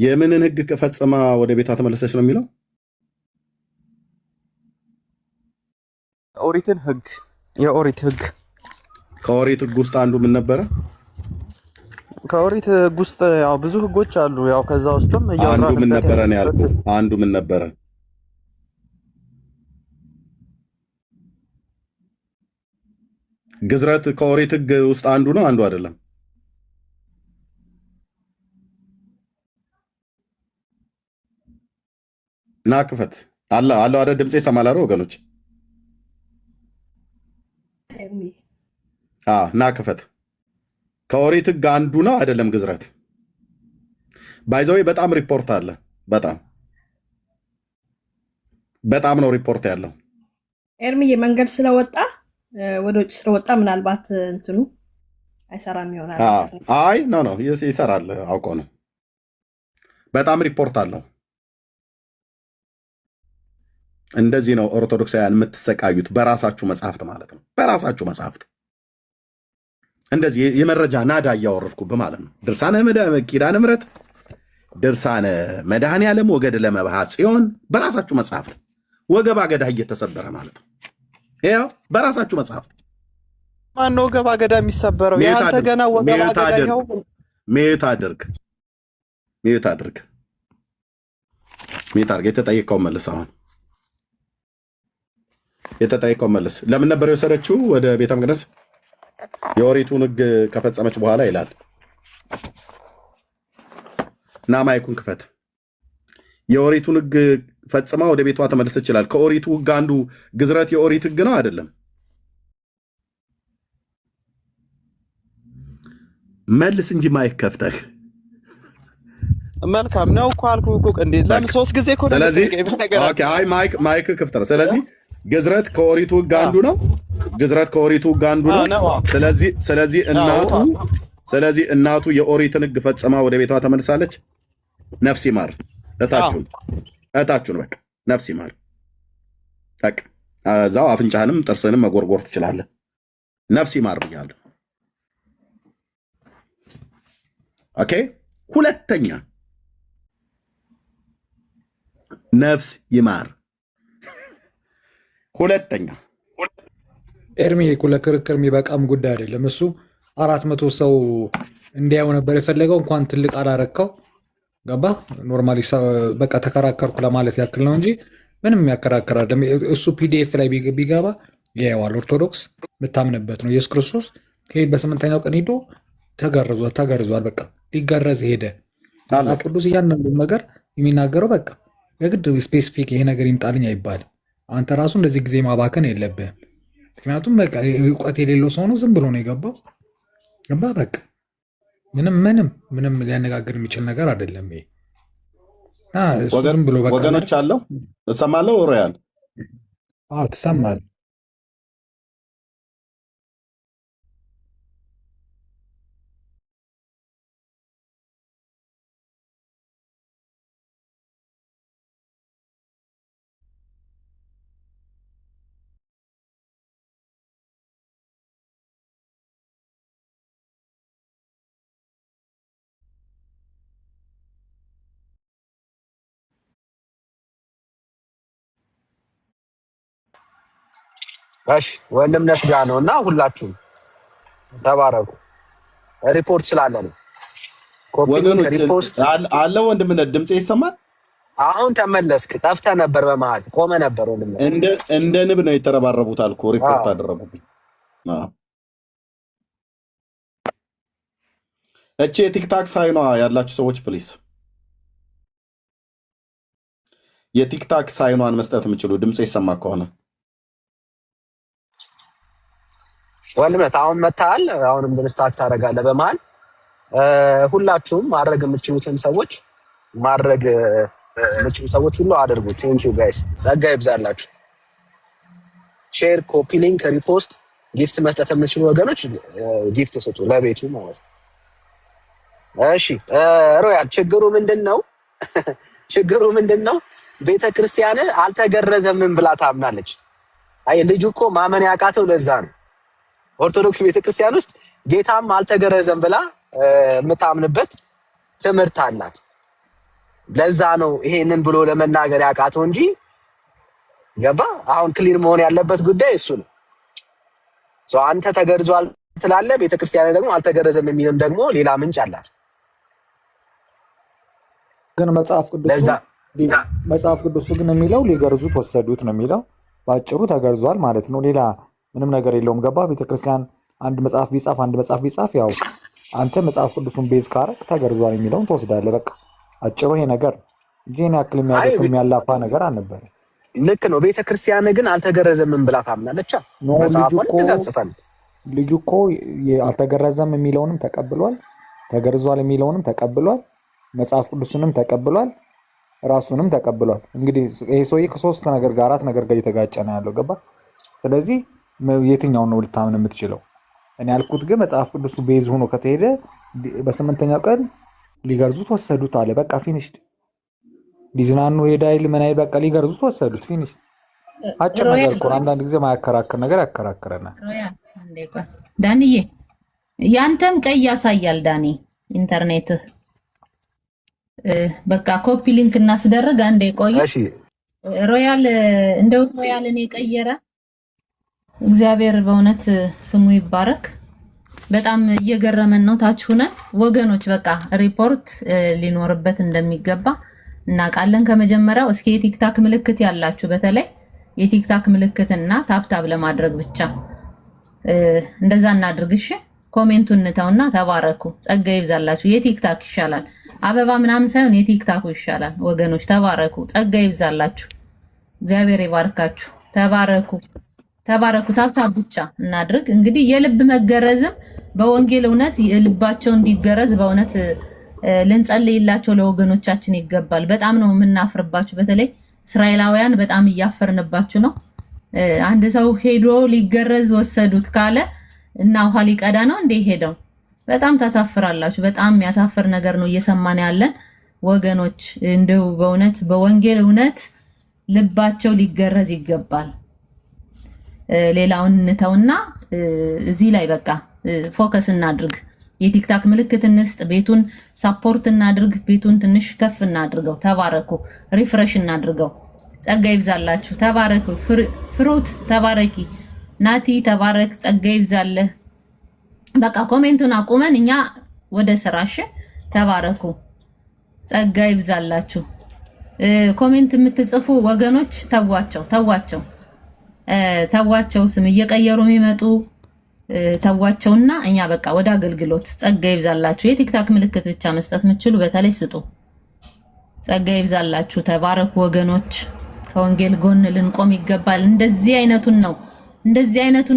የምንን ሕግ ፈጽማ ወደ ቤቷ ተመለሰች ነው የሚለው? ኦሪትን ሕግ የኦሪት ሕግ ከኦሪት ሕግ ውስጥ አንዱ ምን ነበረ? ከኦሪት ሕግ ውስጥ ያው ብዙ ሕጎች አሉ። ያው ከዛ ውስጥም አንዱ ምን ነበረ ነው ያልኩህ? አንዱ ምን ነበረ? ግዝረት ከኦሪት ሕግ ውስጥ አንዱ ነው? አንዱ አይደለም? ና ክፈት አለው አይደል? ድምጼ ይሰማል አይደል ወገኖች? ና ክፈት። ከኦሪት ሕግ አንዱ ነው አይደለም? ግዝረት ባይዘው በጣም ሪፖርት አለ። በጣም ነው ሪፖርት ያለው። ኤርሚዬ መንገድ ስለወጣ ወደ ውጭ ስለወጣ ምናልባት እንትኑ አይሰራም ይሆናል። አይ ኖ ይሰራል፣ አውቆ ነው። በጣም ሪፖርት አለው። እንደዚህ ነው ኦርቶዶክሳውያን የምትሰቃዩት፣ በራሳችሁ መጽሐፍት ማለት ነው። በራሳችሁ መጽሐፍት እንደዚህ የመረጃ ናዳ እያወረድኩብህ ማለት ነው። ድርሳነ ኪዳነ ምሕረት፣ ድርሳነ መድኃኔዓለም፣ ወገድ ለመባህ ጽዮን፣ በራሳችሁ መጽሐፍት ወገባ ገዳ እየተሰበረ ማለት ነው። ያው በራሳችሁ መጽሐፍት ማን ወገባ ገዳ የሚሰበረው? ያንተ ገና ወገባ ገዳ ይኸው። ሚዩት አድርግ። የተጠየቀው መልስ። አሁን የተጠየቀው መልስ ለምን ነበር የወሰደችው ወደ ቤተ መቅደስ? የኦሪቱን ሕግ ከፈጸመች በኋላ ይላል። እና ማይኩን ክፈት። የኦሪቱን ሕግ ፈጽማ ወደ ቤቷ ተመለሰች ይችላል። ከኦሪቱ ሕግ አንዱ ግዝረት የኦሪት ሕግ ነው አይደለም? መልስ እንጂ ማይክ ከፍተህ። መልካም ነው እኮ አልኩህ እኮ እንዴ። ለምን 3 ጊዜ እኮ። ስለዚህ ኦኬ፣ አይ ማይክ ክፍት ነው። ስለዚህ ግዝረት ከኦሪቱ ሕግ አንዱ ነው። ግዝረት ከኦሪቱ ሕግ አንዱ ነው። ስለዚህ እናቱ የኦሪትን ሕግ ፈጽማ ወደ ቤቷ ተመልሳለች። ነፍስ ይማር። እታችሁን በቃ ነፍስ ይማር። በቃ እዛው አፍንጫህንም ጥርስንም መጎርጎር ትችላለህ። ነፍስ ይማር ብያለሁ። ኦኬ። ሁለተኛ ነፍስ ይማር። ሁለተኛ ኤርሚ ለክርክር የሚበቃም ጉዳይ አይደለም። እሱ 400 ሰው እንዲያው ነበር የፈለገው። እንኳን ትልቅ አላረከው። ገባ ኖርማሊ በቃ ተከራከርኩ ለማለት ያክል ነው እንጂ ምንም የሚያከራከር አይደለም። እሱ ፒዲኤፍ ላይ ቢገባ ያየዋል። ኦርቶዶክስ የምታምንበት ነው። ኢየሱስ ክርስቶስ በ8ኛው ቀን ሄዶ ተገርዟል። በቃ ሊገረዝ ሄደ። መጽሐፍ ቅዱስ እያንዳንዱ ነገር የሚናገረው በቃ የግድ ስፔሲፊክ ይሄ ነገር ይምጣልኝ አይባልም። አንተ ራሱ እንደዚህ ጊዜ ማባከን የለብህም። ምክንያቱም በቃ እውቀት የሌለው ሰው ነው። ዝም ብሎ ነው የገባው። ገባ በቃ ምንም ሊያነጋግር የሚችል ነገር አይደለም። ይሄ ዝም ብሎ በቃ ወገኖች አለው። እሰማለሁ። ሮያል ትሰማለህ? እሺ ወንድም ነስጋ ነው እና ሁላችሁም ተባረኩ። ሪፖርት ስላለ ነው። ወገኖች አለ ወንድምነት ድምጽ ይሰማል። አሁን ተመለስክ። ጠፍተህ ነበር፣ በመሀል ቆመ ነበር። እንደ ንብ ነው የተረባረቡት አልኩ። ሪፖርት አደረጉብኝ። እቺ የቲክታክ ሳይኗ ያላችሁ ሰዎች ፕሊስ የቲክታክ ሳይኗን መስጠት የምችሉ ድምፅ ይሰማ ከሆነ ወንድምነት አሁን መታል። አሁንም ድንስታክ ታደርጋለህ በመሀል። ሁላችሁም ማድረግ የምትችሉትን ሰዎች ማድረግ የምትችሉ ሰዎች ሁሉ አድርጉ። ቴንክ ዩ ጋይስ፣ ጸጋ ይብዛላችሁ። ሼር፣ ኮፒ ሊንክ፣ ሪፖስት፣ ጊፍት መስጠት የምትችሉ ወገኖች ጊፍት ስጡ ለቤቱ ማለት ነው። እሺ ሮያል ችግሩ ምንድነው? ችግሩ ምንድነው? ቤተክርስቲያን አልተገረዘም ብላ ታምናለች። አይ ልጁ እኮ ማመን ያቃተው ለዛ ነው። ኦርቶዶክስ ቤተክርስቲያን ውስጥ ጌታም አልተገረዘም ብላ የምታምንበት ትምህርት አላት። ለዛ ነው ይሄንን ብሎ ለመናገር ያቃተው እንጂ ገባ። አሁን ክሊር መሆን ያለበት ጉዳይ እሱ ነው። አንተ ተገርዟል ትላለህ፣ ቤተክርስቲያን ደግሞ አልተገረዘም የሚልም ደግሞ ሌላ ምንጭ አላት። ግን መጽሐፍ ቅዱስ ግን የሚለው ሊገርዙት ወሰዱት ነው የሚለው። በአጭሩ ተገርዟል ማለት ነው። ሌላ ምንም ነገር የለውም። ገባ። ቤተክርስቲያን አንድ መጽሐፍ ቢጻፍ ያው አንተ መጽሐፍ ቅዱሱን ቤዝ ካረክ ተገርዟል የሚለውን ትወስዳለህ። በቃ አጭሩ ይሄ ነገር እንጂ እኔ ያክል የሚያላፋ ነገር አልነበረ። ልክ ነው። ቤተክርስቲያን ግን አልተገረዘም ብላ ታምናለች። ልጁ እኮ አልተገረዘም የሚለውንም ተቀብሏል፣ ተገርዟል የሚለውንም ተቀብሏል፣ መጽሐፍ ቅዱስንም ተቀብሏል፣ ራሱንም ተቀብሏል። እንግዲህ ይሄ ሰውዬ ከሶስት ነገር ጋር አራት ነገር ጋር እየተጋጨ ነው ያለው። ገባ። ስለዚህ የትኛውን ነው ልታምን የምትችለው? እኔ ያልኩት ግን መጽሐፍ ቅዱሱ ቤዝ ሆኖ ከተሄደ በስምንተኛው ቀን ሊገርዙት ወሰዱት አለ። በቃ ፊኒሽድ። ሊዝናኑ ሄዳይል ምን አይል በቃ ሊገርዙት ወሰዱት ፊኒሽ። አጭር ነገር እኮ አንዳንድ ጊዜ ማያከራክር ነገር ያከራክረናል። ዳንዬ ያንተም ቀይ ያሳያል ዳኒ ኢንተርኔትህ። በቃ ኮፒ ሊንክ እናስደርግ። አንዴ ቆይ። እሺ ሮያል እንደው ሮያልን የቀየረ እግዚአብሔር በእውነት ስሙ ይባረክ። በጣም እየገረመን ነው። ታች ሆነን ወገኖች በቃ ሪፖርት ሊኖርበት እንደሚገባ እናውቃለን። ከመጀመሪያው እስኪ የቲክታክ ምልክት ያላችሁ በተለይ የቲክታክ ምልክትና ታፕታፕ ለማድረግ ብቻ እንደዛ እናድርግሽ። ኮሜንቱን እንተውና ተባረኩ። ጸጋ ይብዛላችሁ። የቲክታክ ይሻላል፣ አበባ ምናምን ሳይሆን የቲክታኩ ይሻላል። ወገኖች ተባረኩ። ጸጋ ይብዛላችሁ። እግዚአብሔር ይባርካችሁ። ተባረኩ። ታፕታፕ ብቻ እናድርግ። እንግዲህ የልብ መገረዝም በወንጌል እውነት የልባቸው እንዲገረዝ በእውነት ልንጸልይላቸው ለወገኖቻችን ይገባል። በጣም ነው የምናፍርባችሁ። በተለይ እስራኤላውያን በጣም እያፈርንባችሁ ነው። አንድ ሰው ሄዶ ሊገረዝ ወሰዱት ካለ እና ውሃ ሊቀዳ ነው እንዴ ሄደው? በጣም ታሳፍራላችሁ። በጣም የሚያሳፍር ነገር ነው እየሰማን ያለን ወገኖች። እንደው በእውነት በወንጌል እውነት ልባቸው ሊገረዝ ይገባል። ሌላውን እንተውና እዚህ ላይ በቃ ፎከስ እናድርግ። የቲክታክ ምልክት እንስጥ። ቤቱን ሳፖርት እናድርግ። ቤቱን ትንሽ ከፍ እናድርገው። ተባረኩ። ሪፍሬሽ እናድርገው። ጸጋ ይብዛላችሁ። ተባረኩ። ፍሩት ተባረኪ። ናቲ ተባረክ። ጸጋ ይብዛልህ። በቃ ኮሜንቱን አቁመን እኛ ወደ ስራሽ። ተባረኩ። ጸጋ ይብዛላችሁ። ኮሜንት የምትጽፉ ወገኖች ተዋቸው። ስም እየቀየሩ የሚመጡ ተዋቸውና እኛ በቃ ወደ አገልግሎት። ጸጋ ይብዛላችሁ። የቲክታክ ምልክት ብቻ መስጠት የምትችሉ በተለይ ስጡ። ጸጋ ይብዛላችሁ። ተባረኩ ወገኖች። ከወንጌል ጎን ልንቆም ይገባል። እንደዚህ አይነቱን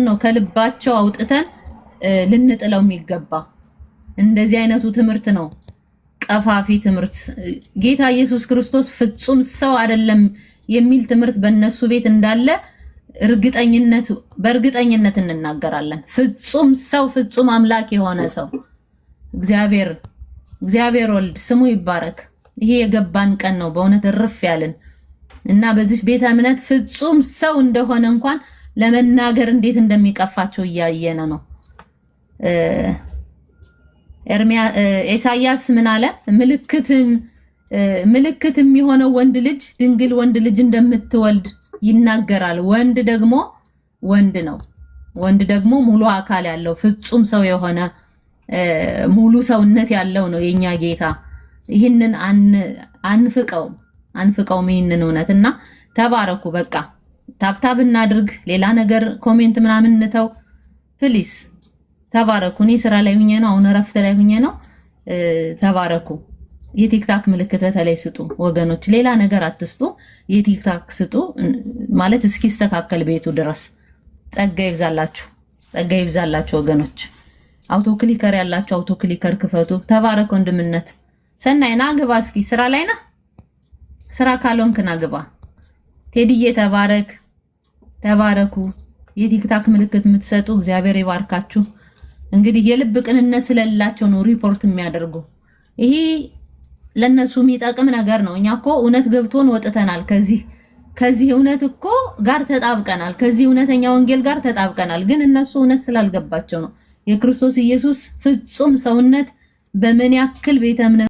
ነው ከልባቸው አውጥተን ልንጥለው የሚገባ። እንደዚህ አይነቱ ትምህርት ነው ቀፋፊ ትምህርት። ጌታ ኢየሱስ ክርስቶስ ፍጹም ሰው አይደለም የሚል ትምህርት በእነሱ ቤት እንዳለ በእርግጠኝነት እንናገራለን። ፍጹም ሰው፣ ፍጹም አምላክ የሆነ ሰው እግዚአብሔር ወልድ ስሙ ይባረክ። ይሄ የገባን ቀን ነው በእውነት እርፍ ያልን እና በዚህ ቤተ እምነት ፍጹም ሰው እንደሆነ እንኳን ለመናገር እንዴት እንደሚቀፋቸው እያየነ ነው። ኢሳያስ ምን አለ? ምልክት የሚሆነው ወንድ ልጅ ድንግል ወንድ ልጅ እንደምትወልድ ይናገራል። ወንድ ነው። ወንድ ደግሞ ሙሉ አካል ያለው ፍጹም ሰው የሆነ ሙሉ ሰውነት ያለው ነው የኛ ጌታ። ይህንን አንፍቀውም ይህንን እውነትና ተባረኩ። በቃ ታብታብ እናድርግ። ሌላ ነገር ኮሜንት ምናምን እንተው ፕሊስ። ተባረኩ። እኔ ስራ ላይ ሁኜ ነው፣ አሁን እረፍት ላይ ሁኜ ነው። ተባረኩ። የቲክታክ ምልክት በተለይ ስጡ ወገኖች፣ ሌላ ነገር አትስጡ። የቲክታክ ስጡ ማለት እስኪስተካከል ቤቱ ድረስ። ጸጋ ይብዛላችሁ፣ ጸጋ ይብዛላችሁ ወገኖች። አውቶ ክሊከር ያላችሁ አውቶ ክሊከር ክፈቱ። ተባረክ ወንድምነት። ሰናይ ና ግባ እስኪ። ስራ ላይ ና፣ ስራ ካልሆንክ ና ግባ። ቴዲዬ ተባረክ፣ ተባረኩ። የቲክታክ ምልክት የምትሰጡ እግዚአብሔር ይባርካችሁ። እንግዲህ የልብ ቅንነት ስለሌላቸው ነው ሪፖርት የሚያደርጉ። ይሄ ለነሱ የሚጠቅም ነገር ነው። እኛ እኮ እውነት ገብቶን ወጥተናል። ከዚህ እውነት እኮ ጋር ተጣብቀናል። ከዚህ እውነተኛ ወንጌል ጋር ተጣብቀናል። ግን እነሱ እውነት ስላልገባቸው ነው። የክርስቶስ ኢየሱስ ፍጹም ሰውነት በምን ያክል ቤተ እምነት